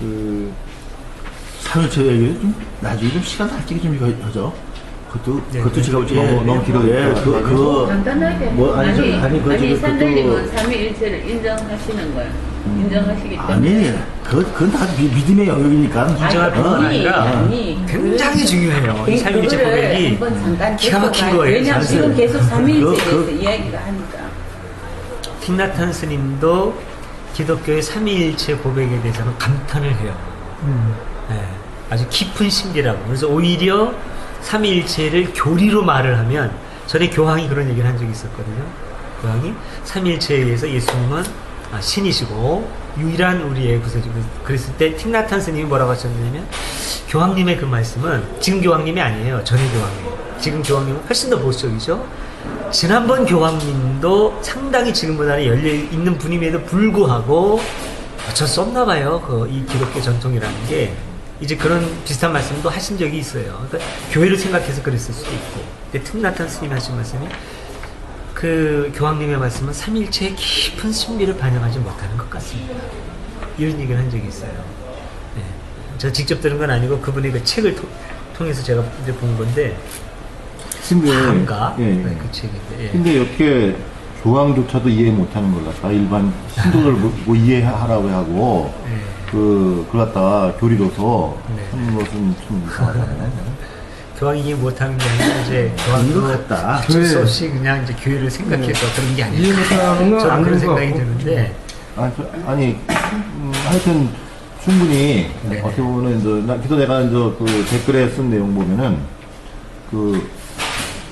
그 삼일체 얘기 좀 나중에 좀 시간 살찌게 좀 하죠. 그것도 제가 너무 길어요. 간단하게 뭐 아니 산들님은 삼위일체를 인정하시는 거예요. 인정하시기 때문에 아니 그건 다 믿음의 영역이니까 인정할 뿐만 아니라 굉장히 중요해요. 이 삼위일체 고백이 기가 막힌 거예요. 왜냐하면 지금 계속 삼위일체에 대해서 이야기가 하니까. 틱나탄 스님도 기독교의 삼위일체 고백에 대해서는 감탄을 해요. 네, 아주 깊은 신비라고. 그래서 오히려 삼위일체를 교리로 말을 하면, 전에 교황이 그런 얘기를 한 적이 있었거든요. 교황이 삼위일체에 의해서 예수님은 신이시고 유일한 우리의 구세주고, 그랬을 때 틱나탄 스님이 뭐라고 하셨냐면, 교황님의 그 말씀은, 지금 교황님이 아니에요. 전에 교황님. 지금 교황님은 훨씬 더 보수적이죠. 지난번 교황님도 상당히 지금보다는 열려있는 분임에도 불구하고 어쩔 수 없나 봐요. 이 기독교 전통이라는 게. 이제 그런 비슷한 말씀도 하신 적이 있어요. 그러니까 교회를 생각해서 그랬을 수도 있고. 근데 틱나탄 스님이 하신 말씀이, 그 교황님의 말씀은 삼일체의 깊은 신비를 반영하지 못하는 것 같습니다. 이런 얘기를 한 적이 있어요. 네. 제가 직접 들은 건 아니고 그분의 그 책을 통해서 제가 이제 본 건데, 다인가? 네, 그 책인데. 예. 근데 어떻게 교황조차도 이해 못하는 걸 갖다가 일반 신도들 뭐 이해하라고 하고 그걸 갖다가 교리로서 하는 것은 좀 이상하잖아요. 교황이 이해 못하는 게 아니라 이제 교황도 어쩔 수 없이 그냥 이제 교회를 생각해서 그런 게 아닐까. 저는 그런 생각이 드는데. 하여튼 충분히 어떻게 보면 그래서 내가 그 댓글에 쓴 내용 보면은 그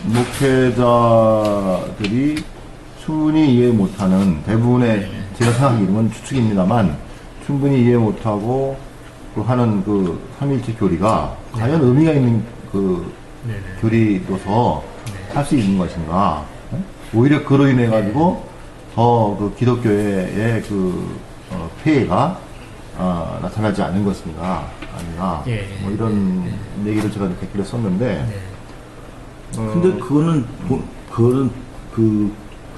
목회자들이 충분히 이해 못하는 대부분의 제가 생각하기로는 추측입니다만 충분히 이해 못하고 하는 그 삼일체 교리가 과연 의미가 있는 그 교리로서 할 수 있는 것인가? 오히려 그로 인해 가지고 더 그 기독교의 그 폐해가 나타나지 않는 것인가 아니나 뭐 이런 얘기를 제가 댓글에 썼는데. 근데 그거는 그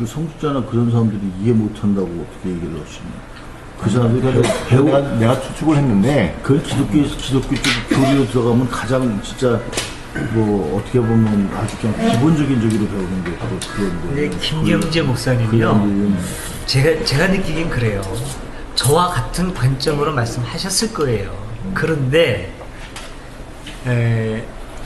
성직자나 그런 사람들이 이해 못한다고 어떻게 얘기를 하시냐? 그 사람들이 내가 추측을 했는데 그 기독교 쪽 교리로 들어가면 가장 진짜 뭐 어떻게 보면 아주 그냥 기본적인 저기로 배우는 게 그런데. 근데 김경재 목사님이요. 제가 느끼긴 그래요. 저와 같은 관점으로 말씀하셨을 거예요. 그런데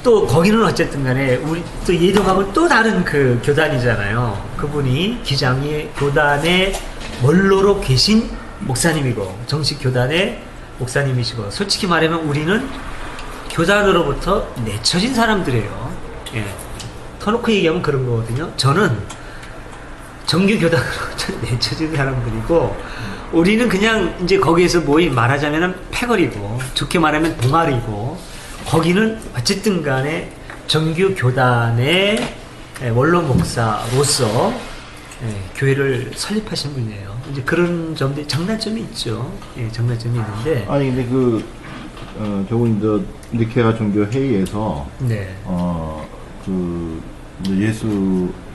또 거기는 어쨌든 간에 우리 또 예동하고 또 다른 그 교단이잖아요. 그분이 기장의 교단의 원로로 계신 목사님이고 정식 교단의 목사님이시고, 솔직히 말하면 우리는 교단으로부터 내쳐진 사람들이에요. 예. 터놓고 얘기하면 그런 거거든요. 저는 정규 교단으로부터 내쳐진 사람들이고, 우리는 그냥 이제 거기에서 말하자면 패거리고, 좋게 말하면 동아리고, 거기는 어쨌든 간에 정규 교단의 원로 목사로서 교회를 설립하신 분이에요. 이제 그런 점들, 장단점이 있죠. 장단점이 있는데. 아니, 근데 저번 니케아 종교 회의에서,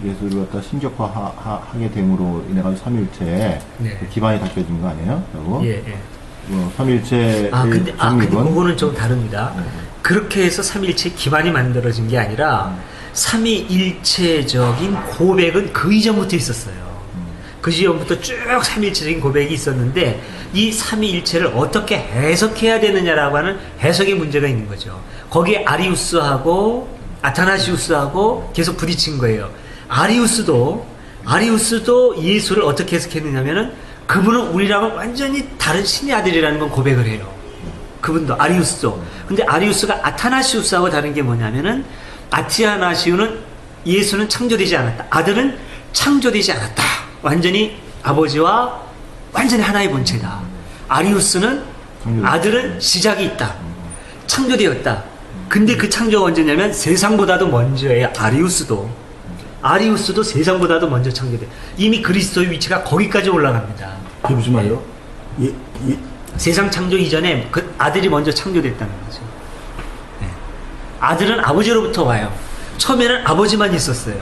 예수를 갖다 신격화하게 됨으로 인해가지고 삼일체에 기반이 닦여진 거 아니에요? 그리고 삼일체의 근데 그거는 좀 다릅니다. 그렇게 해서 삼일체 기반이 만들어진 게 아니라 삼위일체적인 고백은 그 이전부터 있었어요. 그 이전부터 쭉 삼위일체적인 고백이 있었는데, 이 삼위일체를 어떻게 해석해야 되느냐라고 하는 해석의 문제가 있는 거죠. 거기에 아리우스하고 아타나시우스하고 계속 부딪힌 거예요. 아리우스도 예수를 어떻게 해석했느냐면은, 그분은 우리랑은 완전히 다른 신의 아들이라는 건 고백을 해요. 그분도, 아리우스도. 근데 아리우스가 아타나시우스하고 다른 게 뭐냐면은, 아타나시우는 예수는 창조되지 않았다. 아들은 창조되지 않았다. 완전히 아버지와 완전히 하나의 본체다. 아리우스는 아들은 시작이 있다. 창조되었다. 근데 그 창조가 언제냐면 세상보다도 먼저예요. 아리우스도 세상보다도 먼저 창조돼. 이미 그리스도의 위치가 거기까지 올라갑니다. 그게 무슨 말이에요? 세상 창조 이전에 그 아들이 먼저 창조됐다는 거죠. 아들은 아버지로부터 와요. 처음에는 아버지만 있었어요.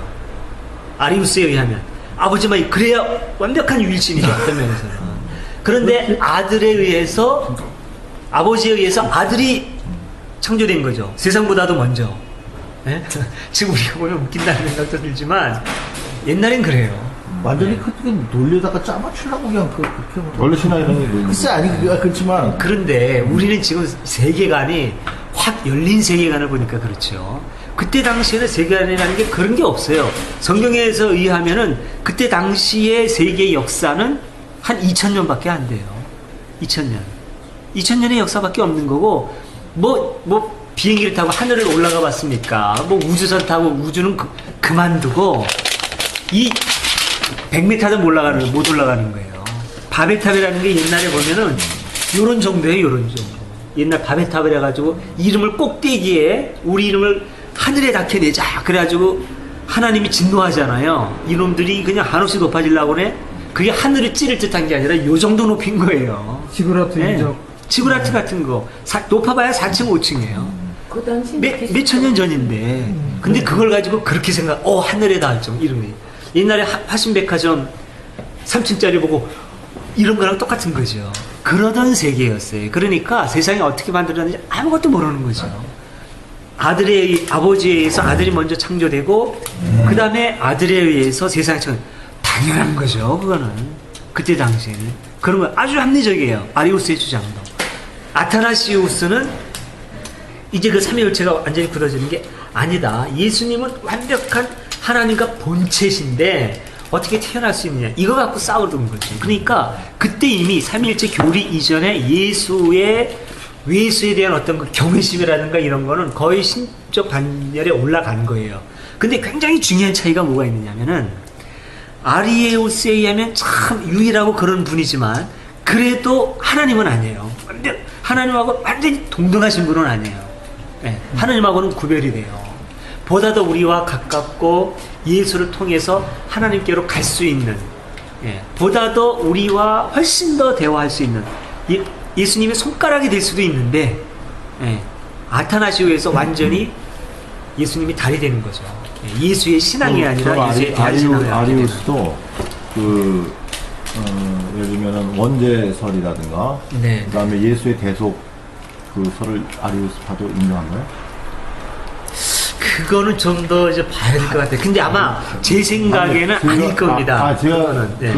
아리우스에 의하면 아버지만, 그래야 완벽한 유일신이죠. 어떤 면에서는. 그런데 아들에 의해서 아버지에 의해서 아들이 창조된 거죠. 세상보다도 먼저. 예? 지금 우리가 보면 웃긴다는 생각도 들지만 옛날엔 그래요. 완전히 그렇게 놀려다가 짜맞추려고 그냥 그렇게 원래 신앙이라는 글쎄 아니 그렇지만 그런데 우리는 지금 세계관이 확 열린 세계관을 보니까 그렇죠. 그때 당시에는 세계관이라는 게 그런 게 없어요. 성경에서 의하면은 그때 당시의 세계의 역사는 한 2000년밖에 안 돼요. 2000년. 2000년의 역사밖에 없는 거고, 비행기를 타고 하늘을 올라가 봤습니까? 우주선 타고 우주는 그만두고, 이 100m도 못 올라가는 거예요. 바벨탑이라는 게 옛날에 보면은 요런 정도예요, 요런 정도. 옛날 바벨탑을 해가지고 이름을 꼭대기에 우리 이름을 하늘에 닿게내자. 그래가지고 하나님이 진노하잖아요. 이놈들이 그냥 한없이 높아지려고 그래. 그게 하늘을 찌를 듯한 게 아니라 요 정도 높인 거예요. 지구라트 인정. 지구라트 같은 거 높아봐야 4층 5층이에요. 그 당시 몇 천 년 전인데 근데 그걸 가지고 그렇게 하늘에 닿을 정 이름이 옛날에 화신백화점 3층짜리 보고 이런 거랑 똑같은 거죠. 그러던 세계였어요. 그러니까 세상이 어떻게 만들어졌는지 아무것도 모르는 거죠. 아버지에 의해서 아들이 먼저 창조되고 그 다음에 아들에 의해서 세상이 당연한 거죠. 그거는 그때 당시에는 그런 거 아주 합리적이에요. 아리우스의 주장도. 아타나시우스는 이제 그 삼위일체가 완전히 굳어지는 게 아니다. 예수님은 완벽한 하나님과 본체신데 어떻게 태어날 수 있느냐 이거 갖고 싸우던 거죠. 그러니까 그때 이미 삼위일체 교리 이전에 외수에 대한 어떤 그 경외심이라든가 이런 거는 거의 신적 반열에 올라간 거예요. 근데 굉장히 중요한 차이가 뭐가 있느냐면은 아리우스에 의하면 참 유일하고 그런 분이지만 그래도 하나님은 아니에요. 하나님하고 완전히 동등하신 분은 아니에요. 네, 하나님하고는 구별이 돼요. 보다 더 우리와 가깝고 예수를 통해서 하나님께로 갈 수 있는, 보다 더 우리와 훨씬 더 대화할 수 있는 예수님의 손가락이 될 수도 있는데 아타나시오에서 완전히 예수님이 달이 되는 거죠. 예수의 신앙이 아니라 예수의 대한 신앙이 아리우스도 예를 들면은 원죄설이라든가 네. 그다음에 예수의 대속 그 설을 아리우스파도 인정한가요? 그거는 좀 더 이제 봐야 될 것 같아요. 근데 아마 제 생각에는 아닐 겁니다. 제가 그거는, 네.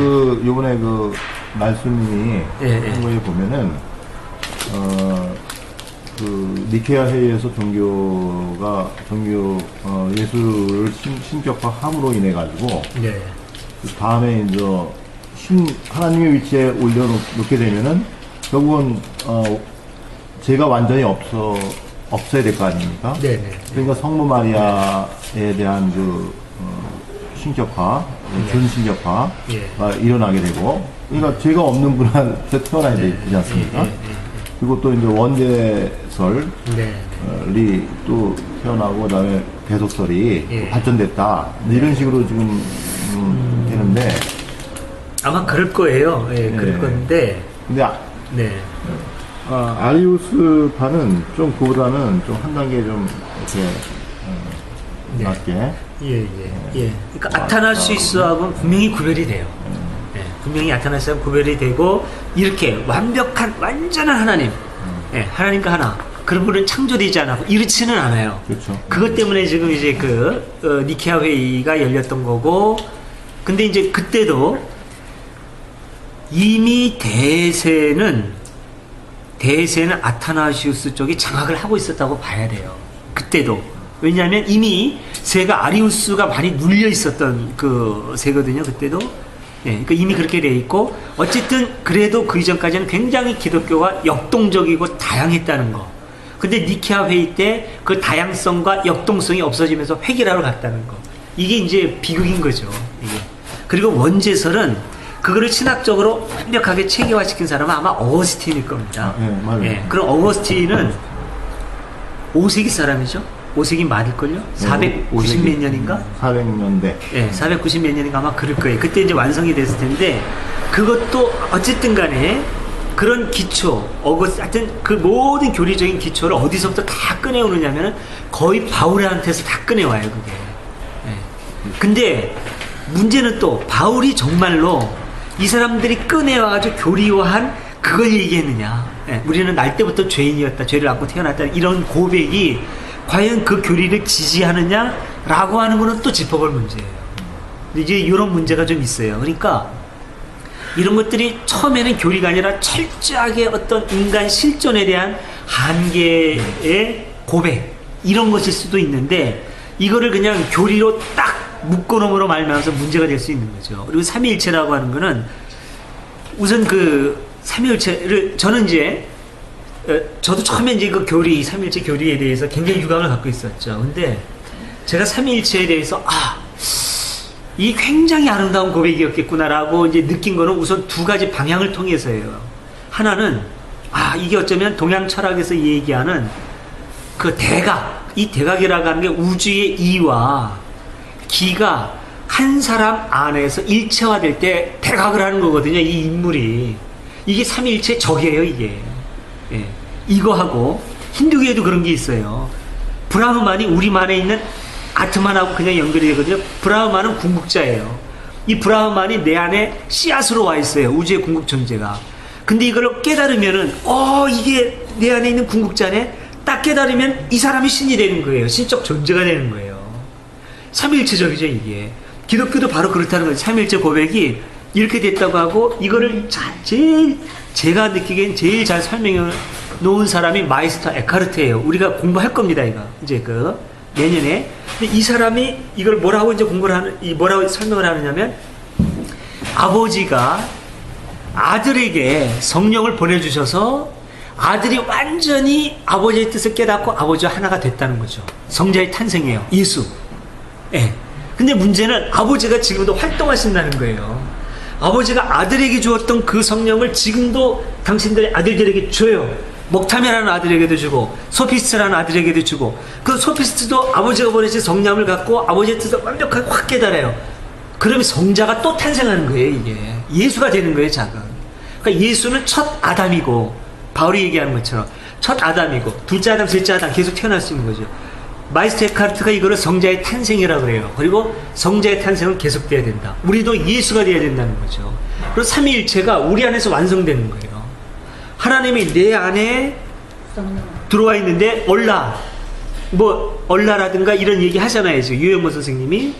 요번에 그 말씀이 한 거에 보면은 그 니케아 회의에서 예수를 신격화함으로 인해 가지고 네. 그 다음에 이제 하나님의 위치에 올려놓게 되면은 결국은 제가 완전히 없어야 될 거 아닙니까? 네네. 그러니까 성모 마리아에 대한 신격화, 준신격화가 일어나게 되고, 그러니까 죄가 없는 분한테 태어나야 되지 않습니까? 그리고 또 이제 원죄설이 또 태어나고, 그 다음에 대속설이 발전됐다. 이런 식으로 지금 되는데. 아마 그럴 거예요. 그럴 건데. 근데 아리우스파는 좀 그보다는 좀 한 단계 좀 이렇게 낮게. 그러니까 아타나시우스하고는 분명히 구별이 돼요. 분명히 아타나시우스하고 구별이 되고 이렇게 완전한 하나님, 하나님과 하나. 그런 분은 창조되지 않고 이렇지는 않아요. 그렇죠. 그것 때문에 지금 이제 니케아 회의가 열렸던 거고, 근데 이제 그때도 이미 대세는 아타나시우스 쪽이 장악을 하고 있었다고 봐야 돼요. 그때도. 왜냐하면 이미 세가 아리우스가 많이 눌려 있었던 그 세거든요. 그때도. 그러니까 이미 그렇게 돼 있고, 어쨌든 그래도 그 이전까지는 굉장히 기독교가 역동적이고 다양했다는 거. 근데 니케아 회의 때 그 다양성과 역동성이 없어지면서 획일화로 갔다는 거. 이게 이제 비극인 거죠. 이게. 그리고 원죄설은 그거를 신학적으로 완벽하게 체계화시킨 사람은 아마 어거스틴일 겁니다. 맞아요. 그럼 어거스틴은 5세기 사람이죠? 5세기 맞을걸요? 490 몇 년인가? 400년대. 490 몇 년인가 아마 그럴 거예요. 그때 이제 완성이 됐을 텐데, 그것도 어쨌든 간에 그런 기초, 하여튼 그 모든 교리적인 기초를 어디서부터 다 꺼내오느냐면은 거의 바울한테서 다 꺼내와요, 그게. 근데 문제는 또 바울이 정말로 이 사람들이 꺼내와가지고 교리화한 그걸 얘기했느냐. 예, 우리는 날 때부터 죄인이었다. 죄를 안고 태어났다. 이런 고백이 과연 그 교리를 지지하느냐라고 하는 거는 또 짚어볼 문제예요. 근데 이제 이런 문제가 좀 있어요. 그러니까 이런 것들이 처음에는 교리가 아니라 철저하게 어떤 인간 실존에 대한 한계의 고백 이런 것일 수도 있는데 이거를 그냥 교리로 딱 묶어놓음으로 말미암아서 문제가 될 수 있는 거죠. 그리고 삼위일체라고 하는 거는 우선 그 삼위일체를 저는 이제 저도 처음에 이제 그 교리 삼위일체 교리에 대해서 굉장히 유감을 갖고 있었죠. 근데 제가 삼위일체에 대해서 이 굉장히 아름다운 고백이었겠구나라고 이제 느낀 거는 우선 두 가지 방향을 통해서예요. 하나는 이게 어쩌면 동양 철학에서 얘기하는 그 대각, 이 대각이라고 하는 게 우주의 이와 기가 한 사람 안에서 일체화될 때 대각을 하는 거거든요. 이 인물이. 이게 삼위일체의 적이에요, 이게. 예. 이거하고 힌두교에도 그런 게 있어요. 브라흐만이 우리만에 있는 아트만하고 그냥 연결이 되거든요. 브라흐만은 궁극자예요. 이 브라흐만이 내 안에 씨앗으로 와 있어요. 우주의 궁극 존재가. 근데 이걸 깨달으면은 이게 내 안에 있는 궁극자네. 딱 깨달으면 이 사람이 신이 되는 거예요. 신적 존재가 되는 거예요. 삼위일체적이죠, 이게. 기독교도 바로 그렇다는 거죠. 삼위일체 고백이 이렇게 됐다고 하고 이거를 제일 제가 느끼기엔 제일 잘 설명해 놓은 사람이 마이스터 에카르트예요. 우리가 공부할 겁니다, 이거. 이제 내년에. 근데 이 사람이 이걸 뭐라고 이제 뭐라고 설명을 하느냐면 아버지가 아들에게 성령을 보내주셔서 아들이 완전히 아버지의 뜻을 깨닫고 아버지와 하나가 됐다는 거죠. 성자의 탄생이에요. 예수. 예. 근데 문제는 아버지가 지금도 활동하신다는 거예요. 아버지가 아들에게 주었던 그 성령을 지금도 당신들의 아들들에게 줘요. 목타메라는 아들에게도 주고 소피스트라는 아들에게도 주고 그 소피스트도 아버지가 보내신 성령을 갖고 아버지의 뜻을 완벽하게 확 깨달아요. 그러면 성자가 또 탄생하는 거예요. 이게 예수가 되는 거예요. 작은. 그러니까 예수는 첫 아담이고 바울이 얘기하는 것처럼 첫 아담이고 둘째 아담 셋째 아담 계속 태어날 수 있는 거죠. 마이스터 에카르트가 이거를 성자의 탄생이라고 그래요. 그리고 성자의 탄생은 계속돼야 된다. 우리도 예수가 돼야 된다는 거죠. 그리고 삼위일체가 우리 안에서 완성되는 거예요. 하나님이 내 안에 들어와 있는데 얼라라든가 이런 얘기 하잖아요. 유영모 선생님이.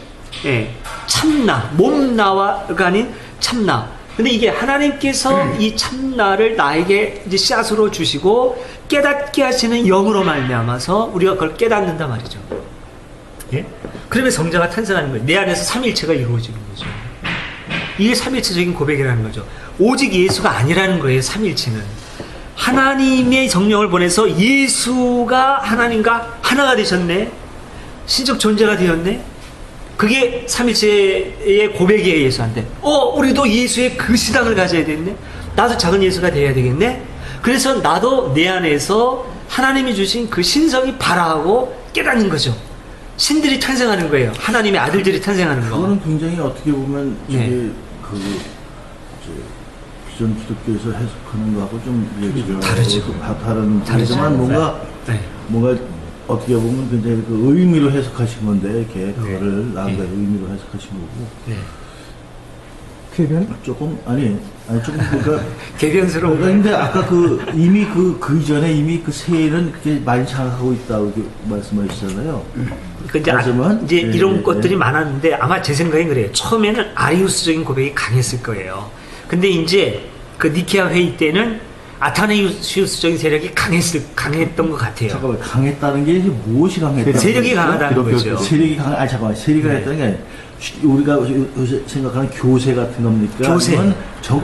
예, 참나, 몸나와가 아닌 참나. 근데 이게 하나님께서 이 참나를 나에게 이제 씨앗으로 주시고 깨닫게 하시는 영으로 말미암아서 우리가 그걸 깨닫는다 말이죠. 예? 그러면 성자가 탄생하는 거예요. 내 안에서 삼위일체가 이루어지는 거죠. 이게 삼위일체적인 고백이라는 거죠. 오직 예수가 아니라는 거예요. 삼위일체는 하나님의 성령을 보내서 예수가 하나님과 하나가 되셨네. 신적 존재가 되었네. 그게 삼위일체의 고백이에요. 예수한테. 우리도 예수의 그 시당을 가져야 되겠네. 나도 작은 예수가 돼야 되겠네. 그래서 나도 내 안에서 하나님이 주신 그 신성이 발화하고 깨닫는 거죠. 신들이 탄생하는 거예요. 하나님의 아들들이 탄생하는 거. 그거는 굉장히 어떻게 보면 이게 기존 기독교에서 해석하는 거하고 좀 얘기가 다르지만 뭔가 어떻게 보면 굉장히 그 의미로 해석하신 건데 이렇게 그거를 나름대로 의미로 해석하신 거고. 네. 개변? 조금 그러니까 개변스러운. 근데 아까 이미 그 이전에 이미 그 세일은 그렇게 많이 장악하고 있다고 말씀하시잖아요. 그러니까 이제 이런 것들이 많았는데 아마 제 생각엔 그래요. 처음에는 아리우스적인 고백이 강했을 거예요. 근데 이제 그 니케아 회의 때는 아타네이우스적인 세력이 강했던 것 같아요. 잠깐만, 강했다는 게 이제 무엇이 강했다는 세력이 강하다는 거죠. 세력이 세력이 강했다는 게 우리가 요새 생각하는 교세 같은 겁니까? 교세.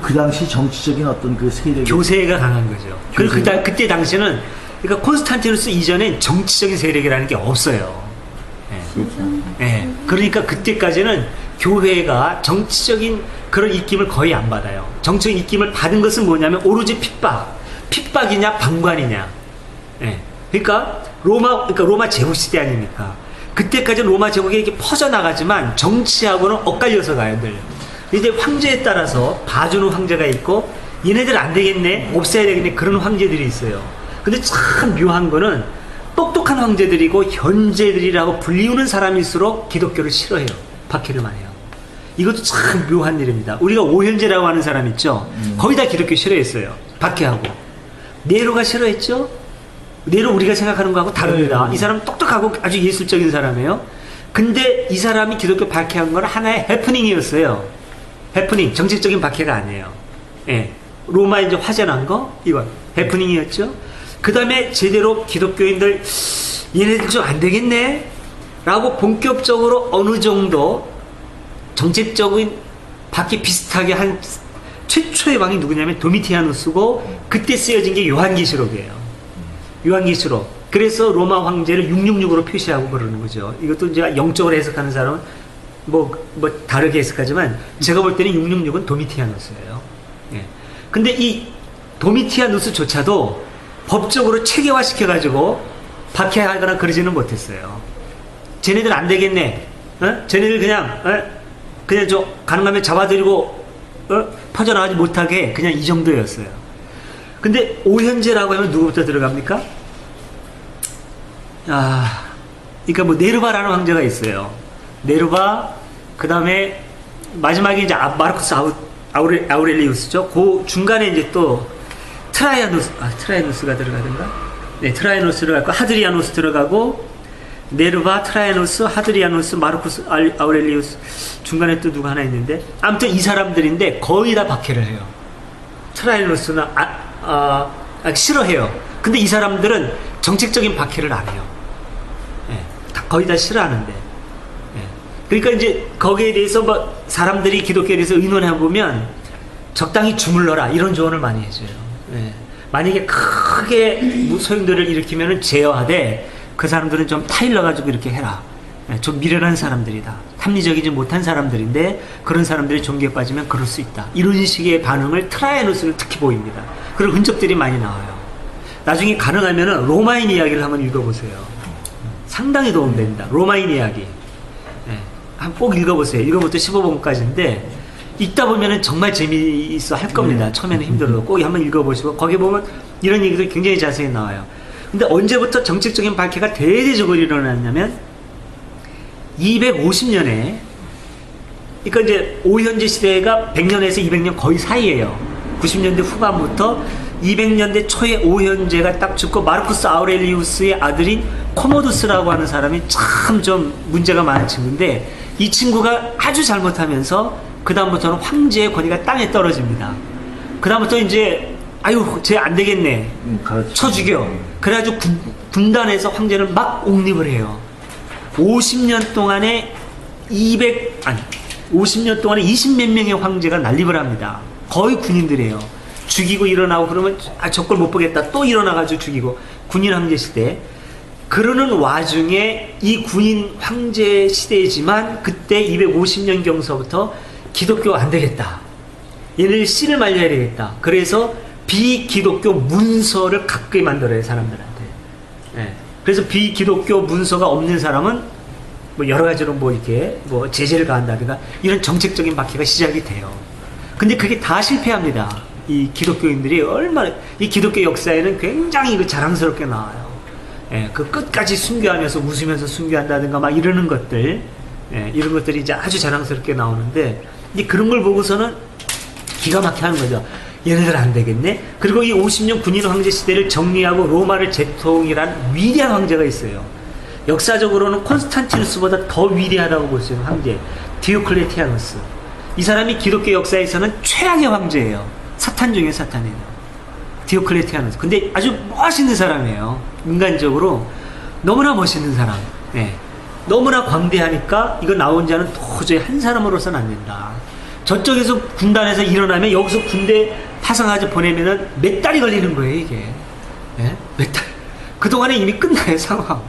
그 당시 정치적인 어떤 그 세력이. 교세가 강한 거죠. 그리고 그때 당시는 그러니까 콘스탄티누스 이전엔 정치적인 세력이라는 게 없어요. 예. 그러니까 그때까지는 교회가 정치적인 그런 입김을 거의 안 받아요. 정치적인 입김을 받은 것은 뭐냐면 오로지 핍박이냐 방관이냐. 예. 그러니까 로마 제국 시대 아닙니까? 그때까지 로마 제국이 이렇게 퍼져나가지만 정치하고는 엇갈려서 가요, 늘. 이제 황제에 따라서 봐주는 황제가 있고 얘네들 안 되겠네, 없애야 되겠네, 그런 황제들이 있어요. 근데 참 묘한 거는 똑똑한 황제들이고 현제들이라고 불리우는 사람일수록 기독교를 싫어해요. 박해를 많이 해요. 이것도 참 묘한 일입니다. 우리가 오현제라고 하는 사람 있죠? 거의 다 기독교 싫어했어요. 박해하고. 네로가 싫어했죠? 네로 우리가 생각하는 거하고 다릅니다. 이 사람 똑똑하고 아주 예술적인 사람이에요. 근데 이 사람이 기독교 박해한 건 하나의 해프닝이었어요. 해프닝, 정책적인 박해가 아니에요. 예. 로마에 이제 화재 난 거, 이건 해프닝이었죠. 그 다음에 제대로 기독교인들, 얘네들 좀 안 되겠네? 라고 본격적으로 어느 정도 정책적인 박해 비슷하게 한 최초의 왕이 누구냐면 도미티아누스고, 그때 쓰여진 게 요한계시록이에요. 요한계시록. 그래서 로마 황제를 666으로 표시하고 그러는 거죠. 이것도 이제 영적으로 해석하는 사람은 뭐 다르게 해석하지만, 제가 볼 때는 666은 도미티아누스예요. 예. 근데 이 도미티아누스조차도 법적으로 체계화 시켜가지고 박해하거나 그러지는 못했어요. 쟤네들 안 되겠네. 쟤네들 그냥 저 가능하면 잡아들이고 퍼져나가지 못하게 그냥 이 정도였어요. 근데 오현제라고 하면 누구부터 들어갑니까? 그러니까 뭐 네르바라는 황제가 있어요. 네르바, 그 다음에 마지막에 이제 마르쿠스 아우렐리우스죠. 그 중간에 이제 또 트라이아누스가 들어가든가? 네, 트라이아누스 들어가고, 하드리아누스 들어가고, 네르바, 트라이아누스, 하드리아누스, 마르쿠스 아우렐리우스, 중간에 또 누가 하나 있는데, 아무튼 이 사람들인데 거의 다 박해를 해요. 트라이아누스는 싫어해요. 근데 이 사람들은 정책적인 박해를 안 해요. 예, 거의 다 싫어하는데. 예. 그러니까 이제 거기에 대해서 뭐 사람들이 기독교에 대해서 의논해보면 적당히 주물러라, 이런 조언을 많이 해줘요. 예. 만약에 크게 소용돌이를 일으키면 제어하되, 그 사람들은 좀 타일러가지고 이렇게 해라. 예, 좀 미련한 사람들이다. 합리적이지 못한 사람들인데 그런 사람들이 종교에 빠지면 그럴 수 있다. 이런 식의 반응을 트라이아누스는 특히 보입니다. 그런 흔적들이 많이 나와요. 나중에 가능하면 로마인 이야기를 한번 읽어보세요. 상당히 도움됩니다. 로마인 이야기. 예, 한번 꼭 읽어보세요. 1권부터 15권까지인데 읽다 보면 정말 재미있어 할 겁니다. 처음에는 힘들어도 꼭 한번 읽어보시고, 거기 보면 이런 얘기들이 굉장히 자세히 나와요. 근데 언제부터 정책적인 박해가 대대적으로 일어났냐면 250년에, 그러니까 이제 오현제 시대가 100년에서 200년 거의 사이에요. 90년대 후반부터 200년대 초에 오현제가 딱 죽고, 마르쿠스 아우렐리우스의 아들인 코모두스라고 하는 사람이 참 좀 문제가 많은 친구인데, 이 친구가 아주 잘못하면서 그 다음부터는 황제의 권위가 땅에 떨어집니다. 그 다음부터 이제 쟤 안 되겠네, 쳐 죽여. 그래가지고 군단에서 황제를 막 옹립을 해요. 50년 동안에 50년 동안에 20몇 명의 황제가 난립을 합니다. 거의 군인들이에요. 죽이고 일어나고, 그러면 저걸 못 보겠다, 또 일어나가지고 죽이고. 군인 황제 시대. 그러는 와중에 이 군인 황제 시대지만, 그때 250년 경서부터 기독교가 안 되겠다, 얘네들 씨를 말려야 되겠다. 그래서 비기독교 문서를 가까이 만들어요, 사람들한테. 예. 그래서 비기독교 문서가 없는 사람은 뭐 여러 가지로 뭐 이렇게 뭐 제재를 가한다든가, 이런 정책적인 박해가 시작이 돼요. 근데 그게 다 실패합니다. 이 기독교인들이 얼마나, 이 기독교 역사에는 굉장히 자랑스럽게 나와요. 예, 그 끝까지 순교하면서 웃으면서 순교한다든가 막 이러는 것들, 예, 이런 것들이 이제 아주 자랑스럽게 나오는데, 이제 그런 걸 보고서는 기가 막히게 하는 거죠. 얘네들 안 되겠네. 그리고 이 50년 군인 황제 시대를 정리하고 로마를 재통일한 위대한 황제가 있어요. 역사적으로는 콘스탄티누스보다 더 위대하다고 볼 수 있는 황제, 디오클레티아누스. 이 사람이 기독교 역사에서는 최악의 황제예요. 사탄 중에 사탄이에요. 디오클레티아누스. 근데 아주 멋있는 사람이에요. 인간적으로 너무나 멋있는 사람. 예. 너무나 광대하니까 이거 나 혼자는 도저히 한 사람으로서는 안 된다. 저쪽에서 군단에서 일어나면 여기서 군대 파송하지 보내면은 몇 달이 걸리는 거예요, 이게. 예? 몇 달. 그동안에 이미 끝나요, 상황.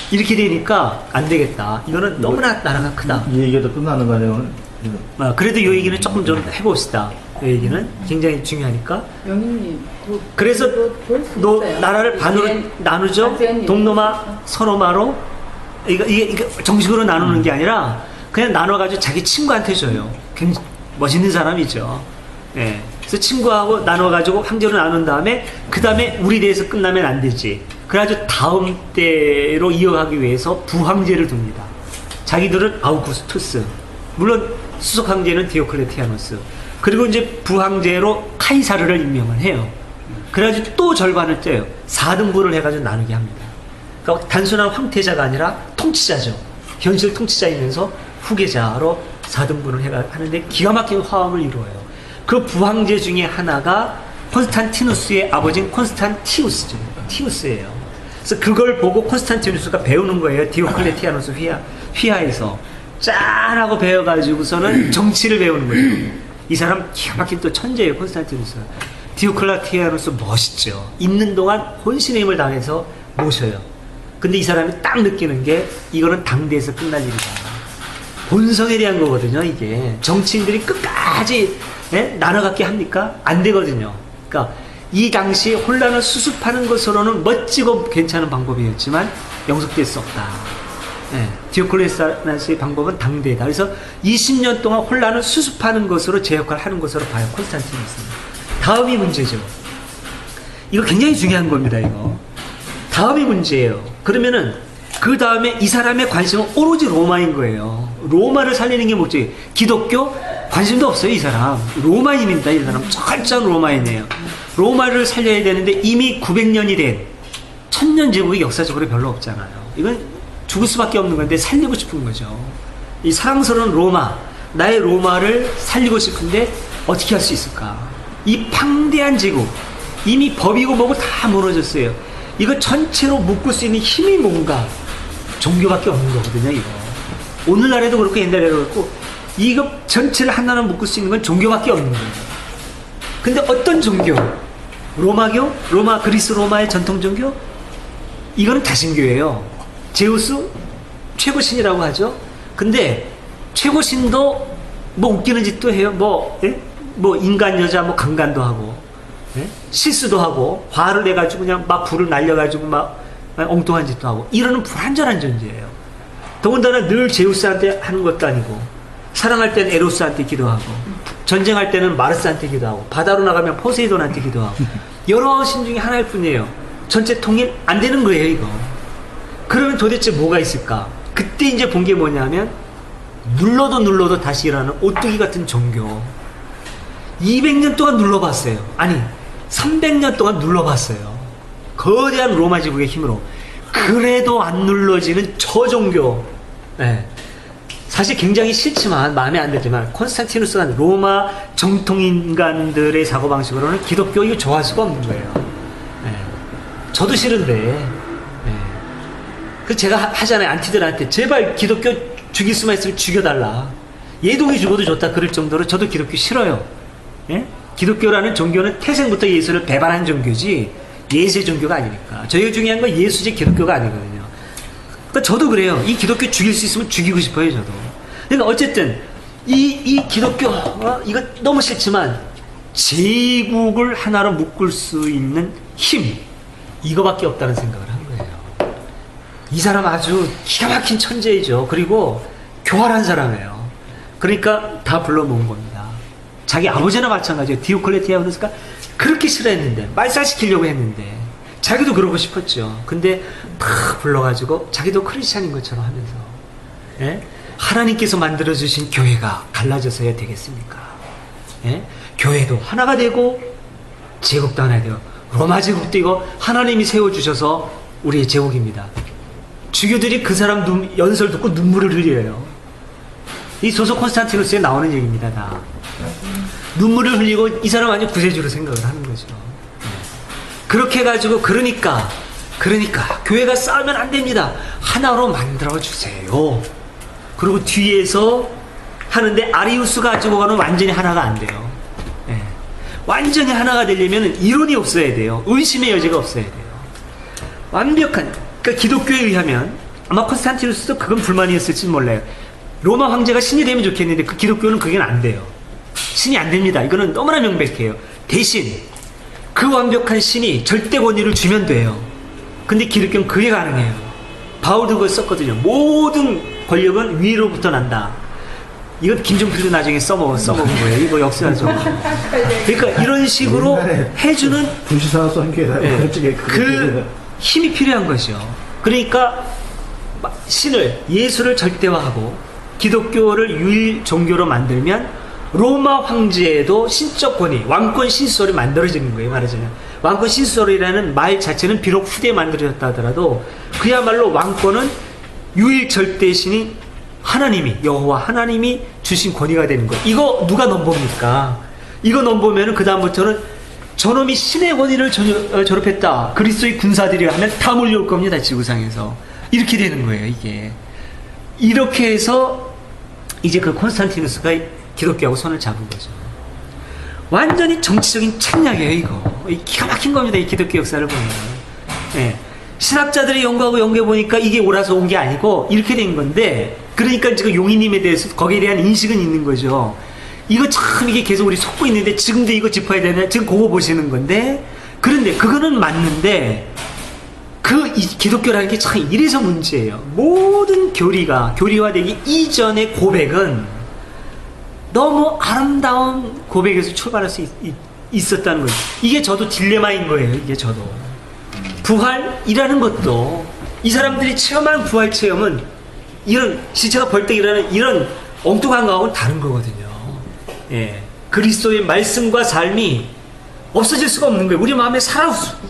이렇게 되니까 안 되겠다. 이거는 너무나 나라가 크다. 이 얘기가 끝나는 거 아니에요, 오늘? 그래도 이 얘기는 조금 좀 해봅시다. 이 얘기는 굉장히 중요하니까. 영희님, 그래서 나라를 반으로 나누죠. 동로마, 서로마로. 이게 정식으로 나누는 게 아니라 그냥 나눠가지고 자기 친구한테 줘요. 굉장히 멋있는 사람이죠. 예. 그래서 친구하고 나눠가지고 황제로 나눈 다음에, 그 다음에 우리 대해서 끝나면 안 되지. 그래가지고 다음 때로 이어가기 위해서 부황제를 둡니다. 자기들은 아우구스투스, 물론 수석 황제는 디오클레티아누스, 그리고 이제 부황제로 카이사르를 임명을 해요. 그래가지고 또 절반을 떼요. 4등분을 해가지고 나누게 합니다. 그러니까 단순한 황태자가 아니라 통치자죠. 현실 통치자이면서 후계자로 4등분을 하는데 기가 막힌 화합을 이루어요. 그 부황제 중에 하나가 콘스탄티누스의 아버지인 콘스탄티우스죠. 티우스예요. 그래서 그걸 보고 콘스탄티누스가 배우는 거예요. 디오클레티아누스 휘하에서 짠하고 배워가지고서는 정치를 배우는 거예요. 이 사람 기가 막힌 또 천재예요. 콘스탄티누스. 디오클레티아누스 멋있죠. 있는 동안 혼신의 힘을 당해서 모셔요. 근데 이 사람이 딱 느끼는 게 이거는 당대에서 끝날 일이다. 본성에 대한 거거든요. 이게 정치인들이 끝까지 나눠갖게 합니까? 안 되거든요. 그러니까 이 당시 혼란을 수습하는 것으로는 멋지고 괜찮은 방법이었지만 영속될 수 없다. 디오클레티아누스의 방법은 당대다. 그래서 20년 동안 혼란을 수습하는 것으로 제 역할을 하는 것으로 봐요. 콘스탄티누스는. 다음이 문제죠. 이거 굉장히 중요한 겁니다. 이거 다음이 문제예요. 그러면은 그 다음에 이 사람의 관심은 오로지 로마인 거예요. 로마를 살리는 게 목적이에요. 기독교 관심도 없어요. 이 사람 로마인입니다. 이 사람 철저한 로마인이에요. 로마를 살려야 되는데 이미 900년이 된 천년 제국이 역사적으로 별로 없잖아요. 이건 죽을 수밖에 없는 건데 살리고 싶은 거죠. 이 사랑스러운 로마, 나의 로마를 살리고 싶은데 어떻게 할 수 있을까? 이 방대한 제국, 이미 법이고 뭐고 다 무너졌어요. 이거 전체로 묶을 수 있는 힘이 뭔가? 종교밖에 없는 거거든요. 이거 오늘날에도 그렇고 옛날에도 그렇고 이거 전체를 하나로 묶을 수 있는 건 종교밖에 없는 거예요. 근데 어떤 종교? 로마교? 그리스 로마의 전통 종교? 이거는 다신교예요. 제우스 최고신이라고 하죠. 근데 최고신도 뭐 웃기는 짓도 해요. 뭐 인간 여자 뭐 강간도 하고 실수도 하고 화를 내가지고 그냥 막 불을 날려가지고 막 엉뚱한 짓도 하고 이러는 불완전한 존재예요. 더군다나 늘 제우스한테 하는 것도 아니고 사랑할 때는 에로스한테 기도하고 전쟁할 때는 마르스한테 기도하고 바다로 나가면 포세이돈한테 기도하고 여러 신 중에 하나일 뿐이에요. 전체 통일 안 되는 거예요. 이거 그러면 도대체 뭐가 있을까? 그때 이제 본 게 뭐냐면 눌러도 다시 일어나는 오뚜기 같은 종교. 200년 동안 눌러봤어요. 아니 300년 동안 눌러봤어요. 거대한 로마 제국의 힘으로. 그래도 안 눌러지는 저 종교. 사실 굉장히 싫지만 마음에 안 들지만 콘스탄티누스가 로마 정통인간들의 사고방식으로는 기독교 이거 좋아할 수가 없는 거예요. 저도 싫은데 그 제가 하잖아요. 안티들한테 제발 기독교 죽일 수만 있으면 죽여달라. 예동이 죽어도 좋다 그럴 정도로 저도 기독교 싫어요. 기독교라는 종교는 태생부터 예수를 배반한 종교지 예수의 종교가 아니니까. 저희가 중요한 건 예수지 기독교가 아니거든요. 그러니까 저도 그래요. 이 기독교 죽일 수 있으면 죽이고 싶어요. 저도. 그러니까 어쨌든 이 기독교 이거 너무 싫지만 제국을 하나로 묶을 수 있는 힘 이거밖에 없다는 생각을 한 거예요. 이 사람 아주 기가 막힌 천재이죠. 그리고 교활한 사람이에요. 그러니까 다 불러 모은 겁니다. 자기 아버지나 마찬가지예요. 디오클레티아누스가 그렇게 싫어했는데 말살시키려고 했는데 자기도 그러고 싶었죠. 근데 탁 불러가지고 자기도 크리스찬인 것처럼 하면서 하나님께서 만들어주신 교회가 갈라져서야 되겠습니까? 교회도 하나가 되고 제국도 하나 되고 로마 제국도 이거 하나님이 세워주셔서 우리의 제국입니다. 주교들이 그 사람 연설 듣고 눈물을 흘려요. 이 소서 콘스탄티누스에 나오는 얘기입니다. 다 눈물을 흘리고 이 사람 아주 구세주로 생각을 하는 거죠. 그렇게 해가지고 그러니까 교회가 싸우면 안 됩니다. 하나로 만들어 주세요. 그리고 뒤에서 하는데 아리우스가 가지고 가는 완전히 하나가 안 돼요. 완전히 하나가 되려면 이론이 없어야 돼요. 의심의 여지가 없어야 돼요. 완벽한 그러니까 기독교에 의하면 아마 콘스탄티누스도 그건 불만이었을지 몰라요. 로마 황제가 신이 되면 좋겠는데 그 기독교는 그게 안 돼요. 신이 안 됩니다. 이거는 너무나 명백해요. 대신 그 완벽한 신이 절대 권위를 주면 돼요. 근데 기독교는 그게 가능해요. 바울도 그걸 썼거든요. 모든 권력은 위로부터 난다. 이건 김종필도 나중에 써먹은 거예요. 이거 역사죠. 그러니까 이런 식으로 해주는 부시사서 한 게 그 힘이 필요한 거죠. 그러니까 신을 예수를 절대화하고 기독교를 유일 종교로 만들면 로마 황제도 신적 권위, 왕권 신수설이 만들어지는 거예요. 말하자면 왕권 신수설이라는 말 자체는 비록 후대에 만들어졌다 하더라도 그야말로 왕권은 유일 절대신인 하나님이, 여호와 하나님이 주신 권위가 되는 거예요. 이거 누가 넘봅니까? 이거 넘보면은 그 다음부터는 저놈이 신의 권위를 졸업했다, 그리스도의 군사들이 하면 다 몰려올 겁니다. 지구상에서. 이렇게 되는 거예요. 이게 이렇게 해서 이제 그 콘스탄티누스가 기독교하고 손을 잡은 거죠. 완전히 정치적인 책략이에요. 이거 기가 막힌 겁니다. 이 기독교 역사를 보면. 예. 신학자들이 연구하고 연구해 보니까 이게 옳아서 온 게 아니고 이렇게 된 건데, 그러니까 지금 용의님에 대해서 거기에 대한 인식은 있는 거죠. 이거 참 이게 계속 우리 속고 있는데 지금도 이거 짚어야 되냐, 지금 그거 보시는 건데, 그런데 그거는 맞는데 이 기독교라는 게 참 이래서 문제예요. 모든 교리화되기 이전의 고백은 너무 아름다운 고백에서 출발할 수 있었다는 거예요. 이게 저도 딜레마인 거예요. 이게 저도 부활이라는 것도 이 사람들이 체험한 부활 체험은 이런 시체가 벌떡 일어나는 이런 엉뚱한 거하고는 다른 거거든요. 예. 그리스도의 말씀과 삶이 없어질 수가 없는 거예요. 우리 마음에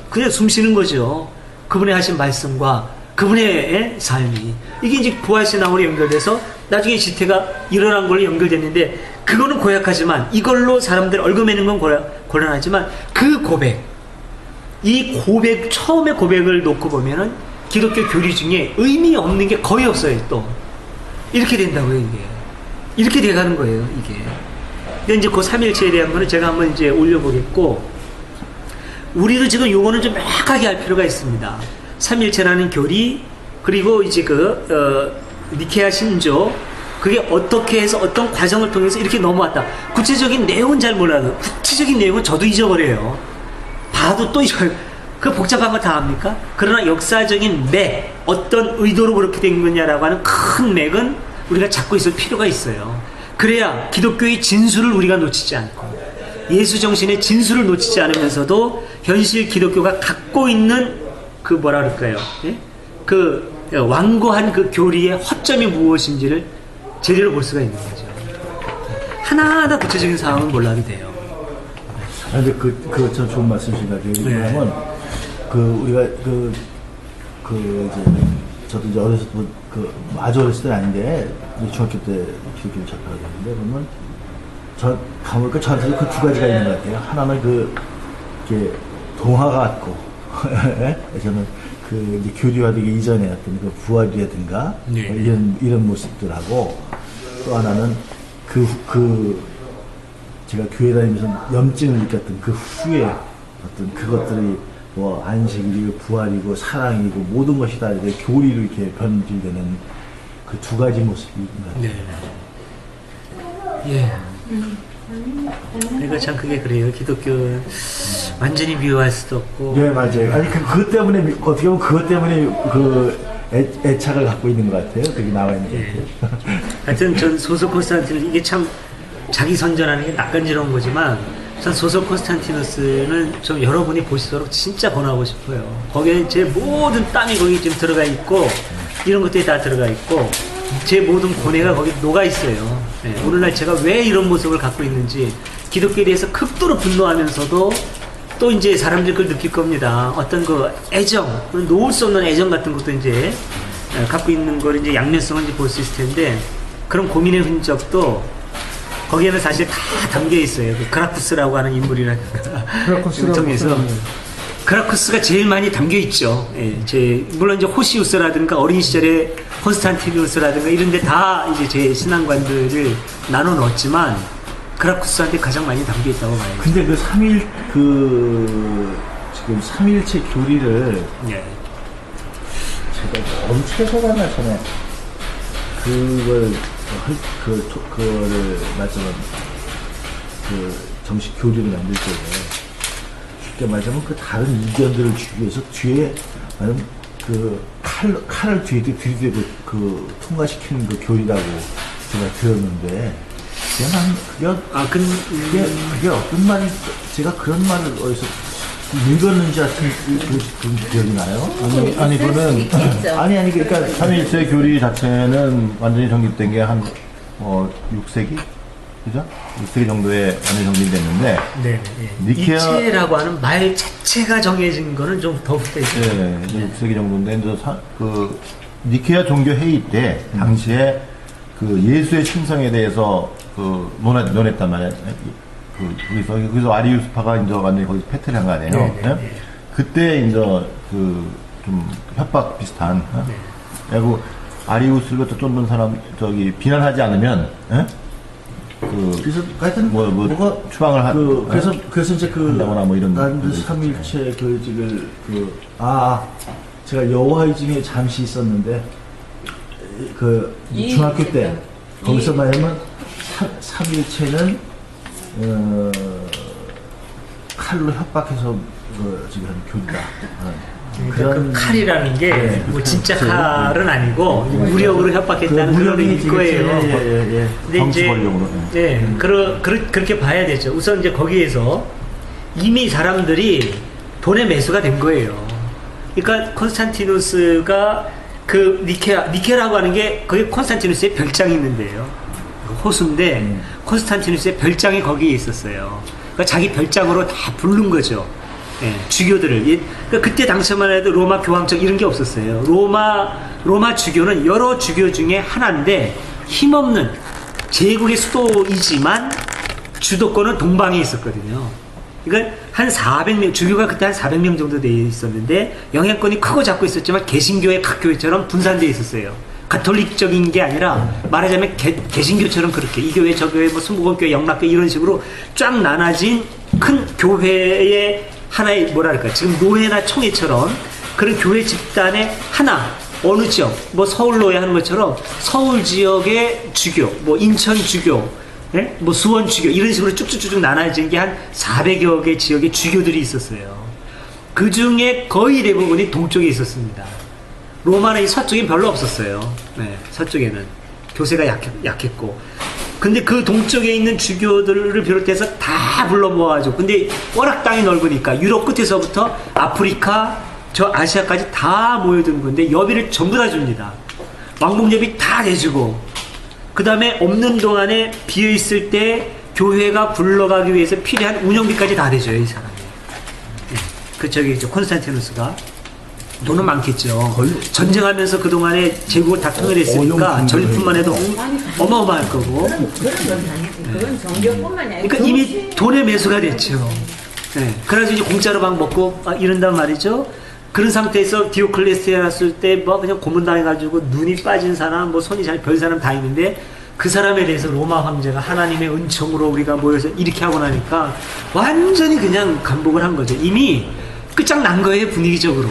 그냥 숨 쉬는 거죠. 그분의 하신 말씀과 그분의 삶이. 이게 이제 부활신앙으로 연결돼서 나중에 지태가 일어난 걸로 연결됐는데, 그거는 고약하지만 이걸로 사람들 얽어매는 건 곤란하지만 그 고백, 이 고백, 처음의 고백을 놓고 보면은 기독교 교리 중에 의미 없는 게 거의 없어요. 또 이렇게 된다고요. 이게 이렇게 돼가는 거예요. 이게. 근데 이제 그 삼일체에 대한 거는 제가 한번 이제 올려보겠고, 우리도 지금 요거는 좀 명확하게 할 필요가 있습니다. 삼일체라는 교리, 그리고 이제 니케아 신조, 그게 어떻게 해서 어떤 과정을 통해서 이렇게 넘어왔다. 구체적인 내용은 잘 몰라도 구체적인 내용은 저도 잊어버려요. 봐도 또 그 복잡한 거 다 압니까? 그러나 역사적인 맥, 어떤 의도로 그렇게 된 거냐라고 하는 큰 맥은 우리가 잡고 있을 필요가 있어요. 그래야 기독교의 진수를 우리가 놓치지 않고, 예수 정신의 진수를 놓치지 않으면서도 현실 기독교가 갖고 있는 그 뭐라 그럴까요? 예? 그 완고한 그 교리의 허점이 무엇인지를 제대로 볼 수가 있는 거죠. 하나하나 구체적인 상황은 몰라도 돼요. 근데 저 좋은 말씀이신 것 같아요. 왜냐하면 우리가 이제 저도 이제 어렸을 때 아주 어렸을 때는 아닌데 중학교 때 기독교를 접하게 됐는데, 그러면 가보니까 저한테도 그 두 가지가 있는 것 같아요. 하나는 이렇게 동화 같고, 저는 이제 교리화되기 이전에 어떤 그 부활이라든가, 네. 이런 모습들하고, 또 하나는 제가 교회 다니면서 염증을 느꼈던 그 후에 어떤 그것들이 뭐 안식이고 부활이고 사랑이고 모든 것이 다 이제 교리로 이렇게 변질되는 그 두 가지 모습이 있는 것 같아요. 네. 예. 그러니까 참 그게 그래요. 기독교 완전히 미워할 수도 없고. 네, 맞아요. 아니 그것 때문에 어떻게 보면 그것 때문에 애착을 갖고 있는 것 같아요. 거기 나와 있는 것 같아요. 하여튼 전 소설 콘스탄티누스, 이게 참 자기 선전하는 게 낯간지러운 거지만, 전 소설 콘스탄티누스는 좀 여러분이 보시도록 진짜 권하고 싶어요. 거기에 제 모든 땀이 거기 지금 들어가 있고, 이런 것들이 다 들어가 있고, 제 모든 고뇌가 거기 녹아 있어요. 네, 오늘날 제가 왜 이런 모습을 갖고 있는지, 기독교에 대해서 극도로 분노하면서도 또 이제 사람들이 그걸 느낄 겁니다. 어떤 그 애정, 놓을 수 없는 애정 같은 것도 이제 갖고 있는 걸 이제 양면성을 이제 볼 수 있을 텐데, 그런 고민의 흔적도 거기에는 사실 다 담겨 있어요. 그 그라쿠스라고 하는 인물이라든가. 통해서 그라쿠스가 제일 많이 담겨 있죠. 예, 물론 이제 호시우스라든가 어린 시절에 콘스탄티누스라든가 이런 데 다 이제 제 신앙관들을 나눠 넣었지만, 그라쿠스한테 가장 많이 담겨 있다고 봐요. 근데 지금 삼일체 교리를 예. 제가 어느 최소한나 전에 그거를 말씀은 정식 교리를 만들 때 쉽게 말하자면 그 다른 이견들을 주기 위해서 뒤에 말하면 칼을 뒤에 통과시키는 그 교리라고 제가 들었는데, 그게 어떤 말이, 제가 그런 말을 어디서 읽었는지 같은 그런 기억이 나요? 아니 그거는 그러니까 삼일체 교리 자체는 완전히 정립된 게 한 6세기? 그죠? 6세기 정도에 완전 정리이 됐는데, 네. 니케아라고 하는 말 자체가 정해진 거는 좀 더 후대죠. 네, 이제 6세기 정도인데, 이제 그, 니케아 종교 회의 때, 당시에 그 예수의 신성에 대해서 그 논했단 말이에요. 거기서 아리우스파가 이제 완전히 거기서 패퇴를 한 거 아니에요. 네? 그때 이제 그 좀 협박 비슷한, 그리고 아리우스를 쫓는 사람, 비난하지 않으면, 그래서 하여튼 뭐가 추방을 그래서 이제 한다거나 뭐 이런 삼일체 제가 여호와의 증에 잠시 있었는데 중학교 때 거기서 말하면 삼일체는 칼로 협박해서 지금 하는 교리다. 그러니까 그 칼이라는 게 뭐 진짜 칼은 아니고 무력으로 협박했다는 그런 의미일 거예요. 근데 이제 그렇게 봐야 되죠. 우선 이제 거기에서 이미 사람들이 돈의 매수가 된 거예요. 그러니까 콘스탄티누스가 그 니케라고 하는 게 거기 콘스탄티누스의 별장이 있는데요. 호수인데 콘스탄티누스의 별장이 거기에 있었어요. 그러니까 자기 별장으로 다 부른 거죠. 주교들을. 그러니까 그때 당시만 해도 로마 교황청 이런 게 없었어요. 로마 주교는 여러 주교 중에 하나인데 힘없는 제국의 수도이지만 주도권은 동방에 있었거든요. 그러니까 한 400명, 주교가 그때 한 400명 정도 되어 있었는데 영향권이 크고 작고 있었지만 개신교의 각 교회처럼 분산되어 있었어요. 가톨릭적인 게 아니라 말하자면 개신교처럼 그렇게 이 교회 저 교회 뭐 순복음교회 영락교회 이런 식으로 쫙 나눠진 큰 교회의 하나의 뭐랄까 지금 노회나 총회처럼 그런 교회 집단의 하나 어느 지역 뭐 서울로에 하는 것처럼 서울 지역의 주교 뭐 인천 주교 뭐 수원 주교 이런 식으로 쭉쭉쭉 나눠진 게 한 400여 개 지역의 주교들이 있었어요. 그 중에 거의 대부분이 동쪽에 있었습니다. 로마는 이 서쪽엔 별로 없었어요. 서쪽에는 교세가 약했고 근데 그 동쪽에 있는 주교들을 비롯해서 다 불러 모아가지고 근데 워낙 땅이 넓으니까 유럽 끝에서부터 아프리카 저 아시아까지 다 모여든 건데 여비를 전부 다 줍니다. 왕복여비 다 내주고 그 다음에 없는 동안에 비어있을 때 교회가 굴러가기 위해서 필요한 운영비까지 다 내줘요 이 사람이. 그 저기 콘스탄티누스가 돈은 많겠죠. 전쟁하면서 그동안에 제국을 다 통일했으니까 전리품만 해도 어마어마할 거고. 그런 건 아니지. 그건 종교뿐만이 아니고. 그러니까 이미 돈의 매수가 됐죠. 그래가지고 이제 공짜로 막 먹고 이런단 말이죠. 그런 상태에서 디오클레스티아났을 때 뭐 그냥 고문당해가지고 눈이 빠진 사람, 뭐 손이 잘 별 사람 다 있는데 그 사람에 대해서 로마 황제가 하나님의 은총으로 우리가 모여서 이렇게 하고 나니까 완전히 그냥 감복을 한 거죠. 이미 끝장난 거예요 분위기적으로.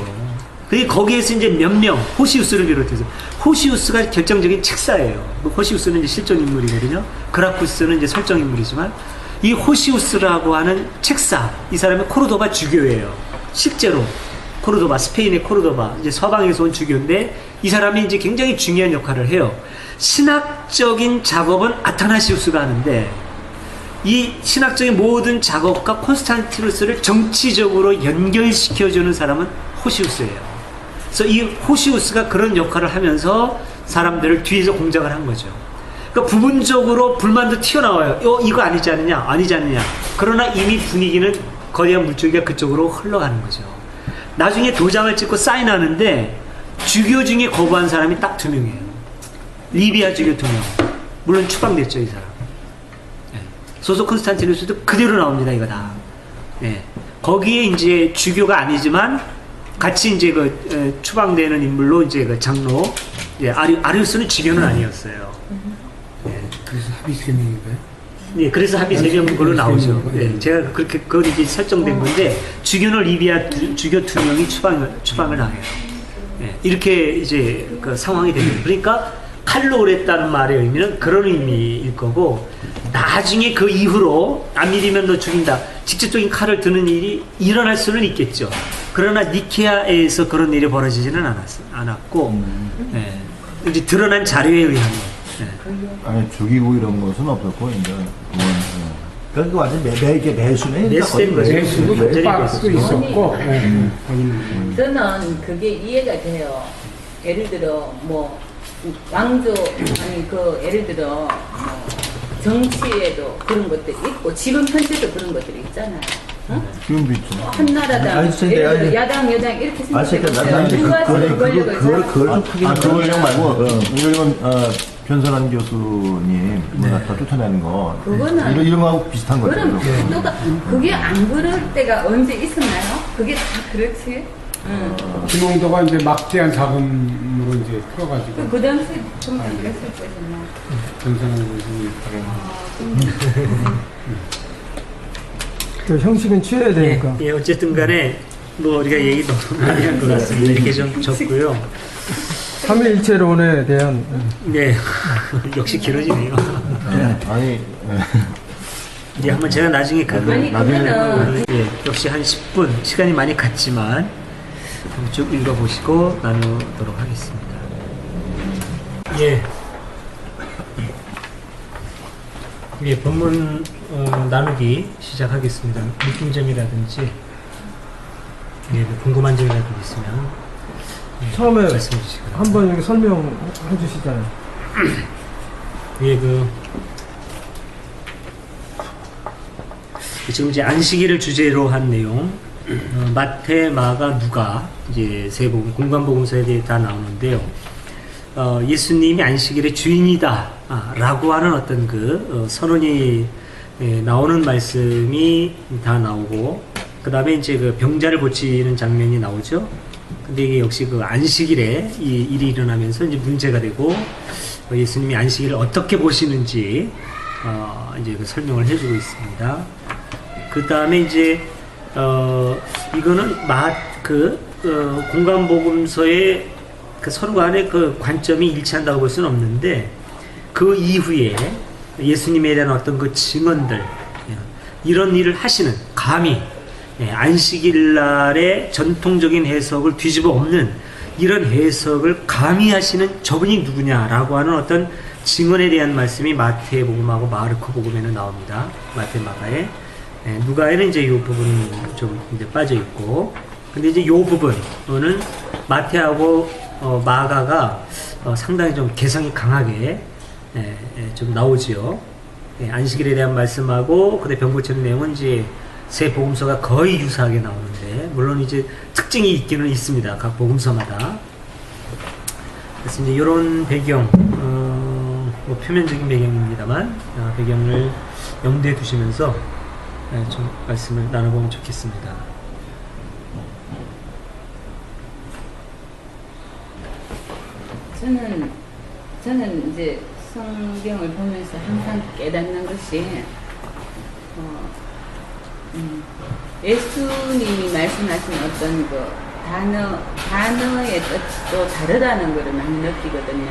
근데 거기에서 이제 몇 명, 호시우스를 비롯해서, 호시우스가 결정적인 책사예요. 호시우스는 이제 실존 인물이거든요. 그라쿠스는 이제 설정 인물이지만, 이 호시우스라고 하는 책사, 이 사람이 코르도바 주교예요. 실제로. 코르도바, 스페인의 코르도바, 이제 서방에서 온 주교인데, 이 사람이 이제 굉장히 중요한 역할을 해요. 신학적인 작업은 아타나시우스가 하는데, 이 신학적인 모든 작업과 콘스탄티누스를 정치적으로 연결시켜주는 사람은 호시우스예요. 그래서 이 호시우스가 그런 역할을 하면서 사람들을 뒤에서 공작을 한 거죠. 그러니까 부분적으로 불만도 튀어나와요. 이거 아니지 않느냐, 아니지 않느냐. 그러나 이미 분위기는 거대한 물줄기가 그쪽으로 흘러가는 거죠. 나중에 도장을 찍고 사인하는데 주교 중에 거부한 사람이 딱 2명이에요. 리비아 주교 2명. 물론 추방됐죠, 이 사람. 소속 콘스탄티누스도 그대로 나옵니다, 이거 다. 거기에 이제 주교가 아니지만 같이 이제 추방되는 인물로 이제 그 장로, 아리우스는 주교는 아니었어요. 그래서 합의 3명인가요? 그래서 합의 3명 걸로 나오죠. 제가 그렇게, 그건 이제 설정된 건데, 주교는 리비아 주교 2명이 추방을 당해요. 이렇게 이제 그 상황이 됩니다. 그러니까 칼로 그랬다는 말의 의미는 그런 의미일 거고, 나중에 그 이후로 안 믿으면 너 죽인다. 직접적인 칼을 드는 일이 일어날 수는 있겠죠. 그러나 니케아에서 그런 일이 벌어지지는 않았고, 이제 드러난 자료에 의하면. 아니 죽이고 이런 것은 없었고 이제 그러니까 완전 이게 매수네. 매수된 거죠. 매수도 협박도 있었고. 저는 그게 이해가 돼요. 예를 들어 뭐 왕조 아니 그 예를 들어 뭐 정치에도 그런 것들이 있고 지금 현재도 그런 것들이 있잖아요. 응? 지금도 있죠. 한나라당, 아니, 근데 예를 들어 아니, 야당, 여당 이렇게 생각해보세요. 나는 누가 지금 권력을 그걸 잡고 좀 크게 그걸 령 말고, 이건, 변선한 교수님, 다 쫓아내는 거. 그거는- 이런 거하고 비슷한 거죠. 그럼 그게 안 그럴 때가 언제 있었나요? 그게 다 그렇지. 응. 김홍도가 이제 막대한 자금으로 이제 풀어가지고 그 당시에 좀 그랬을 거잖아. 전선한 교수님 그 형식은 취해야 되니까. 예, 어쨌든 간에 뭐 우리가 얘기 너무 많이 한 것 같습니다. 이렇게 좀 적고요. 삼위일체론에 대한 네, 역시 길어지네요. 아니, 이제 한번 제가 나중에 아니 그러면은 예, 역시 한 10분 시간이 많이 갔지만 한번 쭉 읽어보시고 나누도록 하겠습니다. 예. 예, 본문 나누기 시작하겠습니다. 느낀 점이라든지 예, 뭐 궁금한 점이라도 있으면 예, 처음에 말씀해 주시기 바랍니다. 한번 이렇게 설명해 주시잖아요. 예, 지금 이제 안식일을 주제로 한 내용, 마태, 마가, 누가 이제 세 복음, 공관복음서에 대해 다 나오는데요. 예수님이 안식일의 주인이다 라고 하는 어떤 그 선언이 나오는 말씀이 다 나오고, 그 다음에 이제 그 병자를 고치는 장면이 나오죠. 근데 이게 역시 그 안식일에 이 일이 일어나면서 이제 문제가 되고, 예수님이 안식일을 어떻게 보시는지 이제 그 설명을 해주고 있습니다. 그 다음에 이제 이거는 공관복음서의 그 서로 간의 그 관점이 일치한다고 볼 수는 없는데, 그 이후에 예수님에 대한 어떤 그 증언들, 이런 일을 하시는, 감히 안식일 날의 전통적인 해석을 뒤집어 엎는 이런 해석을 감히 하시는 저분이 누구냐라고 하는 어떤 증언에 대한 말씀이 마태복음하고 마르코 복음에는 나옵니다. 마태, 마가에. 누가에는 이제 이 부분이 좀 이제 빠져 있고, 근데 이제 이 부분은 마태하고 마가가 상당히 좀 개성이 강하게 좀 나오지요. 안식일에 대한 말씀하고 그다음에 병 고치는 내용은 이제 세 복음서가 거의 유사하게 나오는데, 물론 이제 특징이 있기는 있습니다. 각 복음서마다. 그래서 이제 이런 배경, 뭐 표면적인 배경입니다만 배경을 염두에 두시면서 좀 말씀을 나눠보면 좋겠습니다. 저는 이제 성경을 보면서 항상 깨닫는 것이 예수님이 말씀하신 어떤 그 단어의 뜻도 다르다는 것을 많이 느끼거든요.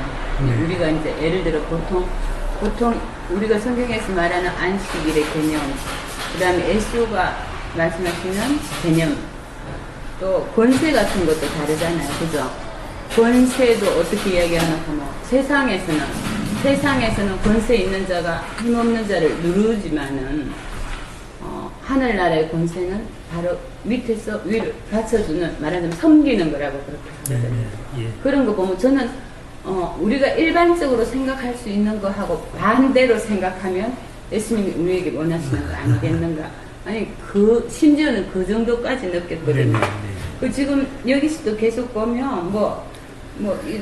우리가 이제 예를 들어 보통 우리가 성경에서 말하는 안식일의 개념, 그 다음에 예수가 말씀하시는 개념, 또 권세 같은 것도 다르잖아요. 그죠? 권세도 어떻게 이야기하나 뭐 세상에서는 권세 있는 자가 힘없는 자를 누르지만은 하늘나라의 권세는 바로 밑에서 위를 받쳐주는, 말하자면 섬기는 거라고 그렇게 하거든요. 예. 그런 거 보면 저는 우리가 일반적으로 생각할 수 있는 거하고 반대로 생각하면 예수님이 우리에게 원하시는 거 아니겠는가? 아니 심지어는 그 정도까지 느꼈거든요. 그 지금 여기서도 계속 보면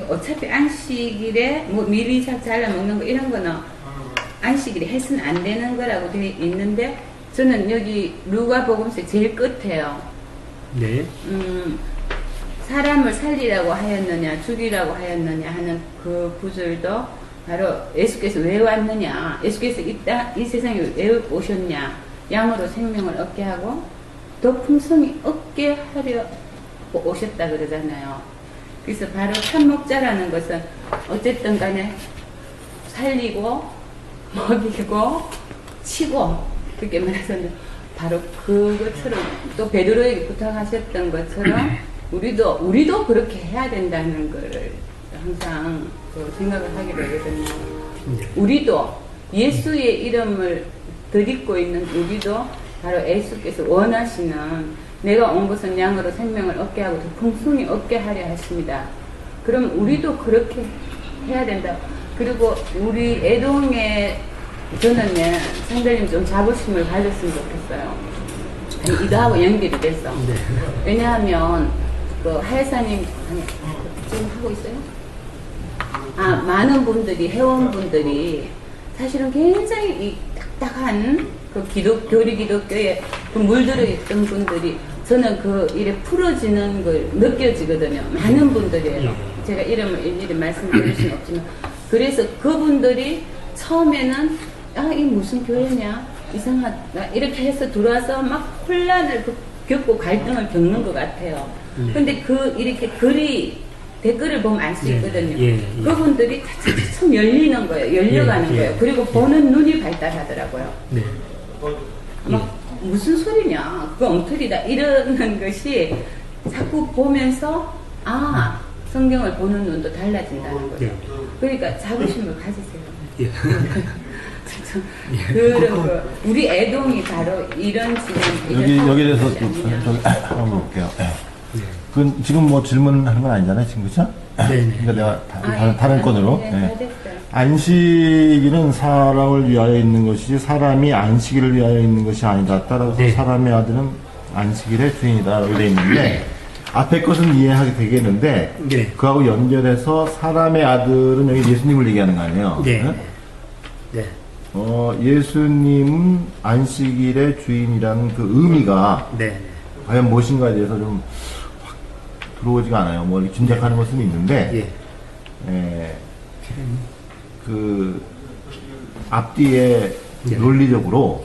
어차피 안식일에 미리 잘라 먹는 거 이런 거는 안식일에 해서는 안 되는 거라고 되어 있는데, 저는 여기 루가복음서 제일 끝에요. 네. 사람을 살리라고 하였느냐 죽이라고 하였느냐 하는 그 구절도 바로 예수께서 왜 왔느냐, 예수께서 이 세상에 왜 오셨냐, 양으로 생명을 얻게 하고 더 풍성히 얻게 하려 오셨다 그러잖아요. 그래서 바로 참목자라는 것은 어쨌든 간에 살리고 먹이고 치고, 그렇게 말해서는 바로 그것처럼, 또 베드로에게 부탁하셨던 것처럼 우리도 그렇게 해야 된다는 걸 항상 생각을 하게 되거든요. 우리도 예수의 이름을 덧입고 있는 우리도 바로 예수께서 원하시는, 내가 온 것은 양으로 생명을 얻게 하고 더 풍성히 얻게 하려 하십니다. 그럼 우리도 그렇게 해야 된다. 그리고 우리 애동의 저는 성도님 좀 자부심을 가졌으면 좋겠어요. 아니, 이거하고 연결이 됐어. 왜냐하면 그 하야사님 지금 하고 있어요? 많은 분들이 회원분들이 사실은 굉장히 이 딱딱한 그 교리 기독교에 그 물들어 있던 분들이 저는 그 일에 풀어지는 걸 느껴지거든요. 많은 분들이에요. 제가 이름을 일일이 말씀드릴 수는 없지만 그래서 그분들이 처음에는 이 무슨 교회냐 이상하다 이렇게 해서 들어와서 막 혼란을 겪고 갈등을 겪는 것 같아요. 근데 이렇게 댓글을 보면 알 수 있거든요. 그분들이 참 열리는 거예요. 열려가는 거예요. 그리고 보는 눈이 발달하더라고요. 막 무슨 소리냐 그거 엉터리다 이러는 것이 자꾸 보면서 성경을 보는 눈도 달라진다는 거죠. 그러니까 자부심을 가지세요. 그런 거 우리 애동이 바로 이런 지금 여기에 대해서 한번 볼게요. 그건 지금 뭐 질문하는 건 아니잖아요, 지금 그렇죠? 그러니까 내가 다른 건으로. 안식일은 사람을 위하여 있는 것이지 사람이 안식일을 위하여 있는 것이 아니다. 따라서 사람의 아들은 안식일의 주인이다라고 되어 있는데 앞에 것은 이해하게 되겠는데 그하고 연결해서 사람의 아들은 여기 예수님을 얘기하는 거 아니에요? 예수님은 안식일의 주인이라는 그 의미가 과연 무엇인가에 대해서 좀 확 들어오지가 않아요. 뭐 짐작하는 것은 있는데 그 앞뒤에 논리적으로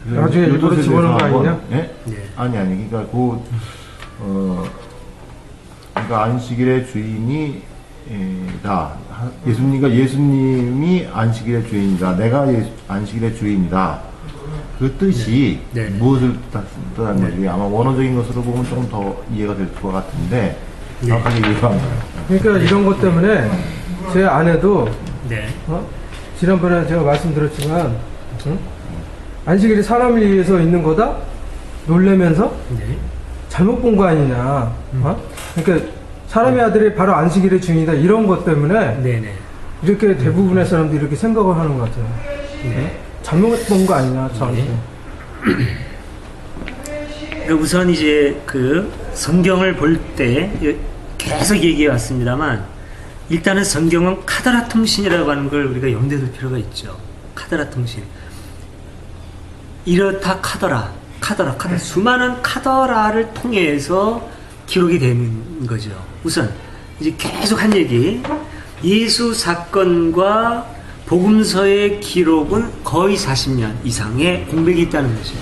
나중에 일부러 집어넣은 거 아니냐? 아니 그러니까 그러니까 안식일의 주인이 예수님이 안식일의 주인이다. 내가 안식일의 주인이다. 그 뜻이 무엇을 뜻하는 거지? 아마 원어적인 것으로 보면 조금 더 이해가 될 것 같은데 정확하게 이해가 안 가요. 그러니까 이런 것 때문에 제 아내도 지난번에 제가 말씀드렸지만 안식일이 사람을 위해서 있는 거다? 놀래면서 잘못 본 거 아니냐. 그러니까 사람의 아들이 바로 안식일의 주인이다. 이런 것 때문에 이렇게 대부분의 사람들이 이렇게 생각을 하는 것 같아요. 잘못 본 거 아니냐, 저한테. 우선 이제 그 성경을 볼 때 계속 얘기해 왔습니다만 일단은 성경은 카더라 통신이라고 하는 걸 우리가 염두에 둘 필요가 있죠. 카더라 통신. 이렇다 카더라. 수많은 카더라를 통해서 기록이 되는 거죠. 우선 이제 계속 한 얘기. 예수 사건과 복음서의 기록은 거의 40년 이상의 공백이 있다는 거죠.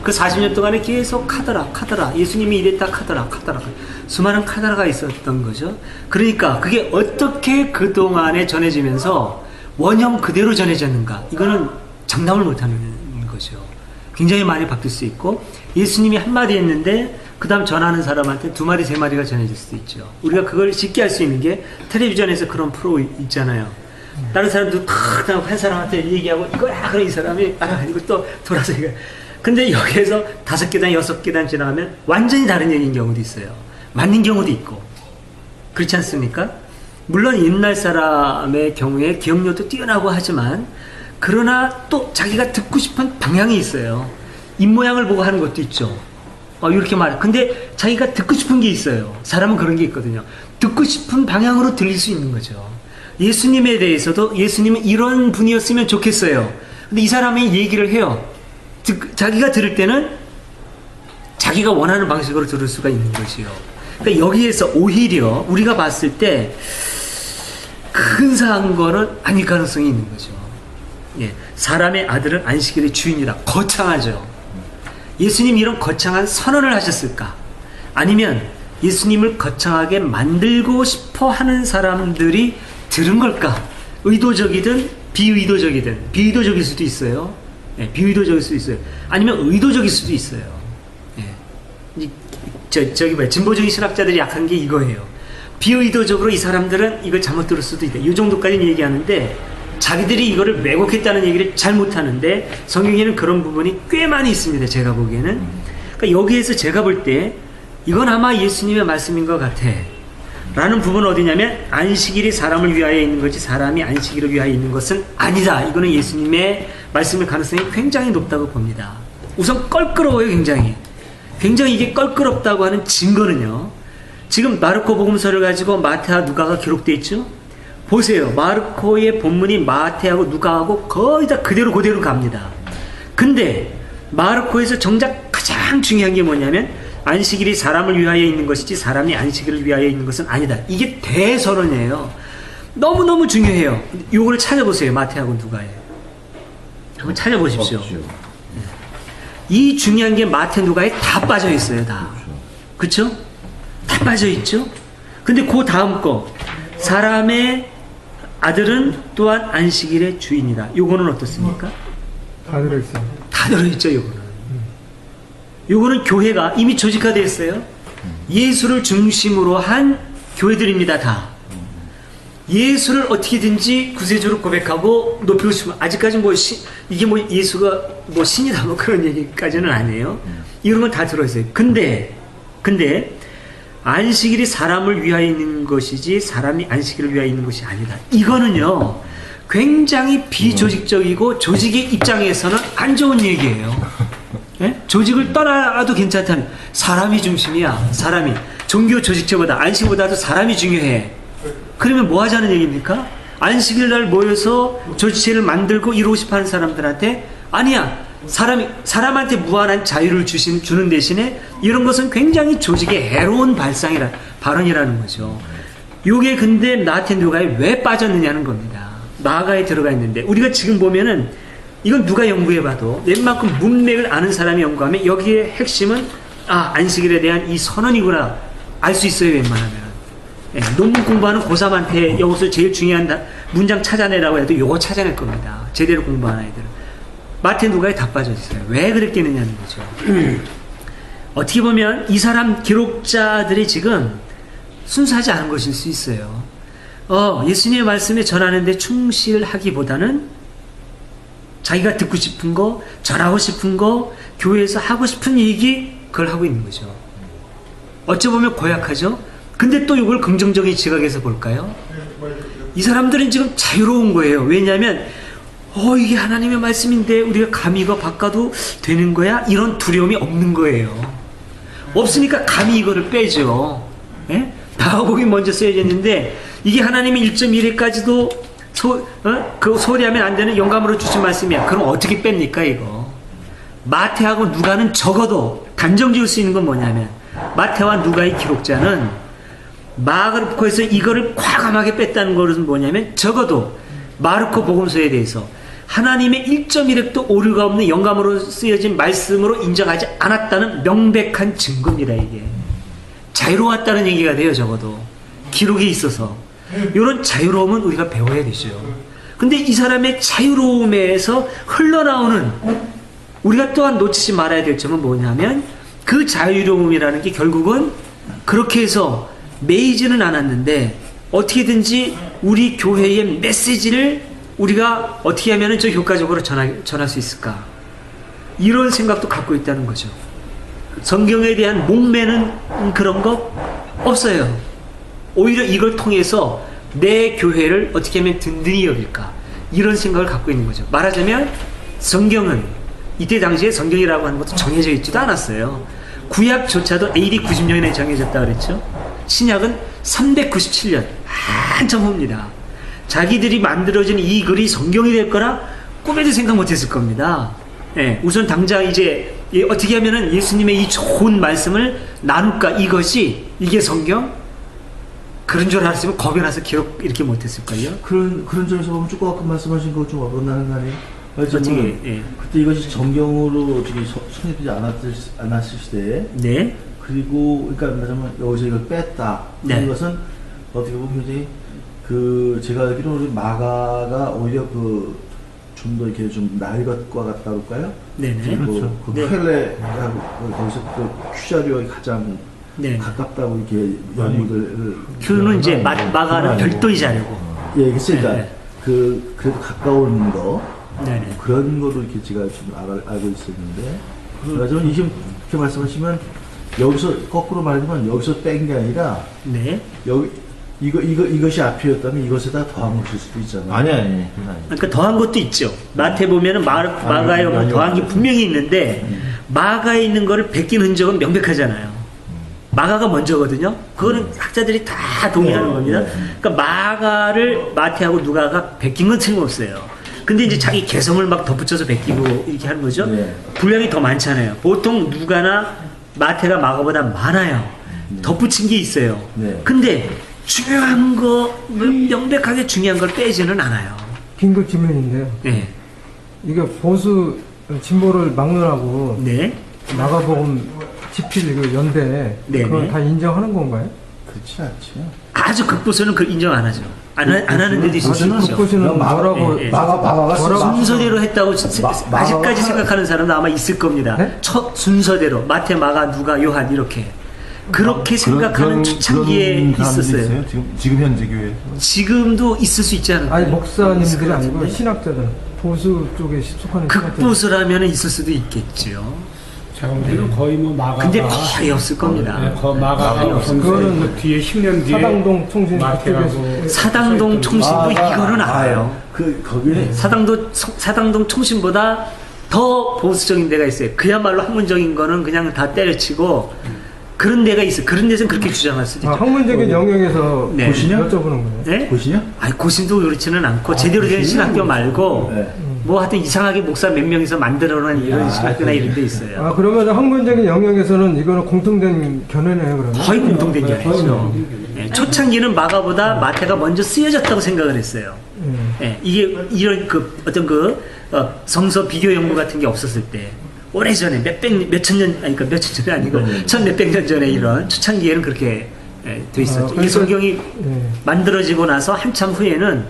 그 40년 동안에 계속 카더라. 예수님이 이랬다 카더라. 수많은 카더라가 있었던 거죠. 그러니까 그게 어떻게 그동안에 전해지면서 원형 그대로 전해졌는가. 이거는 장담을 못하는 거죠. 굉장히 많이 바뀔 수 있고 예수님이 한마디 했는데 그 다음 전하는 사람한테 2마디 3마디가 전해질 수도 있죠. 우리가 그걸 쉽게 할 수 있는 게 텔레비전에서 그런 프로 있잖아요. 다른 사람도 한 사람한테 얘기하고 이거야 그럼 이 사람이 이거 또 돌아서 이거. 근데 여기에서 5계단 6계단 지나가면 완전히 다른 얘기인 경우도 있어요. 맞는 경우도 있고 그렇지 않습니까? 물론 옛날 사람의 경우에 기억력도 뛰어나고 하지만 그러나 또 자기가 듣고 싶은 방향이 있어요. 입모양을 보고 하는 것도 있죠. 이렇게 말해. 근데 자기가 듣고 싶은 게 있어요. 사람은 그런 게 있거든요. 듣고 싶은 방향으로 들릴 수 있는 거죠. 예수님에 대해서도 예수님은 이런 분이었으면 좋겠어요. 근데 이 사람이 얘기를 해요. 자기가 들을 때는 자기가 원하는 방식으로 들을 수가 있는 것이요. 그러니까 여기에서 오히려 우리가 봤을 때 근사한 거는 아닐 가능성이 있는 거죠. 사람의 아들은 안식일의 주인이다. 거창하죠. 예수님이 이런 거창한 선언을 하셨을까? 아니면 예수님을 거창하게 만들고 싶어 하는 사람들이 들은 걸까? 의도적이든 비의도적일 수도 있어요. 비의도적일 수도 있어요. 아니면 의도적일 수도 있어요. 진보적인 신학자들이 약한 게 이거예요. 비의도적으로 이 사람들은 이걸 잘못 들을 수도 있다. 이 정도까지는 얘기하는데 자기들이 이거를 왜곡했다는 얘기를 잘 못하는데 성경에는 그런 부분이 꽤 많이 있습니다. 제가 보기에는. 그러니까 여기에서 제가 볼 때 이건 아마 예수님의 말씀인 것 같아. 라는 부분은 어디냐면 안식일이 사람을 위하여 있는 거지 사람이 안식일을 위하여 있는 것은 아니다. 이거는 예수님의 말씀의 가능성이 굉장히 높다고 봅니다. 우선 껄끄러워요. 굉장히 이게 껄끄럽다고 하는 증거는요. 지금 마르코 복음서를 가지고 마태와 누가가 기록되어 있죠. 보세요. 마르코의 본문이 마태하고 누가하고 거의 다 그대로 갑니다. 근데 마르코에서 정작 가장 중요한 게 뭐냐면 안식일이 사람을 위하여 있는 것이지 사람이 안식일을 위하여 있는 것은 아니다. 이게 대선언이에요. 너무너무 중요해요. 이거를 찾아보세요. 마태하고 누가에. 한번 찾아보십시오. 이 중요한 게 마태 누가에 다 빠져 있어요. 다. 그렇죠? 다 빠져 있죠? 근데 그 다음 거 사람의 아들은 또한 안식일의 주인이다. 요거는 어떻습니까? 다 들어있어요. 다 들어있죠. 요거는 교회가 이미 조직화되어 있어요. 예수를 중심으로 한 교회들입니다. 다. 예수를 어떻게든지 구세주로 고백하고 높이고 싶으면 아직까지 이게 예수가 신이다 그런 얘기까지는 아니에요. 이런 건 다 들어있어요. 근데 안식일이 사람을 위하여 있는 것이지 사람이 안식일을 위하여 있는 것이 아니다. 이거는요 굉장히 비조직적이고 조직의 입장에서는 안 좋은 얘기예요. 네? 조직을 떠나도 괜찮다는 사람이 중심이야. 사람이 종교 조직체보다 안식보다도 사람이 중요해. 그러면 뭐 하자는 얘기입니까? 안식일 날 모여서 조직체를 만들고 이루고 싶어하는 사람들한테 아니야. 사람한테 무한한 자유를 주는 대신에 이런 것은 굉장히 조직의 해로운 발언이라는 거죠. 요게 근데 마태 누가에 왜 빠졌느냐는 겁니다. 마가에 들어가 있는데 우리가 지금 보면은 이건 누가 연구해봐도 웬만큼 문맥을 아는 사람이 연구하면 여기에 핵심은 안식일에 대한 이 선언이구나 알 수 있어요. 웬만하면. 논문 공부하는 고3한테 여기서 제일 중요한 문장 찾아내라고 해도 요거 찾아낼 겁니다. 제대로 공부하는 아이들은. 마태 누가에 다 빠져있어요. 왜 그랬겠느냐는 거죠. 어떻게 보면 이 사람 기록자들이 지금 순수하지 않은 것일 수 있어요. 예수님의 말씀에 전하는데 충실하기보다는 자기가 듣고 싶은 거, 전하고 싶은 거, 교회에서 하고 싶은 얘기 그걸 하고 있는 거죠. 어찌 보면 고약하죠. 근데 또 이걸 긍정적인 시각에서 볼까요? 이 사람들은 지금 자유로운 거예요. 왜냐하면 이게 하나님의 말씀인데 우리가 감히 이거 바꿔도 되는 거야? 이런 두려움이 없는 거예요. 없으니까 감히 이거를 빼죠. 예? 다가오기 먼저 써야겠는데 이게 하나님이 1.1회까지도 그 소리하면 안 되는 영감으로 주신 말씀이야. 그럼 어떻게 뺍니까 이거? 마태하고 누가는 적어도 단정 지을 수 있는 건 뭐냐면 마태와 누가의 기록자는 마르코에서 이거를 과감하게 뺐다는 것은 뭐냐면 적어도 마르코 복음서에 대해서 하나님의 1.1획도 오류가 없는 영감으로 쓰여진 말씀으로 인정하지 않았다는 명백한 증거입니다. 이게 자유로웠다는 얘기가 돼요. 적어도 기록이 있어서 이런 자유로움은 우리가 배워야 되죠. 근데 이 사람의 자유로움에서 흘러나오는 우리가 또한 놓치지 말아야 될 점은 뭐냐면 그 자유로움이라는 게 결국은 그렇게 해서 매이지는 않았는데 어떻게든지 우리 교회의 메시지를 우리가 어떻게 하면 저 효과적으로 전할 수 있을까? 이런 생각도 갖고 있다는 거죠. 성경에 대한 목매는 그런 거 없어요. 오히려 이걸 통해서 내 교회를 어떻게 하면 든든히 여길까? 이런 생각을 갖고 있는 거죠. 말하자면 성경은 이때 당시에 성경이라고 하는 것도 정해져 있지도 않았어요. 구약조차도 AD 90년에 정해졌다 그랬죠. 신약은 397년 한참 후입니다. 자기들이 만들어진 이 글이 성경이 될 거라 꿈에도 생각 못했을 겁니다. 우선 당장 이제 어떻게 하면은 예수님의 이 좋은 말씀을 나눌까 이게 성경? 그런 줄 알았으면 겁이 나서 기록 이렇게 못했을걸요? 그런 점에서 보면 조금 아까 말씀하신 거 좀 어긋나는 거 아니에요? 어떻게, 그때 이것이 정경으로 손해되지 않았을 시대에 네. 그리고 그러니까 말하자면 여기서 이걸 뺐다. 네. 이것은 어떻게 보면 굉장히 제가 알기로는 우리 마가가 오히려 좀 더 이렇게 좀 나을 것과 같다 그럴까요? 네네. 그렇죠. 네. 거기서 큐자료에 가장 가깝다고 이렇게 연구들. 큐는 이제 마가는 별도의 자료고. 그러니까 그래도 가까운 거. 네네. 그런 거로 이렇게 제가 좀 알고 있었는데. 그래서 이렇게 말씀하시면 여기서 거꾸로 말하면 여기서 뺀 게 아니라 네. 여기 이것이 앞이었다면 이것에다 더한 것일 수도 있잖아요. 아니, 그건 아니에요. 그러니까 더한 것도 있죠. 마태 보면은 마가에 아니, 더한 게 분명히 있는데 마가에 있는 거를 베낀 흔적은 명백하잖아요. 마가가 먼저거든요. 그거는 학자들이 다 동의하는 겁니다. 그러니까 마가를 마태하고 누가가 베낀 건 틀림없어요. 근데 이제 자기 개성을 막 덧붙여서 베끼고 이렇게 하는 거죠. 네. 분량이 더 많잖아요. 보통 누가나 마태가 마가보다 많아요. 덧붙인 게 있어요. 네. 근데 중요한 거, 명백하게 중요한 걸 빼지는 않아요. 긴급 질문인데요. 네. 이게 보수 진보를 막론하고 네. 마가복음 집필 그 연대 네, 그걸 네. 다 인정하는 건가요? 그렇지 않죠. 아주 극보수는 그 인정 안 하죠. 안 하는 데도 있을 수 있죠. 북보시는 뭐라고 예, 예. 마가가 순서대로 했다고 아직까지 마가가- 생각하는 사람도 아마 있을 겁니다. 네? 첫 순서대로 마태, 마가, 누가, 요한 이렇게 그렇게 생각하는 초창기에 그런 사람들이 있었어요. 있어요? 지금 현재 교회에서? 지금도 있을 수 있지 않을까요? 아니 있을 목사님들이 것 아니고 같은데. 신학자들 보수 쪽에 속하는 신학자들. 극보수라면 있을 수도 있겠죠. 제가 보기에는 거의 뭐 마가가 근데 거의 없을 겁니다. 네, 마가가 우선 그거는 그 뒤에 10년 뒤에 사당동 총신 마태하고 그쪽에서 사당동 총신도 이거는 알아요. 거기는 사당동 총신보다 더 보수적인 데가 있어요. 그야말로 학문적인 거는 그냥 다 때려치고 그런 데가 있어요. 그런 데서는 그렇게 주장할 수도 있죠. 학문적인 영역에서 네. 여쭤보는 거예요. 네? 보시냐? 아니 고신도 그렇지는 않고 제대로 된 신학교 말고 네. 뭐 하여튼 이상하게 목사 몇 명이서 만들어놓은 이런 신학교나 이런 데 있어요. 아 그러면 학문적인 영역에서는 이거는 공통된 견해네요, 그러면. 거의 공통된 견해죠. 예, 초창기는 마가보다 마태가 먼저 쓰여졌다고 생각을 했어요. 예, 이게 이런 그 어떤 성서 비교 연구 같은 게 없었을 때 오래전에 몇천 년 아니 그러니까 몇천 년이 아니고 천 몇백 년 전에 이런 초창기에는 그렇게 돼 있었죠. 그러니까- 이 성경이 네. 만들어지고 나서 한참 후에는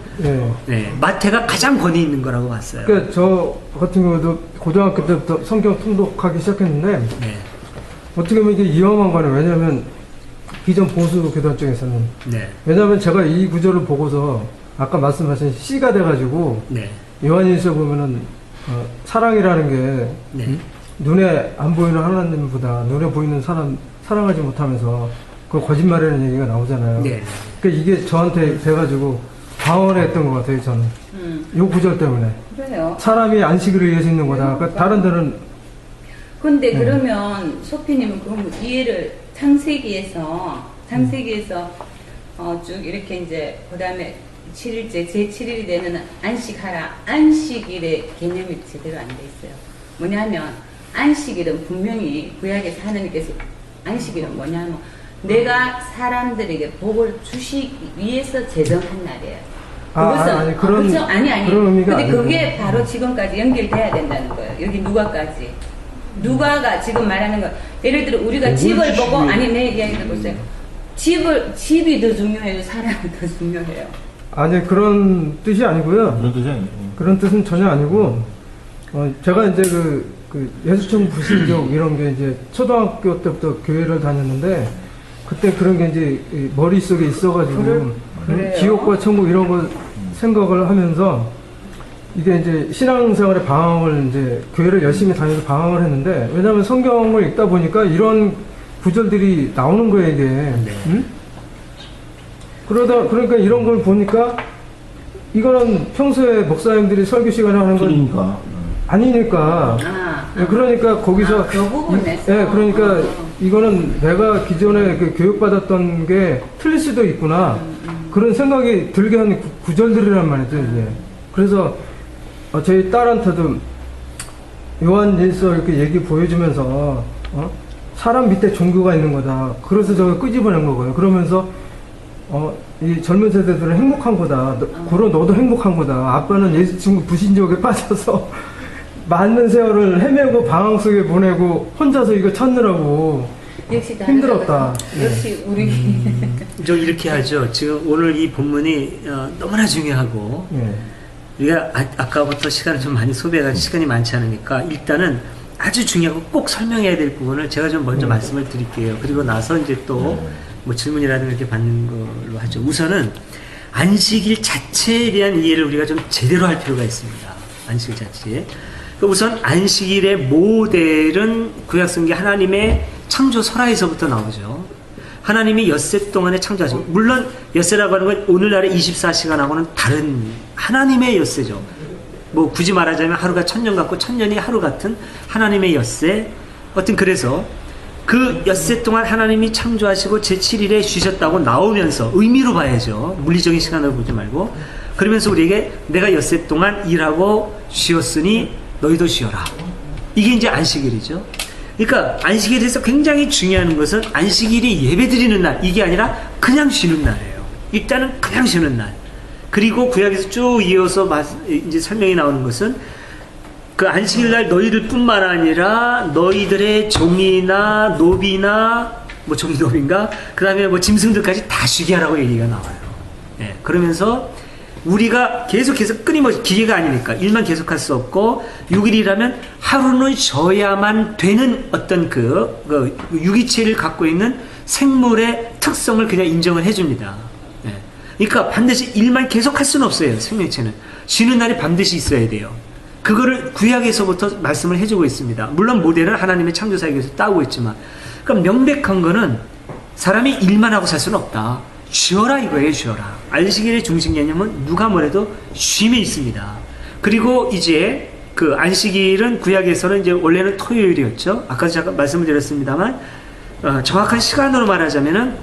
네. 마태가 가장 권위 있는 거라고 봤어요. 그러니까 저 같은 경우도 고등학교 때부터 성경 통독하기 시작했는데 네. 어떻게 보면 이게 위험한 거는 왜냐하면 기존 보수 교단 쪽에서는 네. 왜냐하면 제가 이 구절을 보고서 아까 말씀하신 C가 돼가지고 네. 요한일서 보면은 사랑이라는 게 네. 눈에 안 보이는 하나님보다 눈에 보이는 사람 사랑하지 못하면서 그 거짓말이라는 얘기가 나오잖아요. 네. 그러니까 이게 저한테 돼가지고 방언했던 것 같아요. 저는 요 구절 때문에 그래요. 사람이 안식을 위해서 있는 거다. 그러니까 다른 데는 근데 그러면 소피님은 그럼 이해를 창세기에서 쭉 이렇게 이제 그다음에 7일째 제7일이 되는 안식하라. 안식일의 개념이 제대로 안 돼 있어요. 뭐냐면 안식일은 분명히 구약에서 하나님께서 안식일은 뭐냐면 내가 사람들에게 복을 주시기 위해서 제정한 날이에요. 아니, 그런- 그렇죠? 아니 그런 의미가 근데 아니고. 그게 바로 지금까지 연결돼야 된다는 거예요. 여기 누가까지. 누가가 지금 말하는 거 예를 들어 우리가 집을 보고 아니 내 이야기 들어보세요. 집이 더 중요해요. 사람이 더 중요해요. 아니 그런 뜻이 아니고요. 그런 뜻이 아니에요. 그런 뜻은 전혀 아니고 제가 이제 그 예수청 부신족 이런 게 이제 초등학교 때부터 교회를 다녔는데 그때 그런 게 이제 머릿속에 있어가지고 그래요? 지옥과 천국 이런 거 생각을 하면서 이게 이제 신앙생활의 방황을 이제 교회를 열심히 다녀서 방황을 했는데 왜냐하면 성경을 읽다 보니까 이런 구절들이 나오는 거예요 이게. 응? 그러니까 이런 걸 보니까 이거는 평소에 목사님들이 설교 시간에 하는 건 그러니까. 아니니까. 그러니까 거기서 그 부분에서. 그러니까 이거는 내가 기존에 그 교육받았던 게 틀릴 수도 있구나 그런 생각이 들게 하는 구절들이란 말이죠 이게. 그래서 저희 딸한테도 요한일서 이렇게 얘기 보여주면서 사람 밑에 종교가 있는 거다. 그래서 저거 끄집어낸 거고요. 그러면서 이 젊은 세대들은 행복한 거다. 그럼 너도 행복한 거다. 아빠는 예수 친구 부신족에 빠져서 많은 세월을 헤매고 방황 속에 보내고 혼자서 이거 찾느라고 역시 힘들었다. 역시 우리 좀 이렇게 하죠. 지금 오늘 이 본문이 너무나 중요하고 예. 우리가 아까부터 시간을 좀 많이 소비해가지고 시간이 많지 않으니까 일단은 아주 중요하고 꼭 설명해야 될 부분을 제가 좀 먼저 말씀을 드릴게요. 그리고 나서 이제 또 뭐 질문이라든가 이렇게 받는 걸로 하죠. 우선은 안식일 자체에 대한 이해를 우리가 좀 제대로 할 필요가 있습니다. 안식일 자체. 우선 안식일의 모델은 구약성경 하나님의 창조 설화에서부터 나오죠. 하나님이 엿새 동안에 창조하시고, 물론 엿새라고 하는 건 오늘날의 24시간하고는 다른 하나님의 엿새죠. 뭐 굳이 말하자면 하루가 1000년 같고 1000년이 하루 같은 하나님의 엿새. 어떤 그래서 그 엿새 동안 하나님이 창조하시고 제7일에 쉬셨다고 나오면서 의미로 봐야죠. 물리적인 시간으로 보지 말고. 그러면서 우리에게 내가 엿새 동안 일하고 쉬었으니 너희도 쉬어라. 이게 이제 안식일이죠. 그러니까 안식일에서 굉장히 중요한 것은 안식일이 예배드리는 날, 이게 아니라 그냥 쉬는 날이에요. 일단은 그냥 쉬는 날. 그리고 구약에서 쭉 이어서 이제 설명이 나오는 것은 그 안식일날 너희들 뿐만 아니라 너희들의 종이나 노비나 뭐 종이 노비인가 그 다음에 뭐 짐승들까지 다 쉬게 하라고 얘기가 나와요. 예, 그러면서 우리가 계속해서 끊임없이 기계가 아니니까 일만 계속할 수 없고 6일이라면 하루는 쉬어야만 되는 어떤 그 유기체를 갖고 있는 생물의 특성을 그냥 인정을 해줍니다. 예. 그러니까 반드시 일만 계속할 수는 없어요. 생명체는 쉬는 날이 반드시 있어야 돼요. 그거를 구약에서부터 말씀을 해주고 있습니다. 물론 모델은 하나님의 창조사역에서 따오고 있지만, 그러니까 명백한 거는 사람이 일만 하고 살 수는 없다. 쉬어라 이거예요. 쉬어라. 안식일의 중심 개념은 누가 뭐래도 쉼에 있습니다. 그리고 이제 그 안식일은 구약에서는 이제 원래는 토요일이었죠. 아까 잠깐 말씀을 드렸습니다만 정확한 시간으로 말하자면은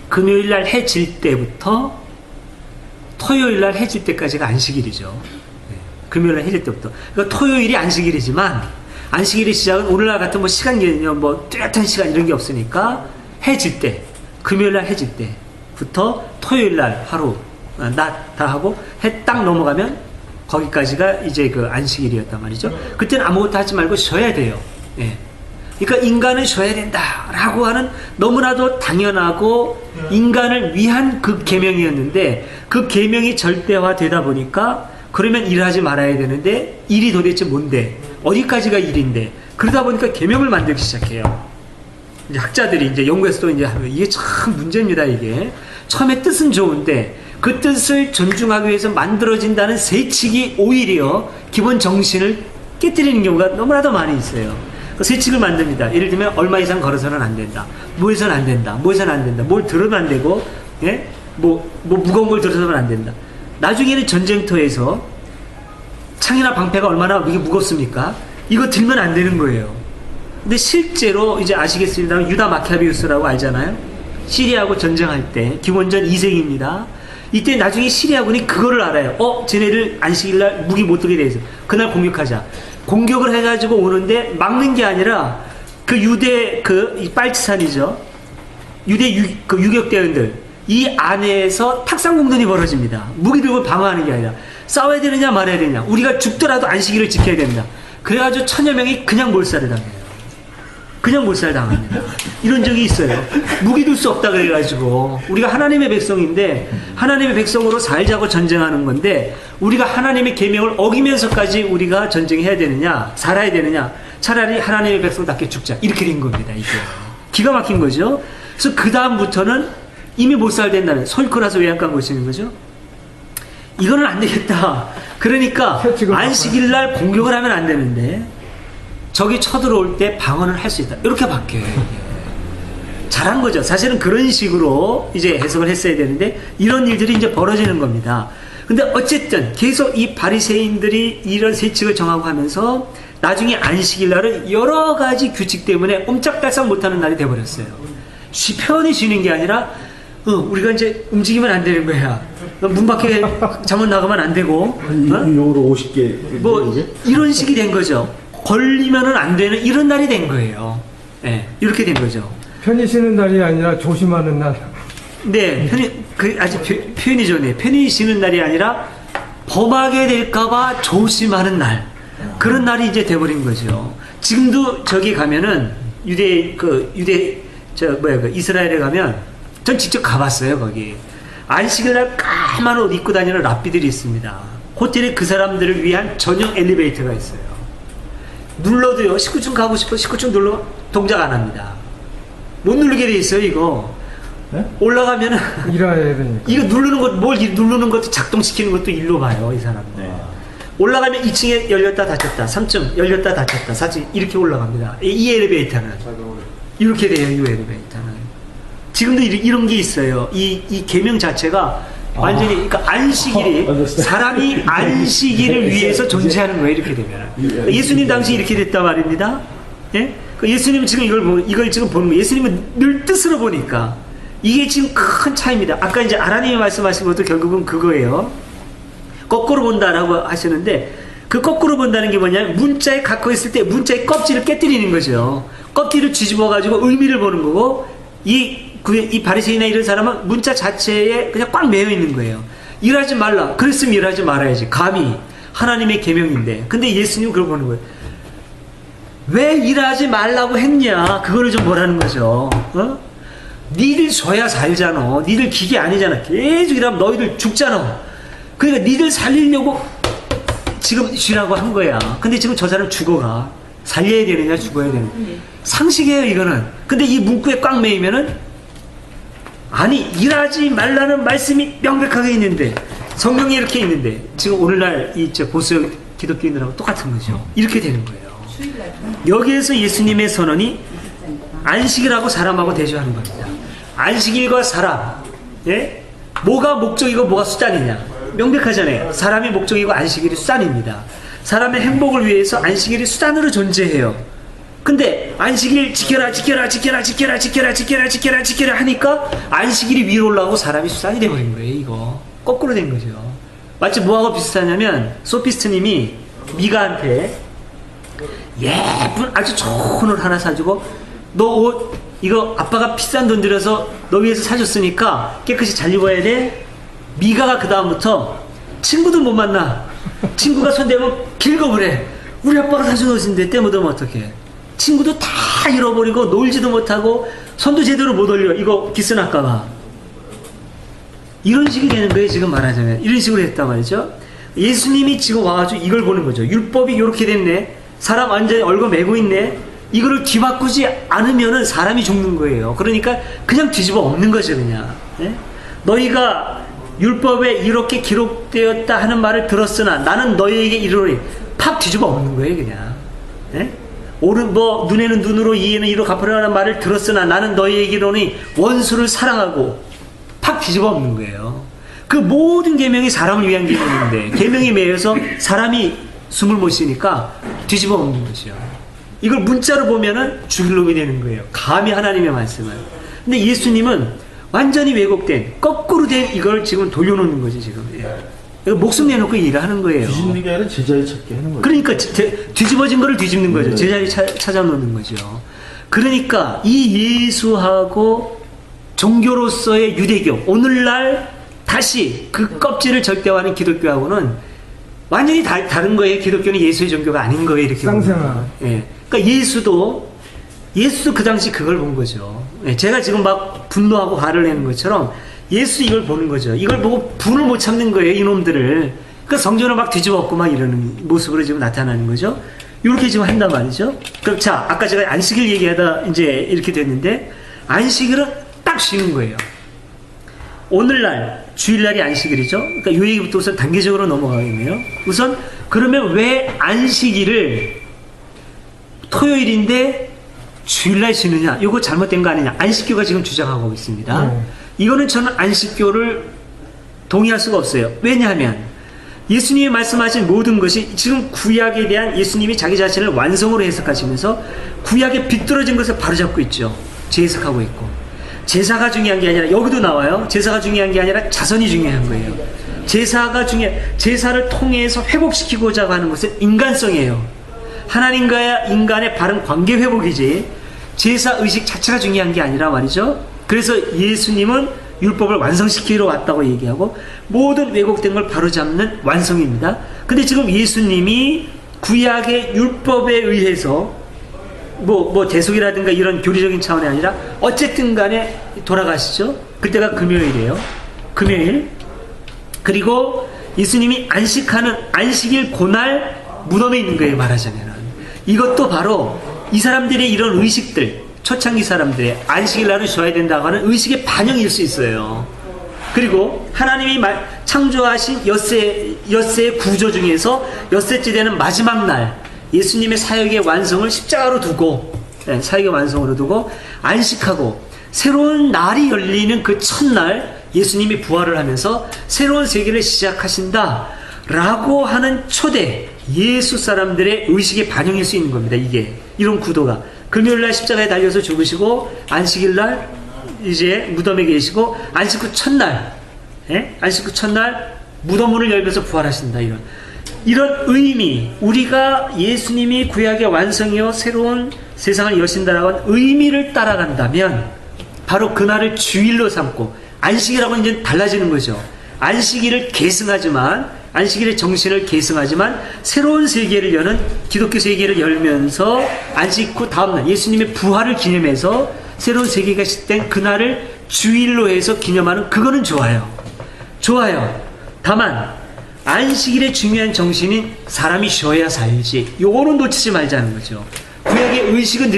금요일날 해 질 때부터 토요일날 해 질 때까지가 안식일이죠. 금요일날 해질 때부터. 그러니까 토요일이 안식일이지만 안식일의 시작은 오늘날 같은 뭐 시간 개념, 뭐 뚜렷한 시간 이런 게 없으니까 해질 때, 금요일날 해질 때부터 토요일날 하루 낮 다 하고 해 딱 넘어가면 거기까지가 이제 그 안식일이었단 말이죠. 그때는 아무것도 하지 말고 쉬어야 돼요. 예. 그러니까 인간은 쉬어야 된다라고 하는 너무나도 당연하고 인간을 위한 그 계명이었는데 그 계명이 절대화되다 보니까 그러면 일하지 말아야 되는데 일이 도대체 뭔데? 어디까지가 일인데? 그러다 보니까 계명을 만들기 시작해요. 이제 학자들이 이제 연구해서도 이제 하면 이게 참 문제입니다. 이게 처음에 뜻은 좋은데 그 뜻을 존중하기 위해서 만들어진다는 세칙이 오히려 기본 정신을 깨뜨리는 경우가 너무나도 많이 있어요. 그 세칙을 만듭니다. 예를 들면 얼마 이상 걸어서는 안 된다. 뭐 해서는 안 된다. 뭐 해서는 안 된다. 뭘 들으면 안 되고, 예? 뭐 무거운 걸 들어서는 안 된다. 나중에는 전쟁터에서 창이나 방패가 얼마나 이게 무겁습니까? 이거 들면 안 되는 거예요. 근데 실제로 이제 아시겠습니다만 유다 마키아베우스라고 알잖아요. 시리아하고 전쟁할 때 기원전 2세기입니다. 이때 나중에 시리아군이 그거를 알아요. 쟤네들 안식일날 무기 못 들게 돼 있어. 그날 공격하자. 공격을 해가지고 오는데 막는 게 아니라 그 유대 이 빨치산이죠. 유대 유격대원들 이 안에서 탁상공론이 벌어집니다. 무기 들고 방어하는 게 아니라 싸워야 되느냐 말아야 되느냐. 우리가 죽더라도 안식일을 지켜야 된다. 그래가지고 1000여 명이 그냥 몰살을 당해요. 그냥 몰살 당합니다. 이런 적이 있어요. 무기 둘 수 없다 그래가지고 우리가 하나님의 백성인데 하나님의 백성으로 살자고 전쟁하는 건데 우리가 하나님의 계명을 어기면서까지 우리가 전쟁해야 되느냐 살아야 되느냐 차라리 하나님의 백성답게 죽자 이렇게 된 겁니다. 이게 기가 막힌 거죠. 그래서 그 다음부터는 이미 몰살된다는 솔크라서 외양간 것이는 거죠. 이거는 안 되겠다. 그러니까 안식일날 공격을 하면 안 되는데 적이 쳐들어올 때 방어를 할 수 있다. 이렇게 바뀌어요. 잘한 거죠. 사실은 그런 식으로 이제 해석을 했어야 되는데 이런 일들이 이제 벌어지는 겁니다. 근데 어쨌든 계속 이 바리새인들이 이런 세칙을 정하고 하면서 나중에 안식일날은 여러 가지 규칙 때문에 옴짝달싹 못하는 날이 돼버렸어요. 편히 쉬는 게 아니라 우리가 이제 움직이면 안 되는 거야. 문 밖에 잠못 나가면 안 되고. 용어로 50개. 뭐 이런 식이 된 거죠. 걸리면은 안 되는 이런 날이 된 거예요. 네, 이렇게 된 거죠. 편히 쉬는 날이 아니라 조심하는 날. 네, 아주 표현이 좋네요. 편히 쉬는 날이 아니라 범하게 될까봐 조심하는 날. 그런 날이 이제 돼버린 거죠. 지금도 저기 가면은 이스라엘에 가면 전 직접 가봤어요. 거기 안식일날 까만 옷 입고 다니는 랍비들이 있습니다. 호텔에 그 사람들을 위한 전용 엘리베이터가 있어요. 눌러도요 19층 가고 싶어 19층 눌러 동작 안 합니다. 못 누르게 돼 있어요. 이거 네? 올라가면은 일해야 되니까 이거 누르는 것 누르는 것도 작동시키는 것도 일로 봐요. 이 사람들 올라가면 2층에 열렸다 닫혔다 3층 열렸다 닫혔다 4층 이렇게 올라갑니다. 이 엘리베이터는 이렇게 돼요. 유엔베이터는. 지금도 이런 게 있어요. 이 계명 자체가 완전히 그러니까 안식일이 사람이 안식일을 위해서 존재하는 거예요. 이렇게 되면 예수님 당시 이렇게 됐단 말입니다. 예? 예수님은 지금 이걸 지금 보는 거예요. 예수님은 늘 뜻으로 보니까 이게 지금 큰 차이입니다. 아까 이제 아라님이 말씀하신 것도 결국은 그거예요. 거꾸로 본다라고 하시는데 그 거꾸로 본다는 게 뭐냐면 문자에 갖고 있을 때 문자의 껍질을 깨뜨리는 거죠. 껍질을 뒤집어 가지고 의미를 보는 거고 이 바리새인이나 이런 사람은 문자 자체에 그냥 꽉 매여 있는 거예요. 일하지 말라. 그랬으면 일하지 말아야지. 감히 하나님의 계명인데. 근데 예수님은 그걸 보는 거예요. 왜 일하지 말라고 했냐? 그거를 좀 보라는 거죠. 니들 져야 살잖아. 니들 기계 아니잖아. 계속 일하면 너희들 죽잖아. 그러니까 니들 살리려고 지금 쉬라고 한 거야. 근데 지금 저 사람 죽어가. 살려야 되느냐 죽어야 되느냐. 상식이에요 이거는. 근데 이 문구에 꽉 매이면은 아니 일하지 말라는 말씀이 명백하게 있는데 성경에 이렇게 있는데 지금 오늘날 이 보수 기독교인들하고 똑같은 거죠. 이렇게 되는 거예요. 여기에서 예수님의 선언이 안식일하고 사람하고 대조하는 겁니다. 안식일과 사람, 예? 뭐가 목적이고 뭐가 수단이냐? 명백하잖아요. 사람이 목적이고 안식일이 수단입니다. 사람의 행복을 위해서 안식일이 수단으로 존재해요. 근데 안식일 지켜라 하니까 안식일이 위로 올라오고 사람이 수단이 돼버린 거예요. 이거 거꾸로 된 거죠. 마치 뭐하고 비슷하냐면 소피스트님이 미가한테 예쁜 아주 좋은 옷 하나 사주고 너 옷 이거 아빠가 비싼 돈 들여서 너 위해서 사줬으니까 깨끗이 잘 입어야 돼. 미가가 그 다음부터 친구들 못 만나. 친구가 손대면 길고 그래. 우리 아빠가 사준 옷인데 때 묻으면 어떡해. 친구도 다 잃어버리고 놀지도 못하고 손도 제대로 못 올려. 이거 기스날까봐. 이런 식이 되는 거예요. 지금 말하자면 이런 식으로 했단 말이죠. 예수님이 지금 와가지고 이걸 보는 거죠. 율법이 이렇게 됐네. 사람 완전히 얼굴 매고 있네. 이거를 뒤바꾸지 않으면은 사람이 죽는 거예요. 그러니까 그냥 뒤집어 엎는 거죠. 그냥. 네? 너희가 율법에 이렇게 기록되었다 하는 말을 들었으나 나는 너희에게 이르노니 팍 뒤집어 엎는 거예요. 그냥. 네? 눈에는 눈으로 이에는 이로 갚으려는 말을 들었으나 나는 너희에게 이르노니 원수를 사랑하고 팍 뒤집어 엎는 거예요. 그 모든 계명이 사람을 위한 계명인데 계명에 매여서 사람이 숨을 못 쉬니까 뒤집어 엎는 거죠. 이걸 문자로 보면은 죽일 놈이 되는 거예요. 감히 하나님의 말씀을. 근데 예수님은 완전히 왜곡된 거꾸로 된 이걸 지금 돌려놓는 거지 지금. 예. 목숨 내놓고 일을 하는 거예요. 뒤집는 게 아니라 제자리 찾게 하는 거예요. 그러니까 뒤집어진 거를 뒤집는 거죠. 제자리 찾아놓는 거죠. 그러니까 이 예수하고 종교로서의 유대교 오늘날 다시 그 껍질을 절대화하는 기독교하고는 완전히 다른 거예요. 기독교는 예수의 종교가 아닌 거예요. 이렇게 쌍생아. 예. 그러니까 예수도 그 당시 그걸 본 거죠. 예. 제가 지금 막 분노하고 화를 내는 것처럼 예수 이걸 보는 거죠. 이걸 보고 분을 못 참는 거예요. 이놈들을. 그러니까 성전을 막 뒤집어 엎고 막 이러는 모습으로 지금 나타나는 거죠. 이렇게 지금 한단 말이죠. 그럼 자, 아까 제가 안식일 얘기하다 이제 이렇게 됐는데 안식일은 딱 쉬는 거예요. 오늘날 주일날이 안식일이죠. 그러니까 이 얘기부터 우선 단계적으로 넘어가겠네요. 우선 그러면 왜 안식일을 토요일인데 주일날 쉬느냐? 이거 잘못된 거 아니냐? 안식교가 지금 주장하고 있습니다. 이거는 저는 안식교를 동의할 수가 없어요. 왜냐하면 예수님이 말씀하신 모든 것이 지금 구약에 대한 예수님이 자기 자신을 완성으로 해석하시면서 구약에 비뚤어진 것을 바로잡고 있죠. 재해석하고 있고. 제사가 중요한 게 아니라 여기도 나와요. 제사가 중요한 게 아니라 자선이 중요한 거예요. 제사를 통해서 회복시키고자 하는 것은 인간성이에요. 하나님과 인간의 바른 관계 회복이지 제사 의식 자체가 중요한 게 아니라 말이죠. 그래서 예수님은 율법을 완성시키러 왔다고 얘기하고 모든 왜곡된 걸 바로잡는 완성입니다. 근데 지금 예수님이 구약의 율법에 의해서 뭐 대속이라든가 이런 교리적인 차원이 아니라 어쨌든 간에 돌아가시죠. 그때가 금요일이에요. 금요일. 그리고 예수님이 안식일 그날 무덤에 있는 거예요. 말하자면 이것도 바로 이 사람들의 이런 의식들, 초창기 사람들의 안식일 날은 쉬어야 된다고 하는 의식의 반영일 수 있어요. 그리고 하나님이 창조하신 엿새의 구조 중에서 엿새째 되는 마지막 날 예수님의 사역의 완성을 십자가로 두고 사역의 완성으로 두고 안식하고 새로운 날이 열리는 그 첫날 예수님이 부활을 하면서 새로운 세계를 시작하신다 라고 하는 초대 예수 사람들의 의식의 반영일 수 있는 겁니다. 이게 이런 구도가 금요일날 십자가에 달려서 죽으시고 안식일날 이제 무덤에 계시고 안식 후 첫날 안식 후 첫날 무덤문을 열면서 부활하신다. 이런 의미, 우리가 예수님이 구약의 완성이요 새로운 세상을 여신다라고 하는 의미를 따라간다면 바로 그날을 주일로 삼고 안식이라고는 이제 달라지는 거죠. 안식일을 계승하지만 안식일의 정신을 계승하지만 새로운 세계를 여는 기독교 세계를 열면서 안식 후 다음날 예수님의 부활을 기념해서 새로운 세계가 시작된 그날을 주일로 해서 기념하는 그거는 좋아요. 다만 안식일의 중요한 정신이 사람이 쉬어야 살지 요거는 놓치지 말자는 거죠. 구약의 의식은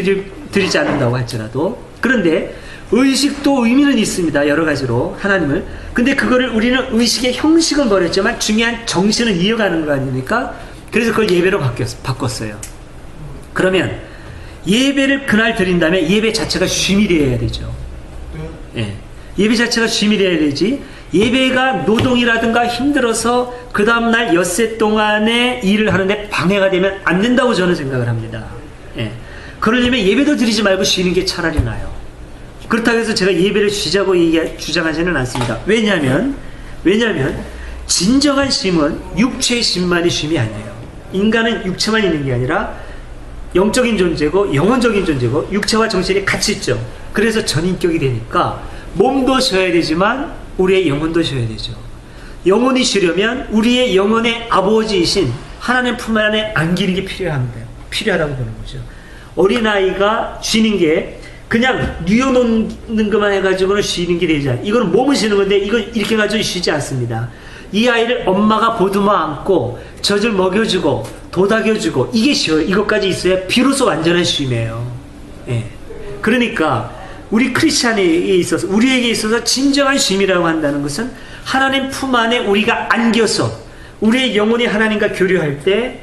드리지 않는다고 할지라도 그런데 의식도 의미는 있습니다. 여러 가지로 하나님을. 근데 그거를 우리는 의식의 형식은 버렸지만 중요한 정신은 이어가는 거 아닙니까? 그래서 그걸 예배로 바꿨어요. 그러면 예배를 그날 드린다면 예배 자체가 쉼이되어야 되죠. 예배 자체가 쉼이되어야 되지. 예배가 노동이라든가 힘들어서 그 다음날 엿새 동안의 일을 하는데 방해가 되면 안 된다고 저는 생각을 합니다. 그러려면 예배도 드리지 말고 쉬는 게 차라리 나아요. 그렇다고 해서 제가 예배를 쉬자고 주장하지는 않습니다. 왜냐하면 진정한 쉼은 육체의 쉼만이 쉼이 아니에요. 인간은 육체만 있는 게 아니라 영적인 존재고 영혼적인 존재고 육체와 정신이 같이 있죠. 그래서 전인격이 되니까 몸도 쉬어야 되지만 우리의 영혼도 쉬어야 되죠. 영혼이 쉬려면 우리의 영혼의 아버지이신 하나님 품 안에 안기는 게 필요하다고 보는 거죠. 어린아이가 쉬는 게 그냥 뉘어놓는 것만 해가지고는 쉬는 게 되지 않아요. 이거는 몸을 쉬는 건데 이걸 이렇게 가지고 쉬지 않습니다. 이 아이를 엄마가 보듬어 안고 젖을 먹여주고 도닥여주고 이게 쉬어요. 이것까지 있어야 비로소 완전한 쉼이에요. 그러니까 우리 크리스찬에게 있어서 우리에게 있어서 진정한 쉼이라고 한다는 것은 하나님 품 안에 우리가 안겨서 우리의 영혼이 하나님과 교류할 때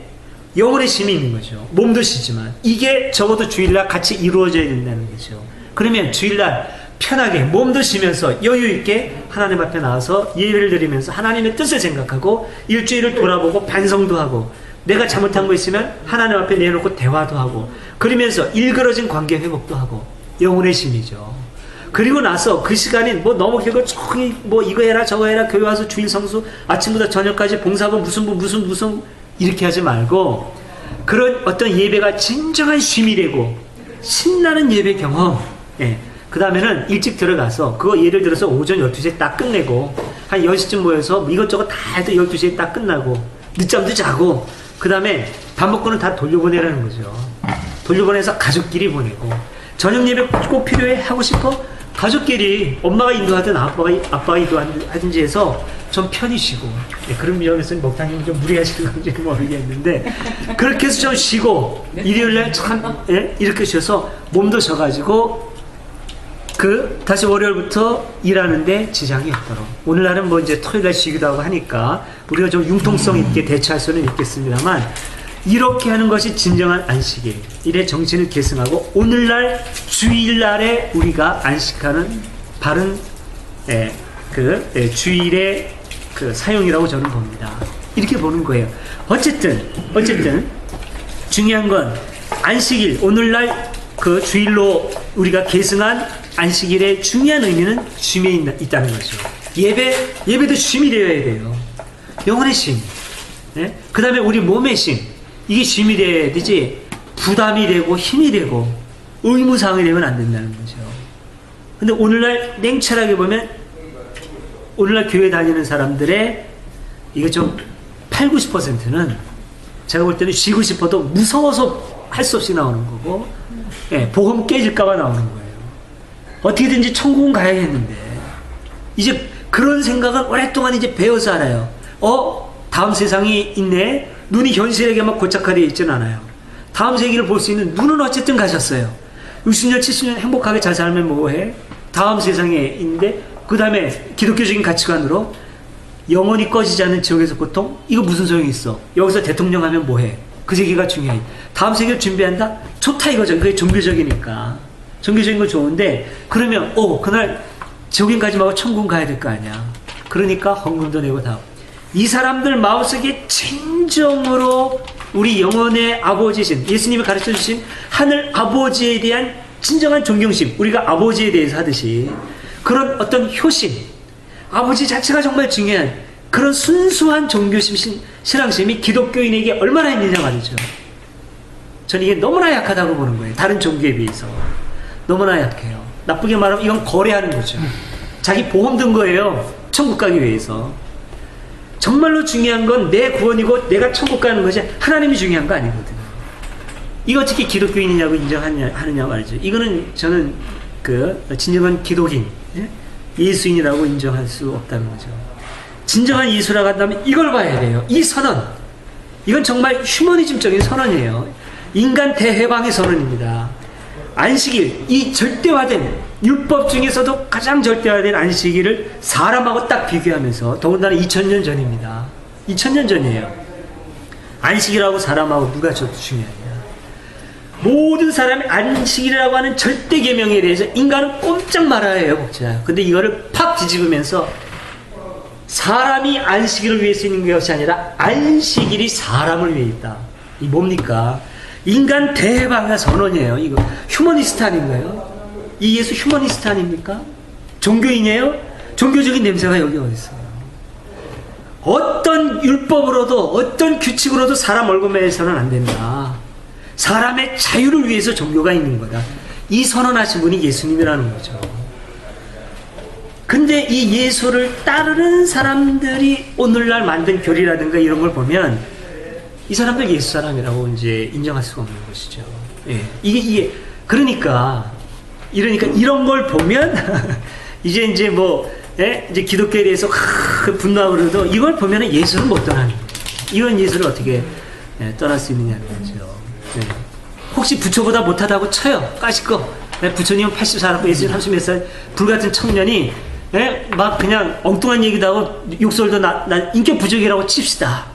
영혼의 쉼이 있는 거죠. 몸도 쉬지만 이게 적어도 주일날 같이 이루어져야 된다는 거죠. 그러면 주일날 편하게 몸도 쉬면서 여유 있게 하나님 앞에 나와서 예배를 드리면서 하나님의 뜻을 생각하고 일주일을 돌아보고 반성도 하고 내가 잘못한 거 있으면 하나님 앞에 내놓고 대화도 하고 그러면서 일그러진 관계 회복도 하고 영혼의 쉼이죠. 그리고 나서 그 시간이 뭐 너무 길고 조용히 뭐 이거 해라 저거 해라 교회 와서 주일 성수 아침부터 저녁까지 봉사부 무슨 이렇게 하지 말고 그런 어떤 예배가 진정한 쉼이 되고 신나는 예배 경험. 그 다음에는 일찍 들어가서 그거 예를 들어서 오전 12시에 딱 끝내고 한 10시쯤 모여서 이것저것 다 해도 12시에 딱 끝나고 늦잠도 자고 그 다음에 밥 먹고는 다 돌려보내라는 거죠. 돌려보내서 가족끼리 보내고 저녁 예배 꼭 필요해 하고 싶어? 가족끼리 엄마가 인도하든 아빠가 인도하든지 해서 좀 편히 쉬고 그런 면에서 목사님은 좀 무리하시는 건지 모르겠는데 그렇게 해서 좀 쉬고 일요일날 참 이렇게 쉬어서 몸도 쉬어가지고 다시 월요일부터 일하는데 지장이 없도록 오늘날은 뭐 이제 토요일날 쉬기도 하고 하니까 우리가 좀 융통성 있게 대처할 수는 있겠습니다만 이렇게 하는 것이 진정한 안식일 일의 정신을 계승하고 오늘날 주일날에 우리가 안식하는 바른 주일의 그 사용이라고 저는 봅니다. 이렇게 보는 거예요. 어쨌든 중요한 건 안식일 오늘날 그 주일로 우리가 계승한 안식일의 중요한 의미는 쉼에 있다는 거죠. 예배도 쉼이 되어야 돼요. 영혼의 쉼. 그 다음에 우리 몸의 쉼. 이게 쉼이 돼야 되지 부담이 되고 힘이 되고 의무사항이 되면 안 된다는 거죠. 근데 오늘날 냉철하게 보면 오늘날 교회 다니는 사람들의 이게 좀 80~90%는 제가 볼 때는 쉬고 싶어도 무서워서 할 수 없이 나오는 거고 보험 깨질까봐 나오는 거예요. 어떻게든지 천국은 가야겠는데 이제 그런 생각은 오랫동안 이제 배워서 알아요. 다음 세상이 있네. 눈이 현실에게만 고착화되어 있지는 않아요. 다음 세계를 볼 수 있는 눈은 어쨌든 가셨어요. 60년 70년 행복하게 잘 살면 뭐해? 다음 세상에 있는데 그 다음에 기독교적인 가치관으로 영원히 꺼지지 않는 지옥에서 고통? 이거 무슨 소용이 있어? 여기서 대통령 하면 뭐해? 그 세계가 중요해. 다음 세계를 준비한다? 좋다 이거죠. 그게 종교적이니까. 종교적인 거 좋은데, 그러면, 그날 지옥인 가지 말고 천국 가야 될 거 아니야. 그러니까 헌금도 내고 다. 이 사람들 마음속에 진정으로 우리 영혼의 아버지신, 예수님이 가르쳐 주신 하늘 아버지에 대한 진정한 존경심, 우리가 아버지에 대해서 하듯이 그런 어떤 효심, 아버지 자체가 정말 중요한 그런 순수한 종교심, 신앙심이 기독교인에게 얼마나 있느냐 말이죠. 저는 이게 너무나 약하다고 보는 거예요. 다른 종교에 비해서. 너무나 약해요. 나쁘게 말하면 이건 거래하는 거죠. 자기 보험 든 거예요. 천국 가기 위해서. 정말로 중요한 건 내 구원이고 내가 천국 가는 것이 하나님이 중요한 거 아니거든요. 이거 어떻게 기독교인이냐고 인정하느냐 말이죠. 이거는 저는 진정한 기독인, 예수인이라고 인정할 수 없다는 거죠. 진정한 예수라고 한다면 이걸 봐야 돼요. 이 선언. 이건 정말 휴머니즘적인 선언이에요. 인간 대해방의 선언입니다. 안식일, 이 절대화된 율법 중에서도 가장 절대화된 안식일을 사람하고 딱 비교하면서, 더군다나 2000년 전입니다. 2000년 전이에요. 안식일하고 사람하고 누가 더 중요하냐. 모든 사람이 안식일이라고 하는 절대 계명에 대해서 인간은 꼼짝 말아야 해요, 복자. 근데 이거를 팍 뒤집으면서 사람이 안식일을 위해서 있는 것이 아니라 안식일이 사람을 위해 있다. 이 뭡니까? 인간 대해방의 선언이에요. 이거 휴머니스트 아닌가요? 이 예수 휴머니스트 아닙니까? 종교인이에요? 종교적인 냄새가 여기 어디 있어요? 어떤 율법으로도 어떤 규칙으로도 사람 얼굴매서는 안 된다. 사람의 자유를 위해서 종교가 있는 거다. 이 선언하신 분이 예수님이라는 거죠. 근데 이 예수를 따르는 사람들이 오늘날 만든 교리라든가 이런 걸 보면 이 사람들 예수 사람이라고 이제 인정할 수가 없는 것이죠. 예. 이게 그러니까 이런 걸 보면 이제 이제 기독교에 대해서 분노하고 그래도 이걸 보면은 예수를 못 떠나는 거예요. 이런 예수를 어떻게 떠날 수 있느냐는 거죠. 예. 혹시 부처보다 못하다고 쳐요. 까짓거. 부처님은 80 살았고 예수님 30몇 살 불같은 청년이 막 그냥 엉뚱한 얘기도 하고 욕설도 나 인격 부족이라고 칩시다.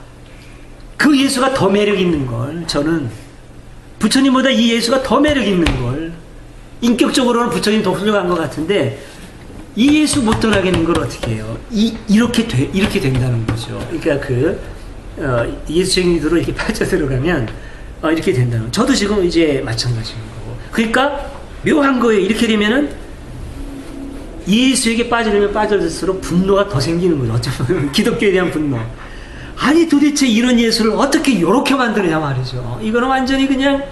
그 예수가 더 매력 있는 걸, 저는 부처님보다 이 예수가 더 매력 있는 걸, 인격적으로는 부처님 더 훌륭한 것 같은데 이 예수 못 떠나겠는 걸 어떻게 해요? 이렇게 된다는 거죠. 그러니까 예수적인 의도로 이렇게 빠져 들어가면 이렇게 된다는 거죠. 저도 지금 이제 마찬가지인 거고. 그러니까 묘한 거예요. 이렇게 되면은 예수에게 빠지려면 빠져들수록 분노가 더 생기는 거죠. 어쩌면 기독교에 대한 분노. 아니 도대체 이런 예수를 어떻게 이렇게 만드느냐 말이죠. 이거는 완전히 그냥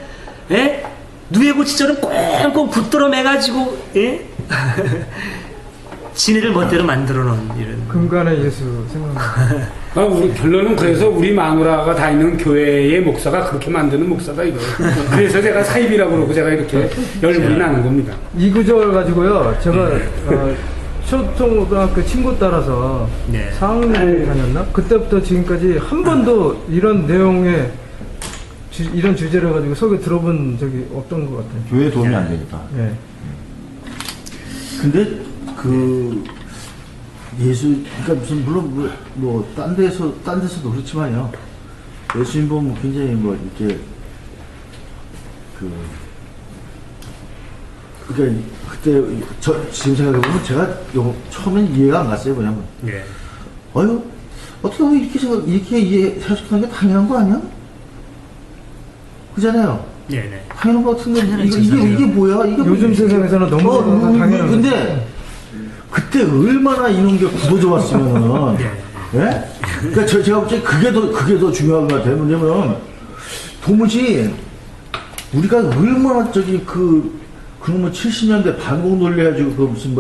누에고치처럼 꽁꽁 붙들어 매가지고 지네들 멋대로 만들어 놓은 이런. 금간의 예수 생각나. 우리 결론은 그래서 우리 마누라가 다니는 교회의 목사가 그렇게 만드는 목사다 이거예요. 그래서 제가 사입이라고 그러고 제가 이렇게 열불이 나는 겁니다. 이 구절 가지고요. 제가 초등학교 친구 따라서 4학년 다녔나? 그때부터 지금까지 한 번도 이런 내용의 이런 주제를 가지고 설교 들어본 적이 없던 것 같아요. 교회에 도움이 안 되니까. 네. 근데 예수, 그러니까 무슨 물론 딴 데서도 그렇지만요. 예수님 보면 굉장히 이렇게 그러니까 그때 지금 생각해보면 제가 처음엔 이해가 안 갔어요. 뭐냐면 어떻게 보면 이렇게 해석하는 게 당연한 거 아니야? 그잖아요. 네네. 당연한 거 같은데 이게 뭐야? 이게 요즘 세상에서는 너무 당연한. 근데 그때 얼마나 이런 게 굳어져 왔으면은 그러니까 제가 볼 때 그게 더 중요한 것 같아요. 뭐냐면 도무지 우리가 얼마나 그놈의 70년대 반공 논리 해가지고 무슨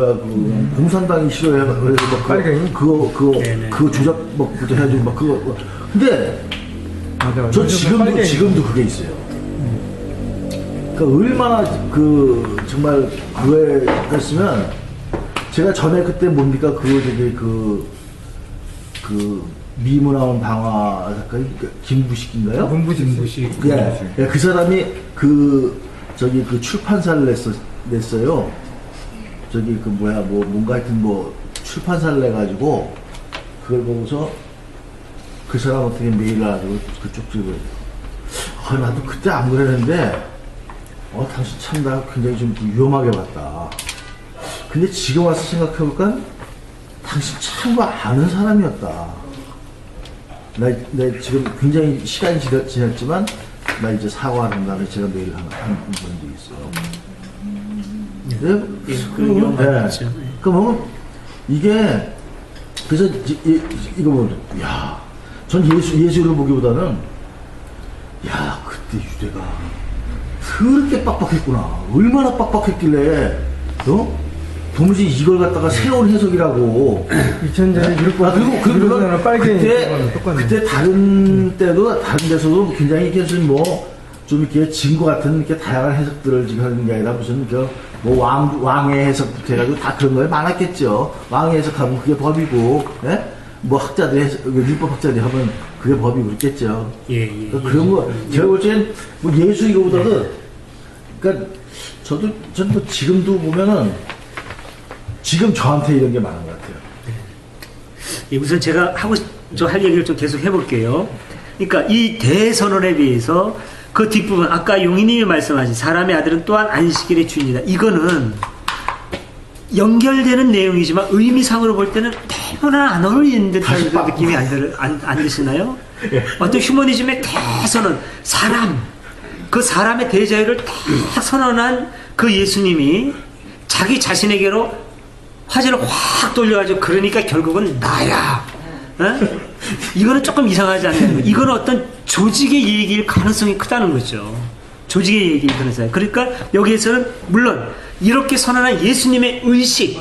공산당이 싫어해가지고 그 조작부터 해가지고 그거. 근데 저 지금도 그게 있어요. 그러니까 얼마나 정말 그랬으면 제가 전에 그때 뭡니까 미문화원 방화 사건이 김부식인가요? 문부식. 예, 그 사람이 출판사를 냈어요. 뭔가 하여튼 출판사를 내가지고 그걸 보고서 그 사람 어떻게 메일을 가지고 그 쪽집을 나도 그때 안 그랬는데 당신 참 나 굉장히 좀 위험하게 봤다. 근데 지금 와서 생각해볼까 당신 참 아는 사람이었다. 나 지금 굉장히 시간이 지났지만 나 이제 사과를 한다는 제가 매일 하는 분도 있어요. 그러면 이게 그래서 이거 뭐 전 예수를 보기보다는 그때 유대가 그렇게 빡빡했구나. 얼마나 빡빡했길래 도무지 이걸 갖다가 새로운 해석이라고 2000년에 그리고 그때 다른 데서도 굉장히 이렇게 좀 이렇게 증거 같은 이렇게 다양한 해석들을 지금 하는 게 아니라 무슨 왕의 해석부터 해가지고 다 그런 거에 많았겠죠. 왕의 해석하면 그게 법이고, 율법 학자들이 하면 그게 법이고 그랬겠죠. 그런 거, 제가 볼 땐 예수 이거보다도, 그러니까 저는 지금도 보면은 지금 저한테 이런 게 많은 것 같아요. 우선 제가 할 얘기를 좀 계속 해볼게요. 그러니까 이 대선언에 비해서 그 뒷부분, 아까 용인님이 말씀하신 사람의 아들은 또한 안식일의 주인이다. 이거는 연결되는 내용이지만 의미상으로 볼 때는 너무나 안 어울리는 듯한 느낌이 안 드시나요? 어떤 휴머니즘의 대선언, 그 사람의 대자유를 다 선언한 그 예수님이 자기 자신에게로 화제를 확 돌려가지고 그러니까 결국은 나야. 이거는 조금 이상하지 않나요? 이건 어떤 조직의 얘기일 가능성이 크다는 거죠. 조직의 얘기일 가능성이. 그러니까 여기에서는 물론 이렇게 선언한 예수님의 의식,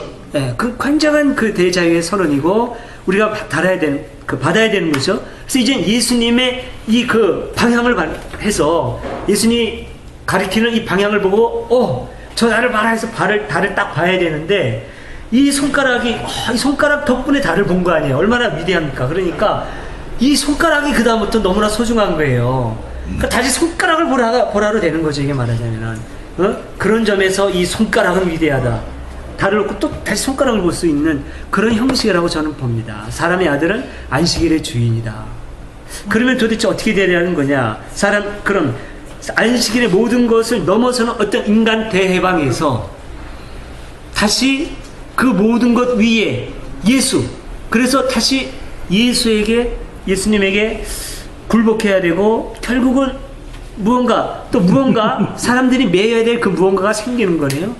그 굉장한 그 대자유의 선언이고 우리가 받아야 되는 거죠. 그래서 이제 예수님의 이 그 방향을 해서 예수님이 가리키는 이 방향을 보고 저 나를 봐라 해서 달을 딱 봐야 되는데 이 손가락 덕분에 달을 본 거 아니에요. 얼마나 위대합니까? 그러니까 이 손가락이 그다음부터 너무나 소중한 거예요. 그러니까 다시 손가락을 보라로 되는 거죠. 이게 말하자면은 그런 점에서 이 손가락은 위대하다. 달을 놓고 또 다시 손가락을 볼 수 있는 그런 형식이라고 저는 봅니다. 사람의 아들은 안식일의 주인이다. 그러면 도대체 어떻게 되려는 거냐? 그럼 안식일의 모든 것을 넘어서는 어떤 인간 대해방에서 다시 그 모든 것 위에 그래서 다시 예수님에게 굴복해야 되고 결국은 무언가 사람들이 매여야 될 그 무언가가 생기는 거네요.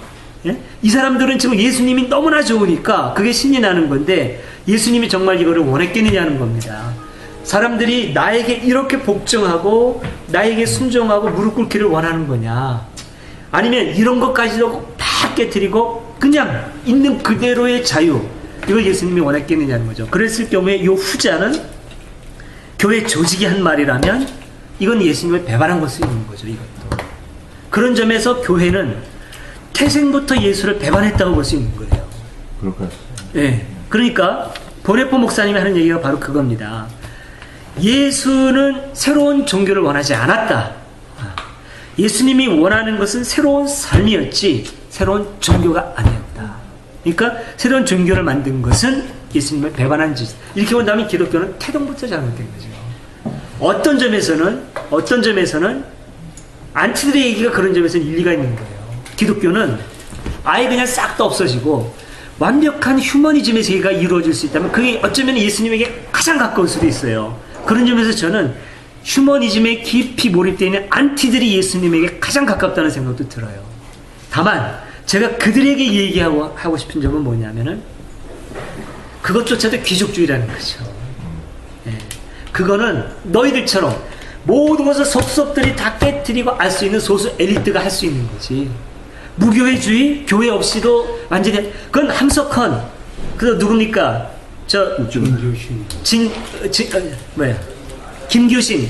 이 사람들은 지금 예수님이 너무나 좋으니까 그게 신이 나는 건데 예수님이 정말 이거를 원했겠느냐는 겁니다. 사람들이 나에게 이렇게 복종하고 나에게 순종하고 무릎 꿇기를 원하는 거냐, 아니면 이런 것까지도 다 깨트리고 그냥 있는 그대로의 자유, 이걸 예수님이 원했겠느냐는 거죠. 그랬을 경우에 이 후자는 교회 조직이 한 말이라면 이건 예수님을 배반한 것을 있는 거죠. 이것도 그런 점에서 교회는 태생부터 예수를 배반했다고 볼 수 있는 거예요. 그럴까요? 네. 그러니까 보네포 목사님이 하는 얘기가 바로 그겁니다. 예수는 새로운 종교를 원하지 않았다. 예수님이 원하는 것은 새로운 삶이었지 새로운 종교가 아니었다. 그러니까 새로운 종교를 만든 것은 예수님을 배반한 짓. 이렇게 본다면 기독교는 태동부터 잘못된 거죠. 어떤 점에서는 안티들의 얘기가 그런 점에서는 일리가 있는 거예요. 기독교는 아예 그냥 싹 다 없어지고 완벽한 휴머니즘의 세계가 이루어질 수 있다면 그게 어쩌면 예수님에게 가장 가까울 수도 있어요. 그런 점에서 저는 휴머니즘에 깊이 몰입되어 있는 안티들이 예수님에게 가장 가깝다는 생각도 들어요. 다만 제가 그들에게 얘기하고 싶은 점은 뭐냐면은 그것조차도 귀족주의라는 거죠. 그거는 너희들처럼 모든 것을 속속들이 다 깨트리고 알 수 있는 소수 엘리트가 할 수 있는 거지. 무교회주의, 교회 없이도 완전히 그건 함석헌, 누굽니까? 김규신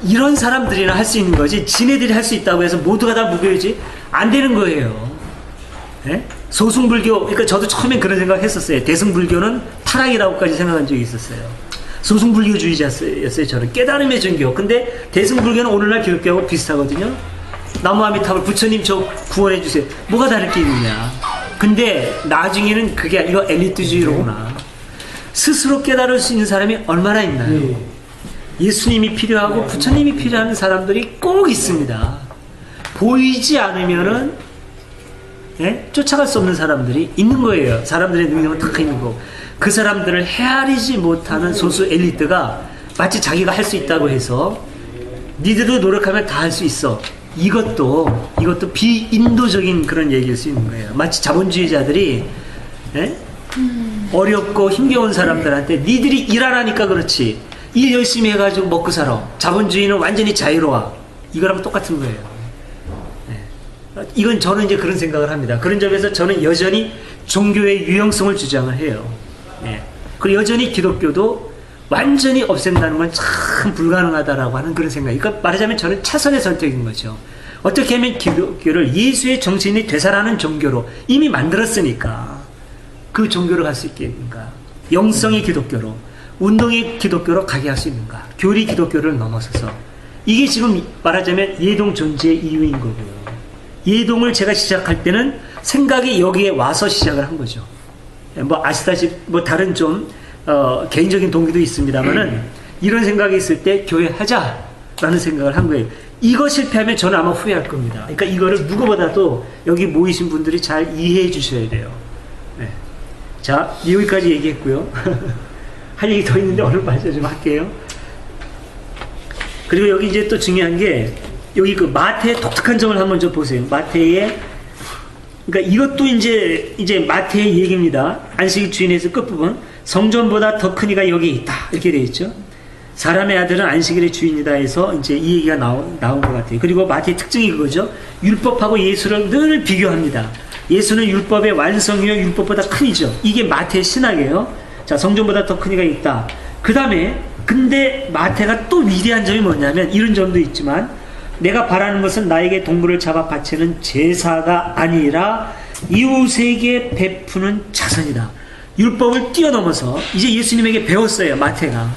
이런 사람들이나 할 수 있는 거지. 지네들이 할 수 있다고 해서 모두가 다 무교회주의 안 되는 거예요. 소승불교, 그러니까 저도 처음엔 그런 생각했었어요. 대승불교는 타락이라고까지 생각한 적이 있었어요. 소승불교주의자였어요. 저는 깨달음의 종교. 근데 대승불교는 오늘날 기독교하고 비슷하거든요. 나무아미탑을 부처님 저 구원해 주세요. 뭐가 다를 게 있느냐. 근데 나중에는 그게 이거 엘리트주의로구나. 스스로 깨달을 수 있는 사람이 얼마나 있나요? 예수님이 필요하고 부처님이 필요한 사람들이 꼭 있습니다. 보이지 않으면은 쫓아갈 수 없는 사람들이 있는 거예요. 사람들의 능력은 다 있는 거고, 그 사람들을 헤아리지 못하는 소수 엘리트가 마치 자기가 할 수 있다고 해서 니들도 노력하면 다 할 수 있어. 이것도 비인도적인 그런 얘기일 수 있는 거예요. 마치 자본주의자들이 어렵고 힘겨운 사람들한테 니들이 일 안 하니까 그렇지, 일 열심히 해가지고 먹고 살아, 자본주의는 완전히 자유로워, 이거랑 똑같은 거예요. 이건 저는 이제 그런 생각을 합니다. 그런 점에서 저는 여전히 종교의 유형성을 주장을 해요. 그리고 여전히 기독교도 완전히 없앤다는 건 참 불가능하다라고 하는 그런 생각. 그러니까 말하자면 저는 차선의 선택인 거죠. 어떻게 하면 기독교를 예수의 정신이 되살아나는 종교로 이미 만들었으니까 그 종교로 갈 수 있겠는가? 영성의 기독교로, 운동의 기독교로 가게 할 수 있는가? 교리 기독교를 넘어서서. 이게 지금 말하자면 예동 존재의 이유인 거고요. 예동을 제가 시작할 때는 생각이 여기에 와서 시작을 한 거죠. 뭐 아시다시피 뭐 다른 좀 개인적인 동기도 있습니다만은 이런 생각이 있을 때 교회 하자라는 생각을 한 거예요. 이거 실패하면 저는 아마 후회할 겁니다. 그러니까 이거를 누구보다도 여기 모이신 분들이 잘 이해해 주셔야 돼요. 자, 여기까지 얘기했고요. 할 얘기 더 있는데 오늘 마저 좀 할게요. 그리고 여기 이제 또 중요한 게 여기 그 마태의 독특한 점을 한번 좀 보세요. 마태의, 그러니까 이것도 이제 마태의 얘기입니다. 안식일 주인에서 끝부분, 성전보다 더 큰 이가 여기 있다, 이렇게 되어 있죠. 사람의 아들은 안식일의 주인이다 해서 이제 이 얘기가 나온 것 같아요. 그리고 마태의 특징이 그거죠. 율법하고 예수를 늘 비교합니다. 예수는 율법의 완성이요, 율법보다 큰이죠. 이게 마태의 신학이에요. 자, 성전보다 더 큰 이가 있다. 그 다음에 근데 마태가 또 위대한 점이 뭐냐면 이런 점도 있지만, 내가 바라는 것은 나에게 동물을 잡아 바치는 제사가 아니라 이웃에게 베푸는 자선이다. 율법을 뛰어넘어서 이제 예수님에게 배웠어요, 마태가.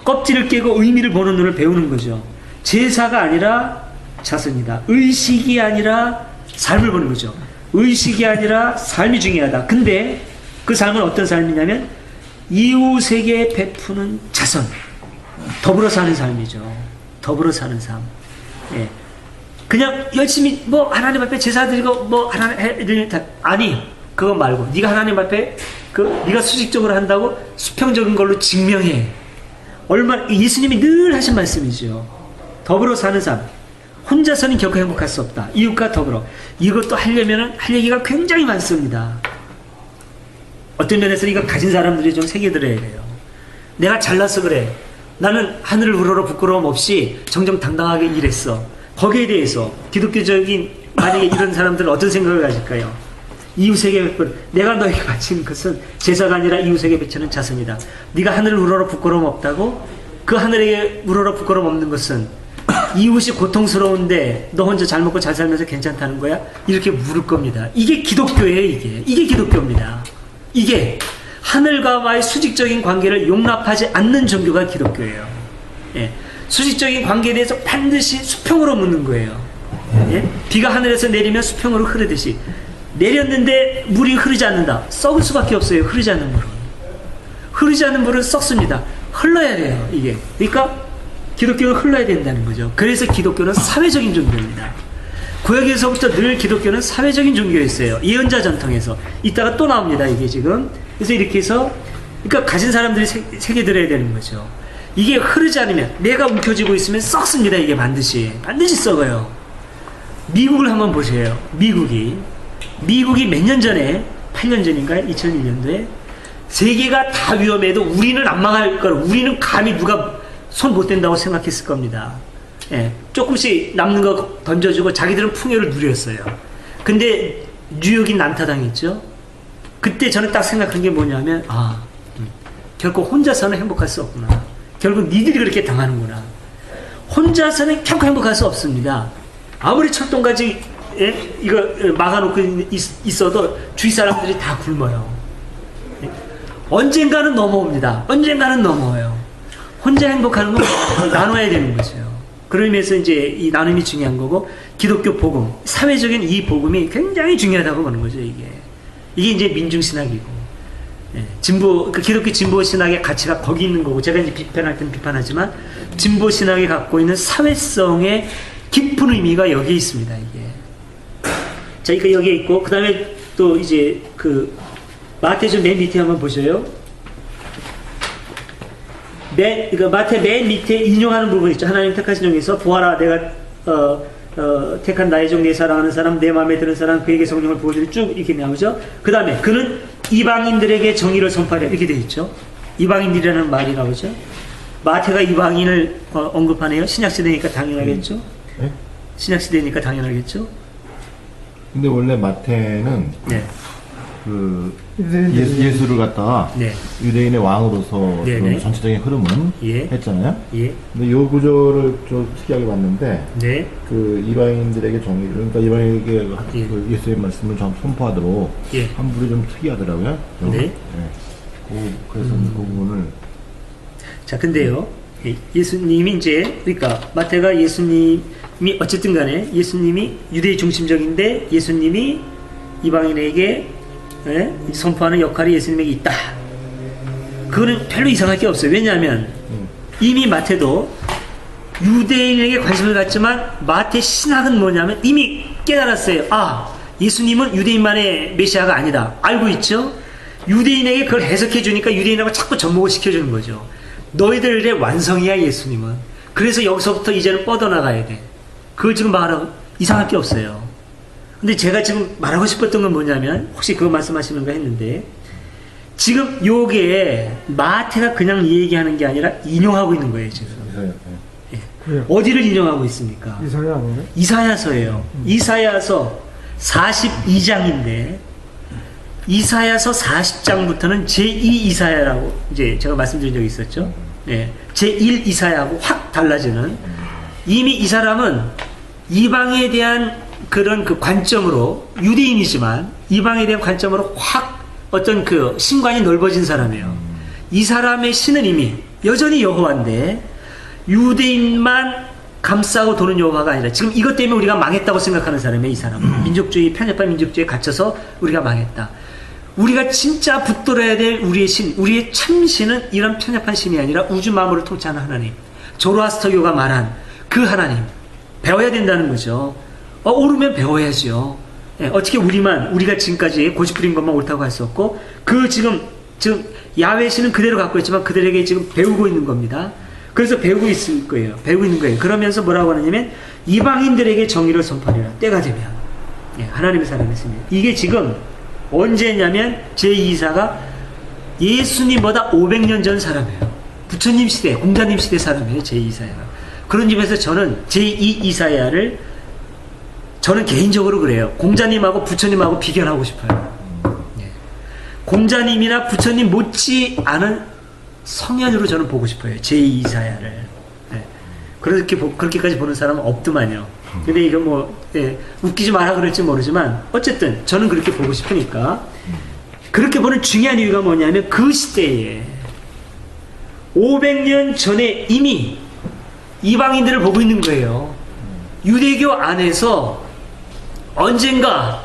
껍질을 깨고 의미를 보는 눈을 배우는 거죠. 제사가 아니라 자선이다. 의식이 아니라 삶을 보는 거죠. 의식이 아니라 삶이 중요하다. 근데 그 삶은 어떤 삶이냐면 이웃에게 베푸는 자선, 더불어 사는 삶이죠. 더불어 사는 삶. 그냥 열심히 뭐 하나님 앞에 제사 드리고 뭐 하나님 해드리는, 아니, 그거 말고 네가 하나님 앞에 네가 수직적으로 한다고 수평적인 걸로 증명해. 얼마나 예수님이 늘 하신 말씀이죠. 더불어 사는 삶. 혼자서는 결코 행복할 수 없다. 이웃과 더불어. 이것도 하려면은 할 얘기가 굉장히 많습니다. 어떤 면에서는 이거 가진 사람들이 좀 새겨들어야 돼요. 내가 잘나서 그래. 나는 하늘을 우러러 부끄러움 없이 정정당당하게 일했어. 거기에 대해서 기독교적인, 만약에 이런 사람들은 어떤 생각을 가질까요? 이웃에게 내가 너에게 바치는 것은 제사가 아니라 이웃에게 바치는 자선이다. 네가 하늘을 우러러 부끄러움 없다고? 그 하늘에게 우러러 부끄러움 없는 것은 이웃이 고통스러운데 너 혼자 잘 먹고 잘 살면서 괜찮다는 거야? 이렇게 물을 겁니다. 이게 기독교예요. 이게 기독교입니다. 이게 하늘과의 수직적인 관계를 용납하지 않는 종교가 기독교예요. 수직적인 관계에 대해서 반드시 수평으로 묻는 거예요. 비가 하늘에서 내리면 수평으로 흐르듯이 내렸는데 물이 흐르지 않는다. 썩을 수밖에 없어요. 흐르지 않는 물은. 흐르지 않는 물은 썩습니다. 흘러야 돼요. 이게. 그러니까 기독교는 흘러야 된다는 거죠. 그래서 기독교는 사회적인 종교입니다. 구약에서부터 늘 기독교는 사회적인 종교였어요. 예언자 전통에서. 이따가 또 나옵니다. 이게 지금. 그래서 이렇게 해서, 그러니까 가진 사람들이 새겨들어야 되는 거죠. 이게 흐르지 않으면, 내가 움켜쥐고 있으면 썩습니다. 이게 반드시 썩어요. 미국을 한번 보세요. 미국이 몇 년 전에, 8년 전인가요? 2001년도에 세계가 다 위험해도 우리는 안 망할 걸, 우리는 감히 누가 손 못 댄다고 생각했을 겁니다. 조금씩 남는 거 던져주고 자기들은 풍요를 누렸어요. 근데 뉴욕이 난타당했죠. 그때 저는 딱 생각한 게 뭐냐면, 결코 혼자서는 행복할 수 없구나. 결국 니들이 그렇게 당하는구나. 혼자서는 결코 행복할 수 없습니다. 아무리 철동까지 이거 막아놓고 있어도 주위 사람들이 다 굶어요. 언젠가는 넘어옵니다. 언젠가는 넘어와요. 혼자 행복하는 건 나눠야 되는 거죠. 그런 의미에서 이제 이 나눔이 중요한 거고, 기독교 복음, 사회적인 이 복음이 굉장히 중요하다고 보는 거죠. 이게 이제 민중신학이고. 예, 진보, 그 기독교 진보 신학의 가치가 거기 있는 거고, 제가 이제 비판할 때는 비판하지만, 진보 신학이 갖고 있는 사회성의 깊은 의미가 여기에 있습니다, 이게. 자, 그러니까 여기에 있고, 그 다음에 또 이제 그, 마태좀 맨 밑에 한번 보셔요. 마태 맨 밑에 인용하는 부분 있죠. 하나님 택하신 종에서 보아라, 내가, 택한 나의 종, 내 사랑하는 사람, 내 마음에 드는 사람, 그에게 성령을 부어주리 쭉 이렇게 나오죠. 그 다음에 그는 이방인들에게 정의를 선포하려 이렇게 되어 있죠. 이방인들이라는 말이 나오죠. 마태가 이방인을 언급하네요. 신약시대니까 당연하겠죠. 네? 신약시대니까 당연하겠죠. 근데 원래 마태는 네. 그 예수를 갖다가 네. 유대인의 왕으로서 네, 그런 네. 전체적인 흐름은 예. 했잖아요. 예. 근데 이 구조를 좀 특이하게 봤는데 네. 그 이방인들에게 정의, 그러니까 이방인에게 예. 그 예수의 말씀을 좀 선포하도록 예. 한 분이 좀 특이하더라고요. 네. 그래서 그 부분을 자, 근데요, 예수님이 이제, 그러니까, 마태가 예수님이, 어쨌든 간에, 예수님이 유대인 중심적인데, 예수님이 이방인에게, 선포하는 역할이 예수님에게 있다. 그거는 별로 이상할 게 없어요. 왜냐하면, 이미 마태도 유대인에게 관심을 갖지만, 마태 신학은 뭐냐면, 이미 깨달았어요. 아, 예수님은 유대인만의 메시아가 아니다. 알고 있죠? 유대인에게 그걸 해석해 주니까 유대인하고 자꾸 접목을 시켜주는 거죠. 너희들의 완성이야, 예수님은. 그래서 여기서부터 이제는 뻗어나가야 돼. 그걸 지금 말하고 이상할 게 없어요. 근데 제가 지금 말하고 싶었던 건 뭐냐면, 혹시 그거 말씀하시는가 했는데, 지금 요게 마태가 그냥 얘기하는 게 아니라 인용하고 있는 거예요, 지금. 예. 어디를 인용하고 있습니까? 이사야 아닌가요? 이사야서예요. 이사야서 42장인데, 이사야서 40장부터는 제2 이사야라고 이제 제가 말씀드린 적이 있었죠. 예. 제1 이사야하고 확 달라지는, 이미 이 사람은 이방에 대한 그런 그 관점으로, 유대인이지만 이방에 대한 관점으로 확 어떤 그 신관이 넓어진 사람이에요. 이 사람의 신은 이미 여전히 여호와인데 유대인만 감싸고 도는 여호와가 아니라, 지금 이것 때문에 우리가 망했다고 생각하는 사람이에요, 이 사람은. 민족주의, 편협한 민족주의에 갇혀서 우리가 망했다. 우리가 진짜 붙들어야 될 우리의 신, 우리의 참신은 이런 편협한 신이 아니라 우주 만물을 통치하는 하나님, 조로아스터교가 말한 그 하나님, 배워야 된다는 거죠. 옳으면 배워야죠. 예, 어떻게 우리가 지금까지 고집 부린 것만 옳다고 할 수 없고, 그 지금 야훼 신은 그대로 갖고 있지만 그들에게 지금 배우고 있는 겁니다. 그래서 배우고 있을 거예요. 배우고 있는 거예요. 그러면서 뭐라고 하느냐면, 이방인들에게 정의를 선포하리라. 때가 되면. 예, 하나님의 사랑했습니다. 이게 지금 언제냐면, 제2이사가 예수님보다 500년 전 사람이에요. 부처님 시대, 공자님 시대 사람이에요, 제2이사야가. 그런 점에서 저는 제2 이사야를, 저는 개인적으로 그래요. 공자님하고 부처님하고 비교하고 싶어요. 예. 공자님이나 부처님 못지 않은 성현으로 저는 보고 싶어요, 제2 이사야를. 예. 그렇게까지 보는 사람은 없더만요. 근데 이거 뭐, 예, 웃기지 마라 그럴지 모르지만, 어쨌든 저는 그렇게 보고 싶으니까. 그렇게 보는 중요한 이유가 뭐냐면, 그 시대에 500년 전에 이미 이방인들을 보고 있는 거예요. 유대교 안에서 언젠가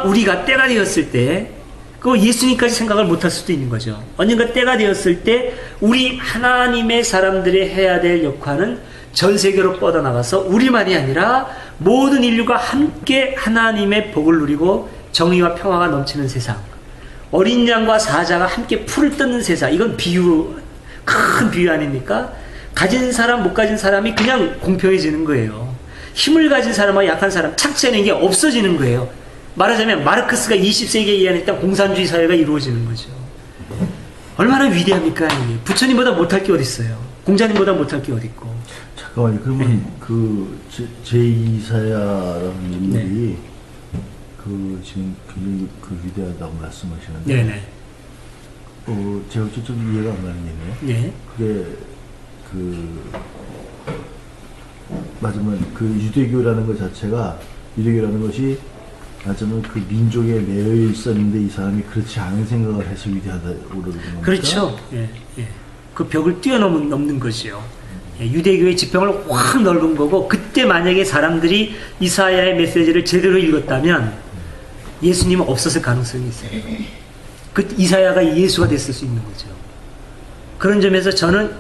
우리가 때가 되었을 때, 그 예수님까지 생각을 못할 수도 있는 거죠. 언젠가 때가 되었을 때 우리 하나님의 사람들이 해야 될 역할은 전 세계로 뻗어나가서 우리만이 아니라 모든 인류가 함께 하나님의 복을 누리고 정의와 평화가 넘치는 세상, 어린 양과 사자가 함께 풀을 뜯는 세상. 이건 큰 비유 아닙니까? 가진 사람 못 가진 사람이 그냥 공평해지는 거예요. 힘을 가진 사람과 약한 사람, 착취하는 게 없어지는 거예요. 말하자면 마르크스가 20세기에 이해했던 공산주의 사회가 이루어지는 거죠. 얼마나 위대합니까? 부처님보다 못할 게 어디 있어요? 공자님보다 못할 게 어디 있고. 잠깐만요. 그러면 그 제2사야라는 인물이 지금 굉장히 위대하다고 말씀하시는데, 네네. 제가 좀 이해가 안 가는 게요. 네. 그게 맞으면 그 유대교라는 것 자체가, 유대교라는 것이 맞으면 그 민족에 매여 있었는데 이 사람이 그렇지 않은 생각을 해서 위대하다고 그러는 겁니까? 그렇죠. 예, 예. 그 벽을 뛰어넘는 것이요. 예, 유대교의 지평을 확 넓은 거고, 그때 만약에 사람들이 이사야의 메시지를 제대로 읽었다면 예수님은 없었을 가능성이 있어요. 그 이사야가 예수가 됐을 수 있는 거죠. 그런 점에서 저는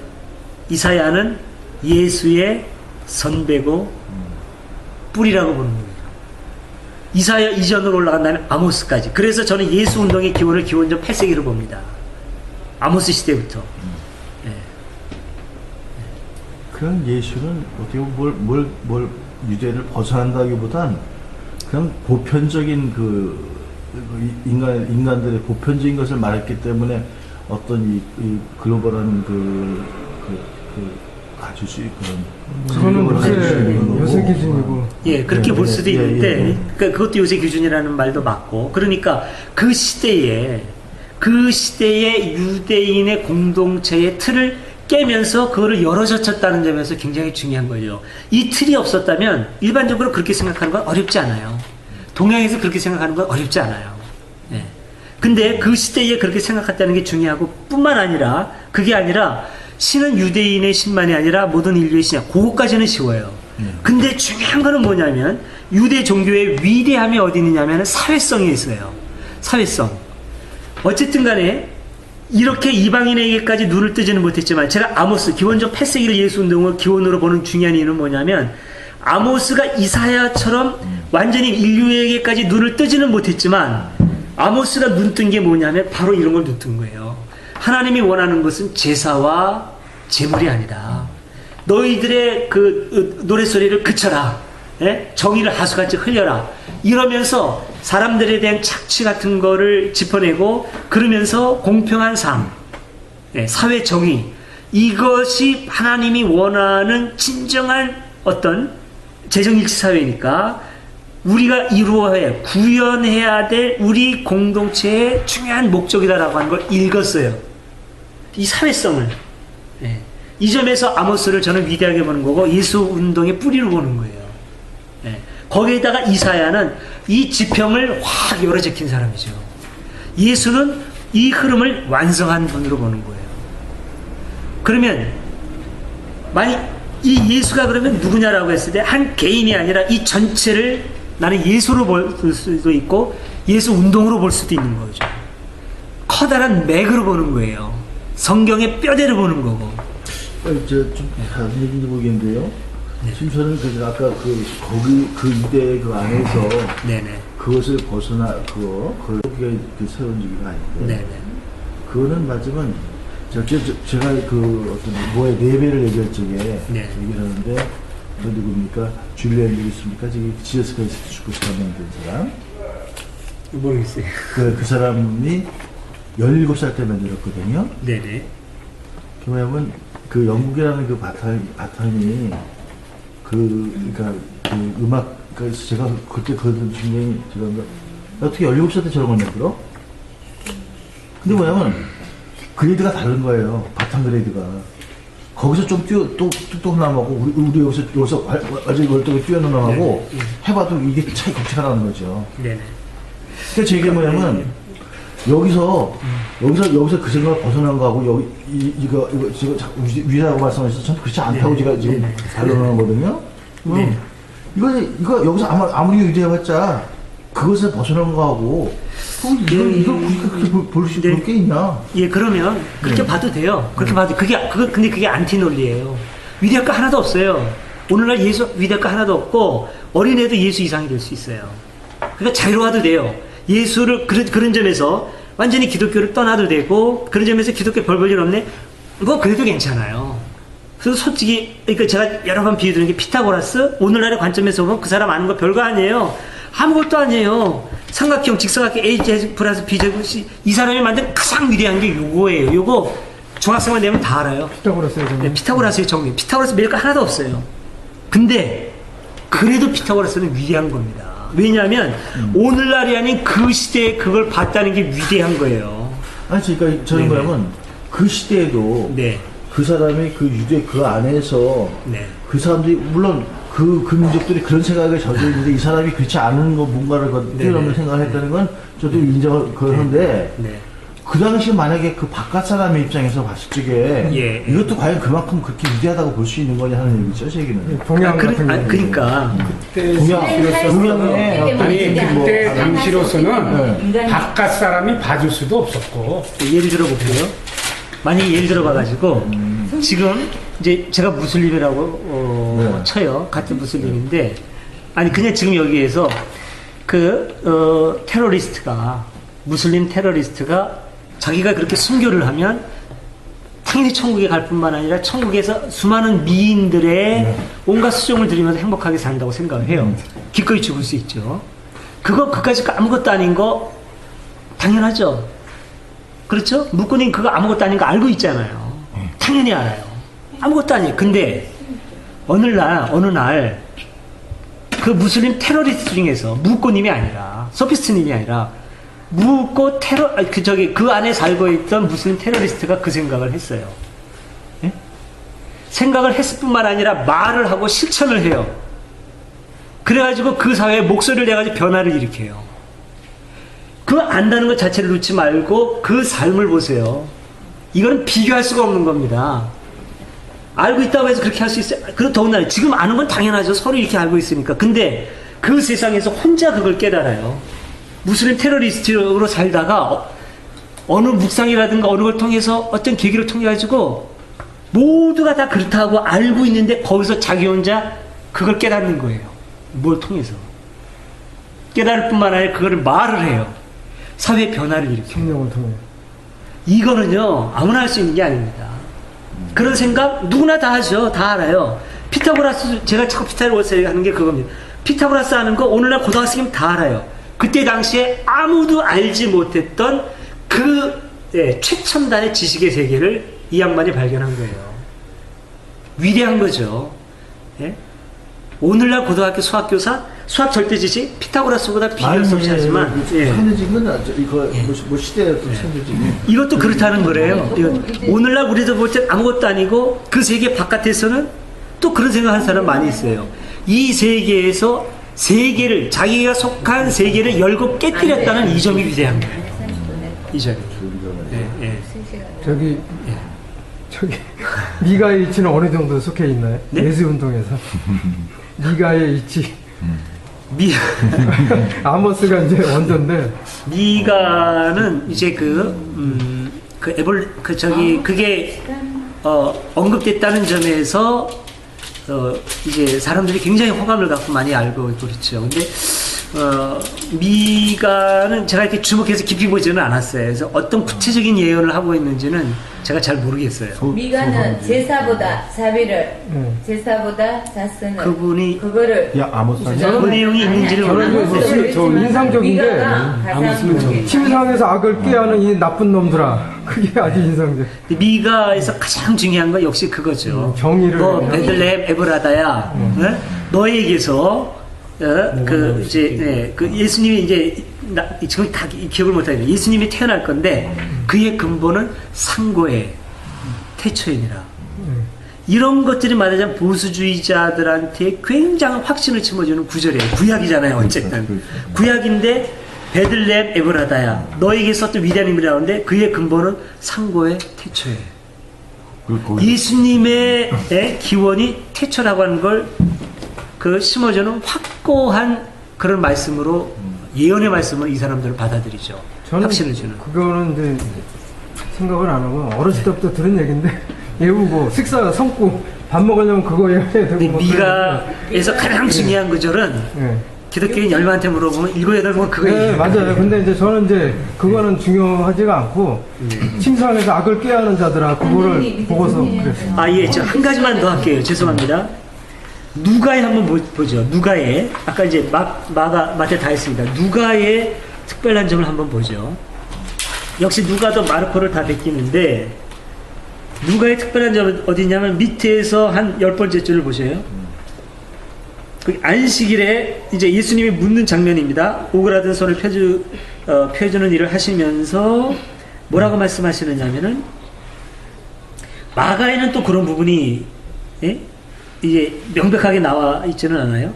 이사야는 예수의 선배고 뿌리라고 보는 겁니다. 이사야 이전으로 올라간다면 아모스까지. 그래서 저는 예수 운동의 기원을 기원전 8세기로 봅니다. 아모스 시대부터. 그냥 예수는 어떻게 보면 뭘 유대를 벗어난다기보단 그냥 보편적인 인간들의 보편적인 것을 말했기 때문에 어떤 이 글로벌한 가질 수 있는 그거는 요새 기준이고. 예, 그렇게 볼 수도 있는데, 그러니까 그것도 요새 기준이라는 말도 맞고, 그러니까 그 시대에 유대인의 공동체의 틀을 깨면서 그거를 열어젖혔다는 점에서 굉장히 중요한 거죠. 이 틀이 없었다면 일반적으로 그렇게 생각하는 건 어렵지 않아요. 동양에서 그렇게 생각하는 건 어렵지 않아요. 예. 근데 그 시대에 그렇게 생각했다는 게 중요하고 뿐만 아니라 그게 아니라 신은 유대인의 신만이 아니라 모든 인류의 신이야. 그거까지는 쉬워요. 근데 중요한 거는 뭐냐면 유대 종교의 위대함이 어디 있느냐면 사회성이 있어요. 사회성. 어쨌든 간에 이렇게 이방인에게까지 눈을 뜨지는 못했지만 제가 아모스 기원적 8세기를 예수운동을 기원으로 보는 중요한 이유는 뭐냐면 아모스가 이사야처럼 완전히 인류에게까지 눈을 뜨지는 못했지만 아모스가 눈 뜬 게 뭐냐면 바로 이런 걸 눈 뜬 거예요. 하나님이 원하는 것은 제사와 제물이 아니다. 너희들의 그 노랫소리를 그쳐라. 예? 정의를 하수같이 흘려라. 이러면서 사람들에 대한 착취 같은 거를 짚어내고 그러면서 공평한 삶, 예, 사회 정의, 이것이 하나님이 원하는 진정한 어떤 재정일치 사회니까 우리가 구현해야 될 우리 공동체의 중요한 목적이다라고 하는 걸 읽었어요. 이 사회성을. 예. 이 점에서 아모스를 저는 위대하게 보는 거고 예수 운동의 뿌리로 보는 거예요. 예. 거기에다가 이사야는 이 지평을 확 열어제낀 사람이죠. 예수는 이 흐름을 완성한 분으로 보는 거예요. 그러면 만약 이 예수가 그러면 누구냐라고 했을 때 한 개인이 아니라 이 전체를 나는 예수로 볼 수도 있고 예수 운동으로 볼 수도 있는 거죠. 커다란 맥으로 보는 거예요. 성경의 뼈대로 보는 거고. 좀 다른 얘기인지 모르겠는데요. 네. 지금 저는 아까 그 이대 그 안에서 네네. 그것을 그게 새로운 얘기가 아닌데. 네네. 그거는 맞으면 제가 어떤 뭐의 레벨을 얘기할 적에 네. 얘기를 하는데 그 누굽니까? 줄리안 여기 있습니까? 저기 지저스 크라이스트 축구 사람 된 사람. 모르겠어요. 그 사람이 17살 때 만들었거든요. 네네. 왜냐면 그 영국이라는 그 바탕이 그러니까 그 음악 그래서 제가 그때 그런 중에 제가 어떻게 17살 때 저런 걸 만들어? 근데 뭐냐면 그레이드가 다른 거예요. 바탕 그레이드가. 거기서 좀 뚝뚝 나가고 우리 여기서 아주 월등히 뛰어나가고 해봐도 이게 차이 격차가 나는 거죠. 네네. 그러니까 제 얘기 뭐냐면 여기서 그 생각을 벗어난 거하고 이거 지금 위라고 말씀하셔서 전 그렇지 않다고 제가 지금 반론하는 거거든요. 이거 여기서 아무리 위대해봤자 그것을 벗어난 거하고 이걸 그렇게 볼 게 있냐? 예, 그러면 그렇게 봐도 돼요. 그렇게 봐도 근데 그게 안티 논리예요. 위대할 거 하나도 없어요. 오늘날 예수 위대할 거 하나도 없고 어린애도 예수 이상이 될 수 있어요. 그러니까 자유로워도 돼요. 예수를 그런 점에서 완전히 기독교를 떠나도 되고 그런 점에서 기독교 별 볼 일 없네. 뭐 그래도 괜찮아요. 그래서 솔직히 그러니까 제가 여러 번 비유 드는 게 피타고라스 오늘날의 관점에서 보면 그 사람 아는 거 별거 아니에요. 아무것도 아니에요. 삼각형, 직사각형, A 제곱 플러스 B 제곱 이 사람이 만든 가장 위대한 게 요거예요. 요거 중학생만 되면 다 알아요. 피타고라스의 정리. 네, 피타고라스의 정리. 피타고라스 매일 거 하나도 없어요. 근데 그래도 피타고라스는 위대한 겁니다. 왜냐하면 오늘날이 아닌 그 시대에 그걸 봤다는 게 위대한 거예요. 아니 그러니까 저는 뭐냐면 그 시대에도 네. 그 사람이 그 유대 그 안에서 네. 그 사람들이 물론 그 민족들이 그런 생각에 젖어 있는데 이 사람이 그렇지 않은 거 뭔가를 뛰어넘는 생각을 했다는 건 저도 인정을 하는데 네. 그 당시 만약에 그 바깥 사람의 입장에서 봤을 적에 예. 이것도 과연 그만큼 그렇게 위대하다고 볼 수 있는 거냐 하는 얘기죠, 제 얘기는. 동양 같은 경우. 그러니까 동양의 아니 그때 당시로서는 네. 바깥 사람이 봐줄 수도 없었고 예를 들어 볼게요. 만약에 예를 들어 봐가지고 지금 이제 제가 무슬림이라고 쳐요. 같은 무슬림인데 아니 그냥 지금 여기에서 테러리스트가 무슬림 테러리스트가 자기가 그렇게 순교를 하면 당연히 천국에 갈 뿐만 아니라 천국에서 수많은 미인들의 온갖 수종을 들이면서 행복하게 산다고 생각을 해요. 기꺼이 죽을 수 있죠. 그까짓 거 아무것도 아닌 거 당연하죠. 그렇죠? 묵군님 그거 아무것도 아닌 거 알고 있잖아요. 당연히 알아요. 아무것도 아니에요. 근데 어느 날 그 무슬림 테러리스트 중에서 묵고님이 아니라 소피스트님이 아니라 묵고 그 안에 살고 있던 무슬림 테러리스트가 그 생각을 했어요. 예? 생각을 했을 뿐만 아니라 말을 하고 실천을 해요. 그래가지고 그 사회에 목소리를 내가지고 변화를 일으켜요. 그거 안다는 것 자체를 놓지 말고 그 삶을 보세요. 이거는 비교할 수가 없는 겁니다. 알고 있다고 해서 그렇게 할 수 있어요. 그리고 더군다나 지금 아는 건 당연하죠. 서로 이렇게 알고 있으니까. 근데 그 세상에서 혼자 그걸 깨달아요. 무슬림 테러리스트로 살다가 어느 묵상이라든가 어느 걸 통해서 어떤 계기를 통해 가지고 모두가 다 그렇다고 알고 있는데 거기서 자기 혼자 그걸 깨닫는 거예요. 뭘 통해서. 깨달을 뿐만 아니라 그거를 말을 해요. 사회 변화를 일으켜요. 성령을 통해. 이거는요 아무나 할 수 있는 게 아닙니다. 그런 생각 누구나 다 하죠. 다 알아요. 피타고라스, 제가 자꾸 피타고라스 하는 게 그겁니다. 피타고라스 하는 거 오늘날 고등학생이면 다 알아요. 그때 당시에 아무도 알지 못했던 최첨단의 지식의 세계를 이 양반이 발견한 거예요. 위대한 거죠. 예? 오늘날 고등학교 수학교사, 수학 절대지식 피타고라스보다 비교할 수 없이 하지만 천재직은 이거 뭐 시대의 또 천재직. 이것도 그렇다는 거래요. 오늘날 우리도 볼 때 아무것도 아니고 그 세계 바깥에서는 또 그런 생각하는 사람 많이 있어요. 이 세계에서 세계를 자기가 속한 세계를 열고 깨뜨렸다는 이 점이 위대한 거예요. 이 점이. 저기 미가의 이치는 어느 정도 속해 있나요? 네? 예수 운동에서 미가의 이치. 아모스가 이제 원조인데 미가는 이제 그게 언급됐다는 점에서 이제 사람들이 굉장히 호감을 갖고 많이 알고 있고 그렇죠. 근데 미가는 제가 이렇게 주목해서 깊이 보지는 않았어요. 그래서 어떤 구체적인 예언을 하고 있는지는 제가 잘 모르겠어요. 미가는 제사보다 자비를, 제사보다 자선을, 그분이 그거를 아모스 그 내용이 있는지를 저는 모르겠어요. 저 인상적인 게 침상에서 악을 꾀하는 이 나쁜 놈들아. 그게 아주 인상적. 미가에서 가장 중요한 건 역시 그거죠. 정의를. 너 베들레헴 에브라다야. 너에게서 그 예수님이 이제 지금 다 기억을 못하겠네요. 예수님이 태어날 건데 그의 근본은 상고의 태초이니라. 이런 것들이 말하자면 보수주의자들한테 굉장한 확신을 심어주는 구절이에요. 구약이잖아요. 어쨌든 구약인데 베들레헴 에브라다야 너에게서 또 위대한 힘이라고 하는데 그의 근본은 상고의 태초예요. 예수님의 기원이 태초라고 하는 걸 심어주는 확고한 그런 말씀으로 예언의 말씀을 이 사람들은 받아들이죠. 저는 확신을 주는. 그거는 이제 생각을 안 하고 어렸을 때부터 들은 얘기인데 예우고 식사 성구 밥 먹으려면 그거 해야 되고. 미가에서 가장 중요한 구절은 기독교인 열반한테 물어보면 7, 8번 그거 네, 맞아요. 근데 이제 저는 이제 그거는 중요하지가 않고 침상에서 악을 꾀하는 자들아 그거를 보고서 그랬어요. 예, 저 한 가지만 더 할게요. 죄송합니다. 누가에 한번 보죠. 누가에 아까 이제 마태 다 했습니다. 누가의 특별한 점을 한번 보죠. 역시 누가도 마르코를 다 베끼는데 누가의 특별한 점은 어디냐면 밑에서 한 10번째 줄을 보세요. 그 안식일에 이제 예수님이 묻는 장면입니다. 오그라든 손을 펴주는 일을 하시면서 뭐라고 말씀하시느냐면은 마가에는 또 그런 부분이 이제 명백하게 나와 있지는 않아요.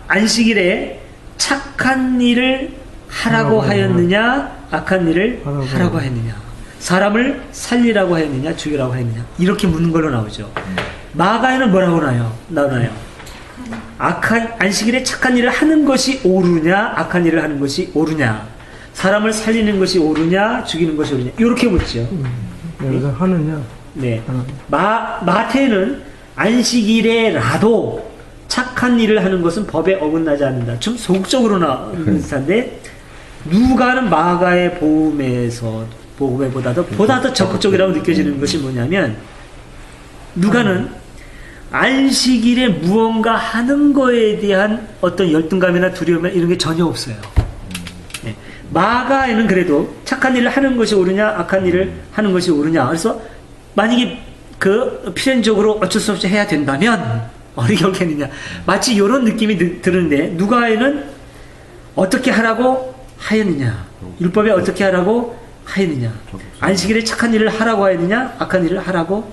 안식일에 착한 일을 하라고 하였느냐, 악한 일을 하라고 하였느냐, 사람을 살리라고 하였느냐, 죽이라고 하였느냐, 이렇게 묻는 걸로 나오죠. 마가에는 뭐라고 나오나요? 안식일에 착한 일을 하는 것이 옳으냐, 악한 일을 하는 것이 옳으냐, 사람을 살리는 것이 옳으냐, 죽이는 것이 옳으냐, 이렇게 묻죠. 여기서 하느냐? 네. 마태는 안식일에라도 착한 일을 하는 것은 법에 어긋나지 않는다. 좀 소극적으로 나오는 듯한데, 누가는 마가의 복음에보다도 보다 더 적극적이라고 느껴지는 것이 뭐냐면, 누가는 안식일에 무언가 하는 거에 대한 어떤 열등감이나 두려움이나 이런 게 전혀 없어요. 네. 마가에는 그래도 착한 일을 하는 것이 옳으냐, 악한 일을 하는 것이 옳으냐. 그래서 만약에 필연적으로 어쩔 수 없이 해야 된다면 어떻게 하겠느냐. 마치 이런 느낌이 드는데, 누가에는 어떻게 하라고 하였느냐, 율법에 어떻게 하라고 하였느냐, 안식일에 착한 일을 하라고 하였느냐, 악한 일을 하라고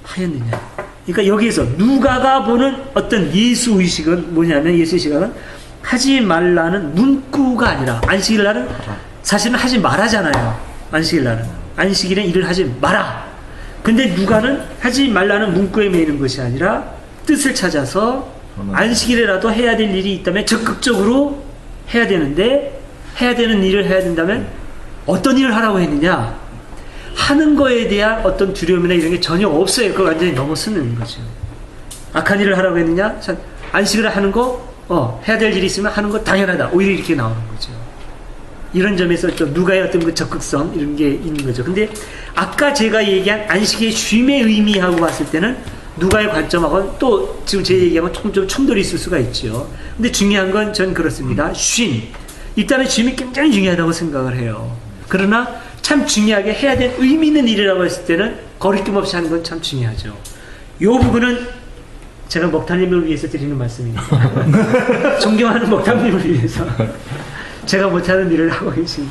하였느냐. 그러니까 여기에서 누가가 보는 어떤 예수 의식은 뭐냐면, 예수 의식은 하지 말라는 문구가 아니라, 안식일 날은 사실은 하지 말아잖아요. 안식일 날은 안식일에 일을 하지 마라. 근데 누가는 하지 말라는 문구에 매이는 것이 아니라 뜻을 찾아서 안식일에라도 해야 될 일이 있다면 적극적으로 해야 되는데, 해야 되는 일을 해야 된다면 어떤 일을 하라고 했느냐, 하는 거에 대한 어떤 두려움이나 이런 게 전혀 없어요. 그걸 완전히 넘어서는 거죠. 악한 일을 하라고 했느냐, 안식을 하는 거, 해야 될 일이 있으면 하는 거 당연하다, 오히려 이렇게 나오는 거죠. 이런 점에서 좀 누가의 어떤 그 적극성 이런 게 있는 거죠. 근데 아까 제가 얘기한 안식의 쉼의 의미하고 봤을 때는 누가의 관점하고는 또 지금 제 얘기하고 좀 충돌이 있을 수가 있죠. 근데 중요한 건 전 그렇습니다. 쉼, 일단은 쉼이 굉장히 중요하다고 생각을 해요. 그러나 참 중요하게 해야 될 의미 있는 일이라고 했을 때는 거리낌 없이 하는 건 참 중요하죠. 이 부분은 제가 먹탄님을 위해서 드리는 말씀입니다. 존경하는 먹탄님을 위해서 제가 못하는 일을 하고 계신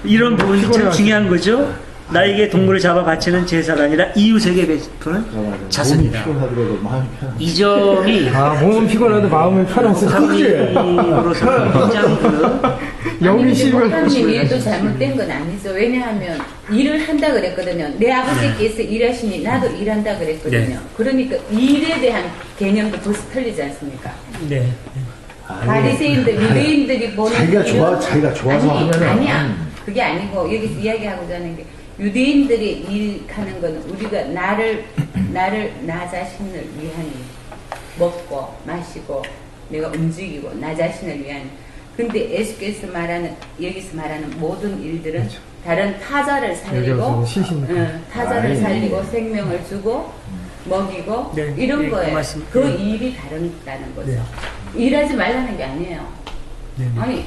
이런 부분이 참 중요한 거죠. 나에게 동물을 잡아 바치는 제사가 아니라 이웃에게 베푸는 자선이다. 이 점이 몸은 피곤해도 마음은 편해서 목사님으로서 굉장히 영이 실면 목사님 일도 잘못된 건 아니죠. 왜냐하면 일을 한다 그랬거든요. 내 아버지께서 일하시니 나도 일한다 그랬거든요. 네. 그러니까 일에 대한 개념도 벌써 틀리지 않습니까? 네. 바리새인들, 유대인들이 보는 자기가 좋아서 하면은 아니야. 그게 아니고 여기서 이야기하고자 하는 게, 유대인들이 일하는 거는 우리가 나 자신을 위한 일, 먹고 마시고 내가 움직이고 나 자신을 위한. 근데 예수께서 여기서 말하는 모든 일들은 그렇죠. 다른 타자를 살리고, 타자를 살리고 생명을 주고 먹이고 이런 거예요. 그 일이 다르다는 거죠. 일하지 말라는 게 아니에요. 아니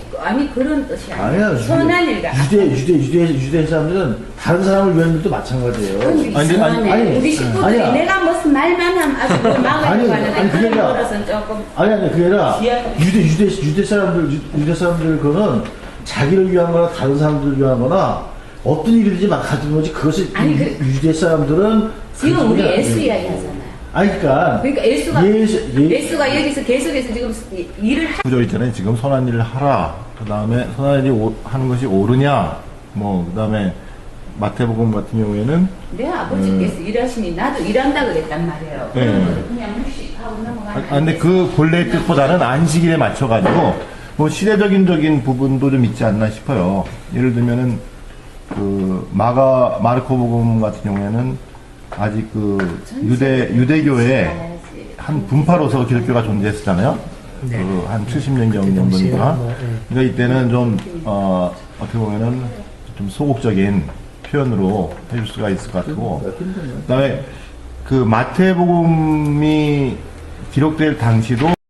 그런 뜻이 아니에요. 선한 일가. 유대 사람들은 다른 사람을 위한 일도 마찬가지예요. 아니 우리 식구들이 내가 무슨 말만 하면 아주 막으려고 하는데 그런 거라서는 조금. 아니 그게 아니라 유대 사람들 그거는 자기를 위한거나 다른 사람들을 위한거나 어떤 일이든지 막 가지고 오지. 그것이 유대 사람들은 지금 우리 예수 이야기 하잖아요. 그러니까 예수가 여기서 계속해서 지금 일을 구절 있잖아요. 지금 선한 일을 하라. 그 다음에 선한 일이 하는 것이 옳으냐. 그 다음에 마태복음 같은 경우에는 내 아버지께서 일하시니 나도 일한다 그랬단 말이에요. 네. 그런 거를 그냥 무시하고 넘어가는. 근데 그 본래의 뜻보다는 안식일에 맞춰가지고 뭐 시대적인 부분도 좀 있지 않나 싶어요. 예를 들면은 그 마르코복음 같은 경우에는 아직 그 유대교의 한 분파로서 기독교가 존재했었잖아요. 네. 그 한 70년 정도인가. 그러니까 이때는 좀 어떻게 보면은 좀 소극적인 표현으로 해줄 수가 있을 것 같고, 그다음에 그 마태복음이 기록될 당시도